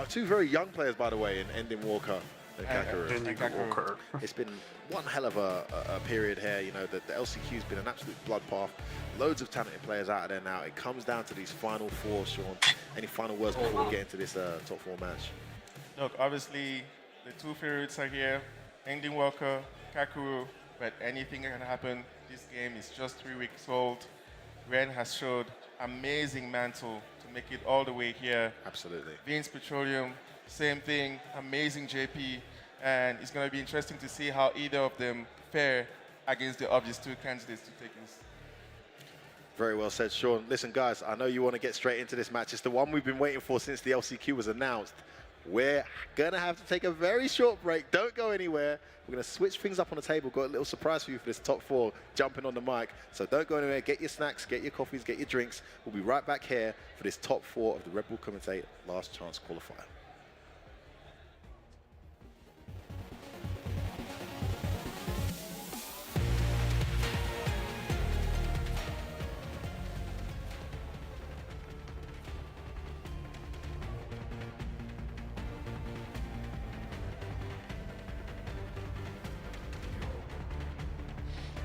2 very young players, by the way, in Ending Walker and Kakaroo. It's been one hell of a period here. You know, the LCQ's been an absolute bloodbath. Loads of talented players out of there now. It comes down to these final 4, Sean. Any final words before we get into this top 4 match? Look, obviously, the 2 favorites are here, Ending Walker, Kakaroo, but anything can happen. This game is just 3 weeks old. Ren has showed amazing mantle to make it all the way here. Absolutely. Vince Petroleum, same thing, amazing JP, and it's going to be interesting to see how either of them fare against the obvious 2 candidates to take this. Very well said, Sean. Listen, guys, I know you want to get straight into this match. It's the one we've been waiting for since the LCQ was announced. We're going to have to take a very short break. Don't go anywhere. We're going to switch things up on the table. Got a little surprise for you for this top 4 jumping on the mic. So don't go anywhere. Get your snacks, get your coffees, get your drinks. We'll be right back here for this top 4 of the Red Bull Commentate Last Chance Qualifier.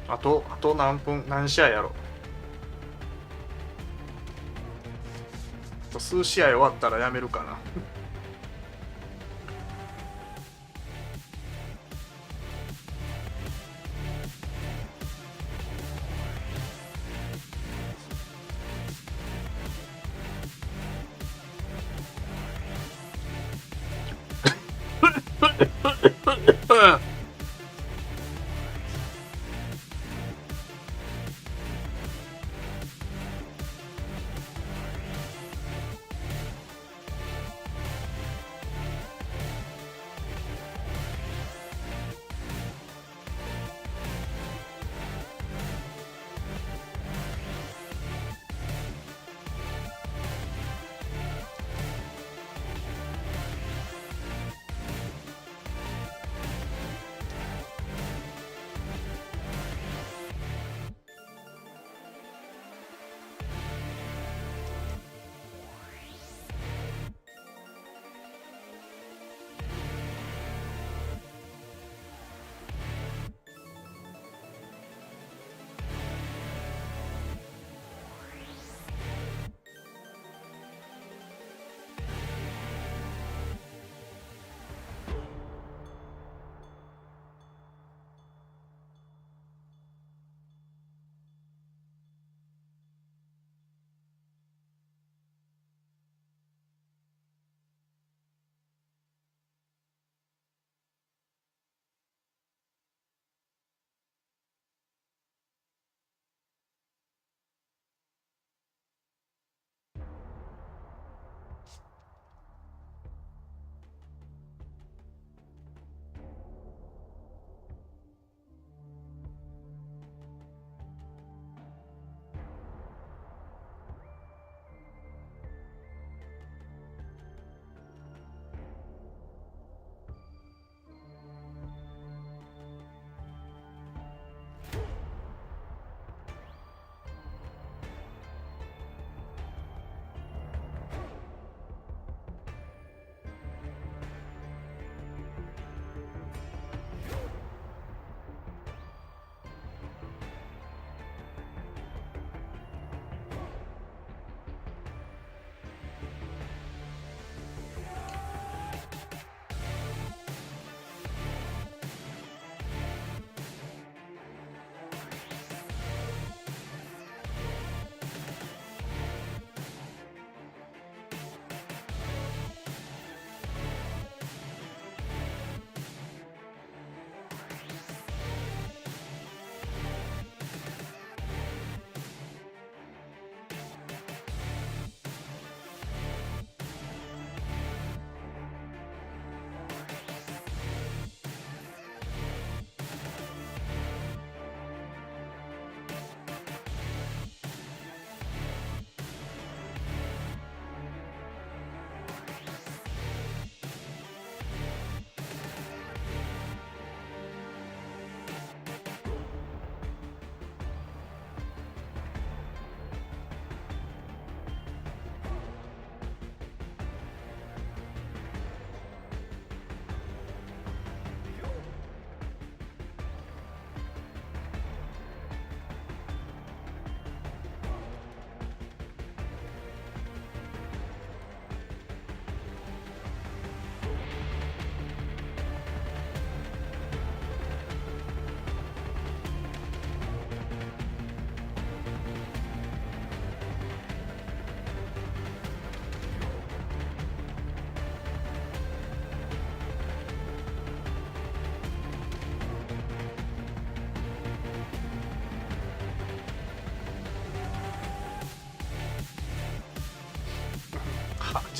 あと何分、何試合やろ。数試合終わったらやめるかな。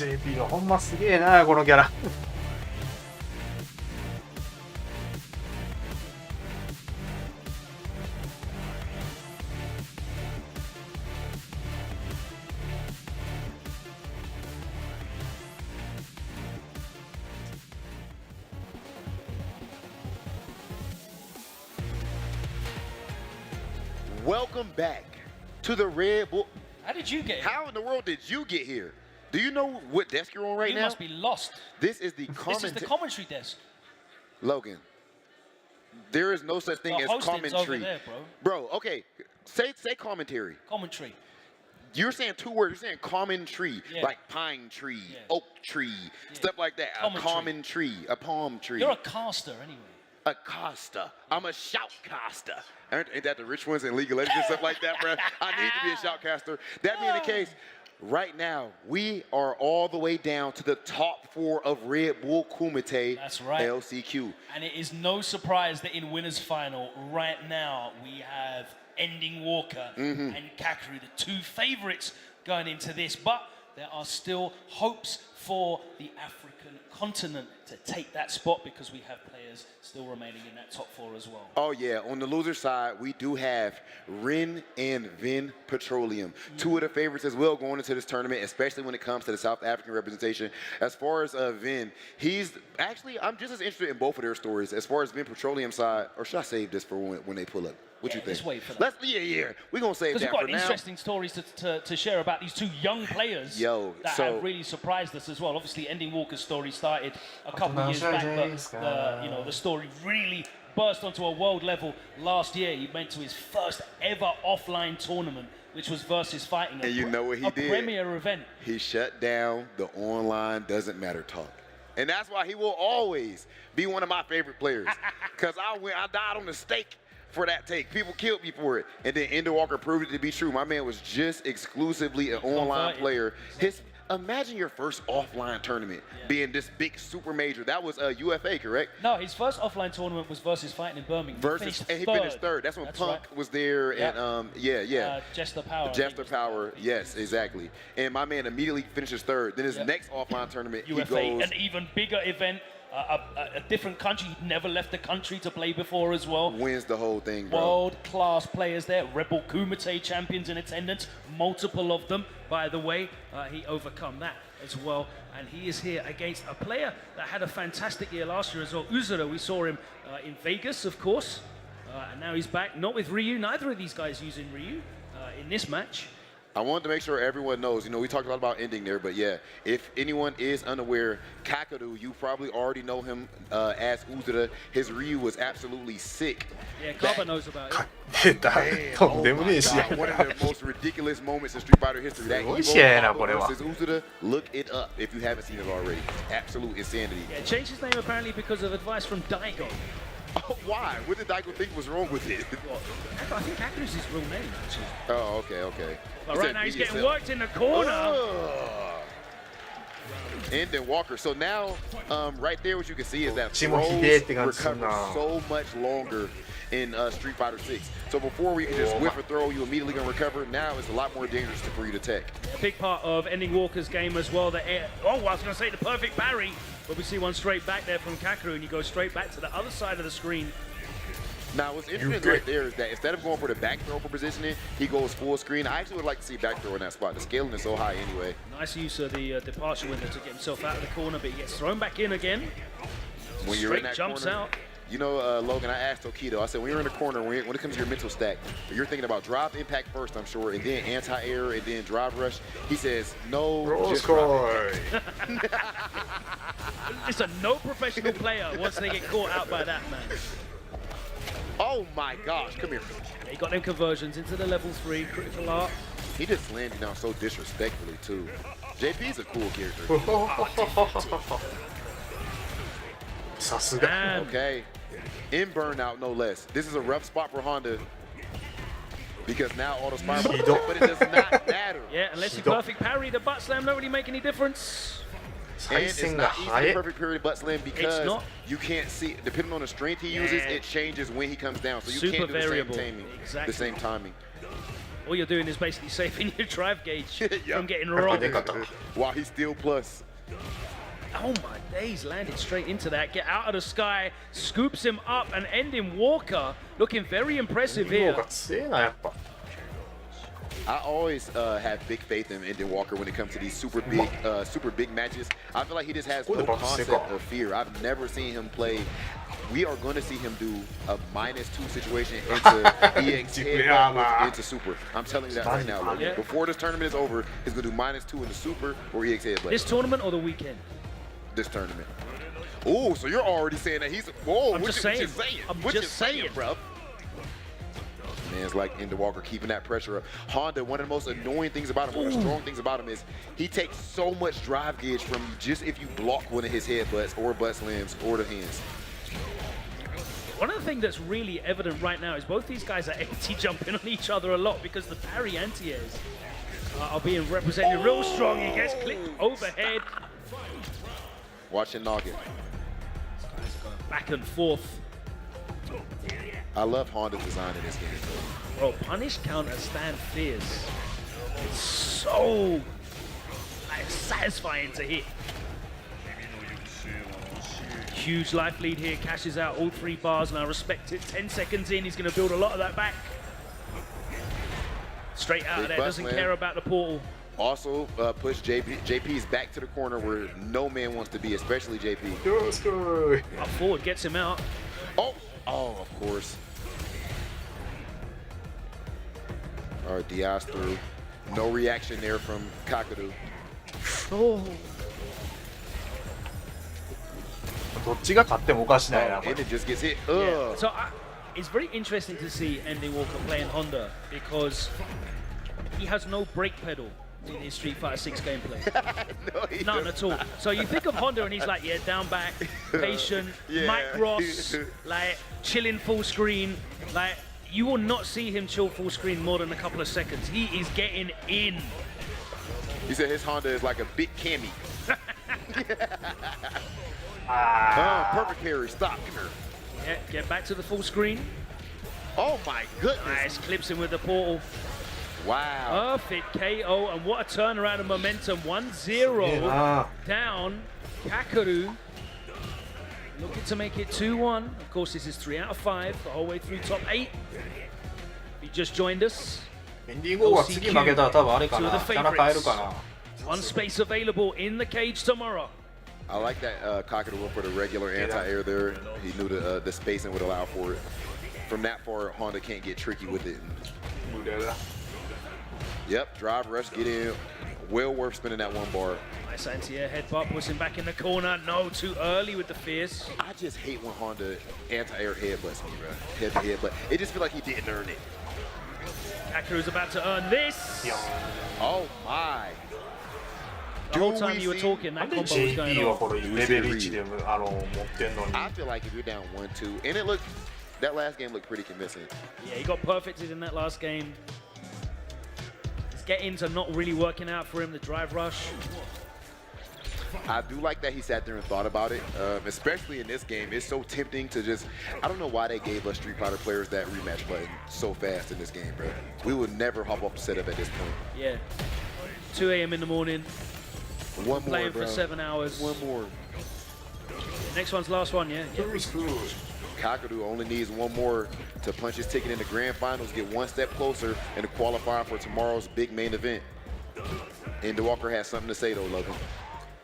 JP はほんますげえなこのキャラ。Welcome back to the Red Bull. How did you get here? How in the world did you get here? Do you know what desk you're on right now? You must be lost. This is the commentary desk. Logan, there is no such thing as commentary. Over there, bro. Okay. Say commentary. Commentary. You're saying two words. You're saying common tree, like pine tree, oak tree, stuff like that. A common tree, a palm tree. You're a caster anyway. A caster. I'm a shoutcaster. Ain't that the rich ones in League of Legends and stuff like that, bro? I need to be a shoutcaster. That being the case, right now, we are all the way down to the top 4 of Red Bull Kumite. That's right. LCQ. And it is no surprise that in winners final, right now, we have Ending Walker and Kakeru, the 2 favorites going into this. But there are still hopes for the African continent to take that spot because we have players still remaining in that top 4 as well. Oh yeah, on the loser side, we do have Rin and Vin Petroleum. 2 of the favorites as well going into this tournament, especially when it comes to the South African representation. As far as Vin, he's actually, I'm just as interested in both of their stories. As far as Vin Petroleum side, or should I save this for when they pull up? What you think? Let's wait for that. We're going to save that for now. Because we've got interesting stories to share about these 2 young players that have really surprised us as well. Obviously, Ending Walker's story started a couple of years back, but the story really burst onto a world level last year. He went to his first ever offline tournament, which was Versus Fighting. And you know what he did? A premier event. He shut down the online doesn't matter talk. And that's why he will always be one of my favorite players. Because I died on the stake for that take. People killed me for it. And then Ender Walker proved it to be true. My man was just exclusively an online player. Imagine your first offline tournament being this big super major. That was UFA, correct? No, his first offline tournament was Versus Fighting in Birmingham. He finished third. That's when Punk was there. And Jester Power. Jester Power, yes, exactly. And my man immediately finishes third. Then his next offline tournament, UFA, he goes. an even bigger event. A different country, he'd never left the country to play before as well. Wins the whole thing, bro. World-class players there. Rebel Kumite champions in attendance. Multiple of them, by the way. He overcome that as well. And he is here against a player that had a fantastic year last year as well. Uzura, we saw him in Vegas, of course. And now he's back, not with Ryu. Neither of these guys using Ryu in this match. I wanted to make sure everyone knows, we talked a lot about ending there, but yeah, if anyone is unaware, Kakeru, you probably already know him as Uzura. His Ryu was absolutely sick. Yeah, Kaba knows about it. One of the most ridiculous moments in Street Fighter history. That Evo versus Uzura, look it up if you haven't seen it already. Absolute insanity. Yeah, changed his name apparently because of advice from Daigo. Oh, why? What did Daigo think was wrong with it? I think Kakeru's his real name, actually. Oh, okay. But right now he's getting worked in the corner. And then Walker. So now, right there, what you can see is that throws recover so much longer in Street Fighter 6. So before we could just whiff a throw, you immediately gonna recover. Now it's a lot more dangerous for you to tech. A big part of Ending Walker's game as well. I was gonna say the perfect parry, but we see one straight back there from Kakeru, and you go straight back to the other side of the screen. Now, what's interesting right there is that instead of going for the back throw for positioning, he goes full screen. I actually would like to see back throw in that spot. The scaling is so high anyway. Nice use of the departure window to get himself out of the corner, but he gets thrown back in again. When you're in that jumps corner, out. Logan, I asked Tokido, I said, when you're in the corner, when it comes to your mental stack, you're thinking about drive impact first, I'm sure, and then anti-air, and then drive rush. He says, no, just drive impact. Listen, no professional player once they get caught out by that, man. Oh my gosh, come here. He got them conversions into the level 3 critical art. He just landed down so disrespectfully too. JP's a cool character. Okay. In burnout, no less. This is a rough spot for Honda. Because now auto spiral, but it does not matter. Yeah, unless you perfect parry, the butt slam don't really make any difference. And it's not easy to perfect parry butt slam because you can't see, depending on the strength he uses, it changes when he comes down. So you can't do the same timing. The same timing. all you're doing is basically saving your drive gauge from getting robbed. While he's still plus. Oh my days, landed straight into that. Get out of the sky, scoops him up, and ending Walker looking very impressive here. I always have big faith in Ending Walker when it comes to these super big matches. I feel like he just has no concept of fear. I've never seen him play. We are going to see him do a -2 situation into EX head into super. I'm telling you that right now. Logan. Before this tournament is over, he's going to do -2 into super or EX head. This tournament or the weekend? This tournament. Oh, so you're already saying that he's. Whoa, I'm just saying. I'm just saying, bro. Man's like Ending Walker keeping that pressure up. Honda, one of the most annoying things about him, one of the strong things about him is he takes so much drive gauge from you just if you block one of his headbutts or butt slams or the hands. One of the things that's really evident right now is both these guys are anti-jumping on each other a lot because the parry anti-airs are being represented real strong. He gets clipped overhead. Watching Noggin. Back and forth. I love Honda's design in this game. Bro, punish counter stand fierce. It's so satisfying to hit. Huge life lead here, cashes out all 3 bars, and I respect it. 10 seconds in, he's going to build a lot of that back. Straight out of there, doesn't care about the portal. Also, push JP's back to the corner where no man wants to be, especially JP. Up forward, gets him out. Oh, of course. All right, Diaz through. No reaction there from Kakadu. Oh. And it just gets hit. Yeah. So it's very interesting to see Ending Walker playing Honda because he has no brake pedal in his Street Fighter 6 gameplay. None at all. So you think of Honda and he's like, yeah, down back, patient, Mike Ross, like chilling full screen. Like you will not see him chill full screen more than a couple of seconds. He is getting in. He said his Honda is like a big Cammy. Perfect parry, stop her. Yeah, get back to the full screen. Oh my goodness. Nice, clips him with the portal. Wow. Perfect KO, and what a turnaround of momentum. 1-0 down. Kakadu looking to make it 2-1. Of course, this is 3 out of 5, the whole way through top 8. He just joined us. One space available in the cage tomorrow. I like that Kakadu went for the regular anti-air there. He knew the spacing would allow for it. From that far, Honda can't get tricky with it. Yep, drive rush, get in. Well worth spinning that 1 bar. Nice anti-air headbutt, puts him back in the corner. No, too early with the fierce. I just hate when Honda anti-air headbutts me, bro. Heavy headbutt. It just feels like he didn't earn it. Kakaru's about to earn this. Oh my. The whole time you were talking, that combo was going on. I feel like if you're down 1-2, and it looked, that last game looked pretty convincing. Yeah, he got perfected in that last game. His get-ins are not really working out for him, the drive rush. I do like that he sat there and thought about it, especially in this game. It's so tempting to just, I don't know why they gave us Street Fighter players that rematch button so fast in this game, bro. We would never hop off the setup at this point. Yeah, 2 a.m. in the morning. One more, playing bro. for 7 hours. One more. Next one's last one, yeah. Kakadu only needs 1 more to punch his ticket in the grand finals, get 1 step closer, and to qualify for tomorrow's big main event. Ending Walker has something to say though, Logan.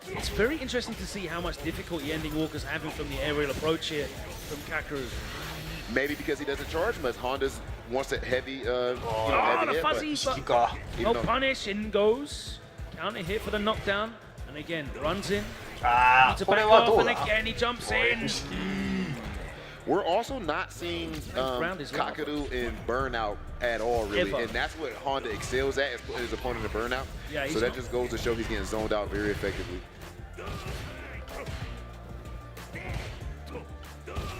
It's very interesting to see how much difficulty Ending Walker's having from the aerial approach here from Kakadu. Maybe because he doesn't charge much. Honda's wants a heavy, heavy the fuzzy, but no punish, in goes. Counter hit for the knockdown, and again, runs in. Needs to back off, and again, he jumps in. We're also not seeing Kakadu in burnout at all, really. And that's what Honda excels at, is putting his opponent in burnout. Yeah, so that just goes to show he's getting zoned out very effectively.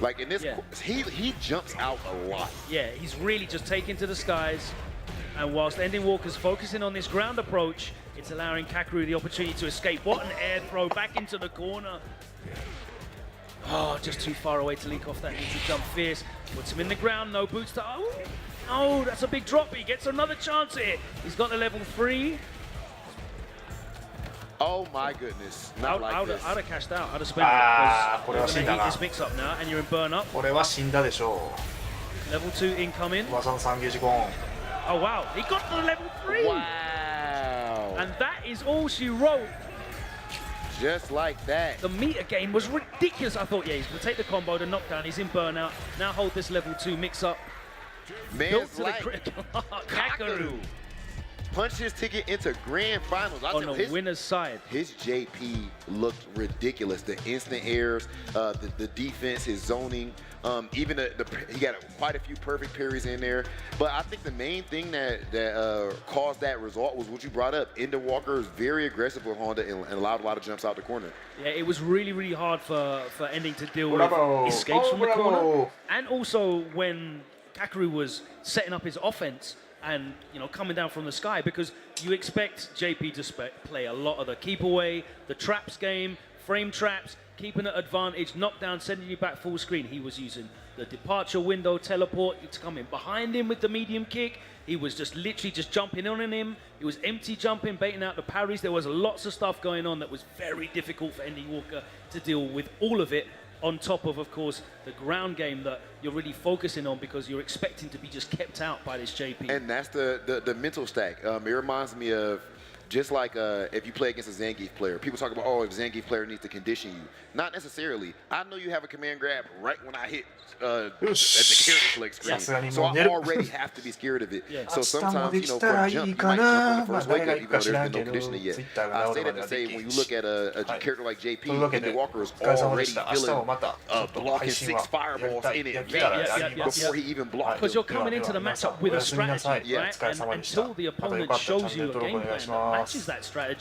Like in this, he jumps out a lot. Yeah, he's really just taken to the skies. And whilst Ending Walker's focusing on this ground approach, it's allowing Kakadu the opportunity to escape. What an air throw back into the corner. Oh, just too far away to link off that neutral jump fierce. Puts him in the ground, no boots to... Oh, Oh, that's a big drop. He gets another chance here. He's got the level 3. Oh my goodness. Not like this. I'd have cashed out. I'd have spent it. Because you're going to eat this mix up now, and you're in burn up. これは死んだでしょう。 Level 2 incoming. 噂の3ゲージゴーン。 Oh wow, he got to the level 3! Wow! And that is all she wrote. Just like that. The meter gain was ridiculous. I thought, yeah, he's going to take the combo, the knockdown, he's in burnout. Now hold this level 2 mix up. Built to the critical. Kakaru. Punched his ticket into grand finals. On the winner's side. His JP looked ridiculous. The instant airs, the defense, his zoning, even he got quite a few perfect parries in there. But I think the main thing that caused that result was what you brought up. Ender Walker was very aggressive with Honda and allowed a lot of jumps out the corner. Yeah, it was really, really hard for Ending to deal with escapes from the corner. And also when Kakaru was setting up his offense and coming down from the sky, because you expect JP to play a lot of the keep away, the traps game, frame traps, keeping an advantage, knockdown, sending you back full screen. He was using the departure window teleport to come in behind him with the medium kick. He was just literally just jumping on him. He was empty jumping, baiting out the parries. There was lots of stuff going on that was very difficult for Ending Walker to deal with all of it. On top of course, the ground game that you're really focusing on because you're expecting to be just kept out by this JP. And that's the mental stack. It reminds me of just like if you play against a Zangief player. People talk about, oh, if a Zangief player needs to condition you. Not necessarily. I know you have a command grab right when I hit at the character select screen. So I already have to be scared of it. Yeah. So sometimes, for a jump, you might jump on the first wake up, even though there's been no conditioning yet. I say that to say, when you look at a character like JP, Ender Walker is already feeling blocking 6 fireballs in advance before he even blocked. Because you're coming into the matchup with a strategy, right? And until the opponent shows you a game plan that matches that strategy,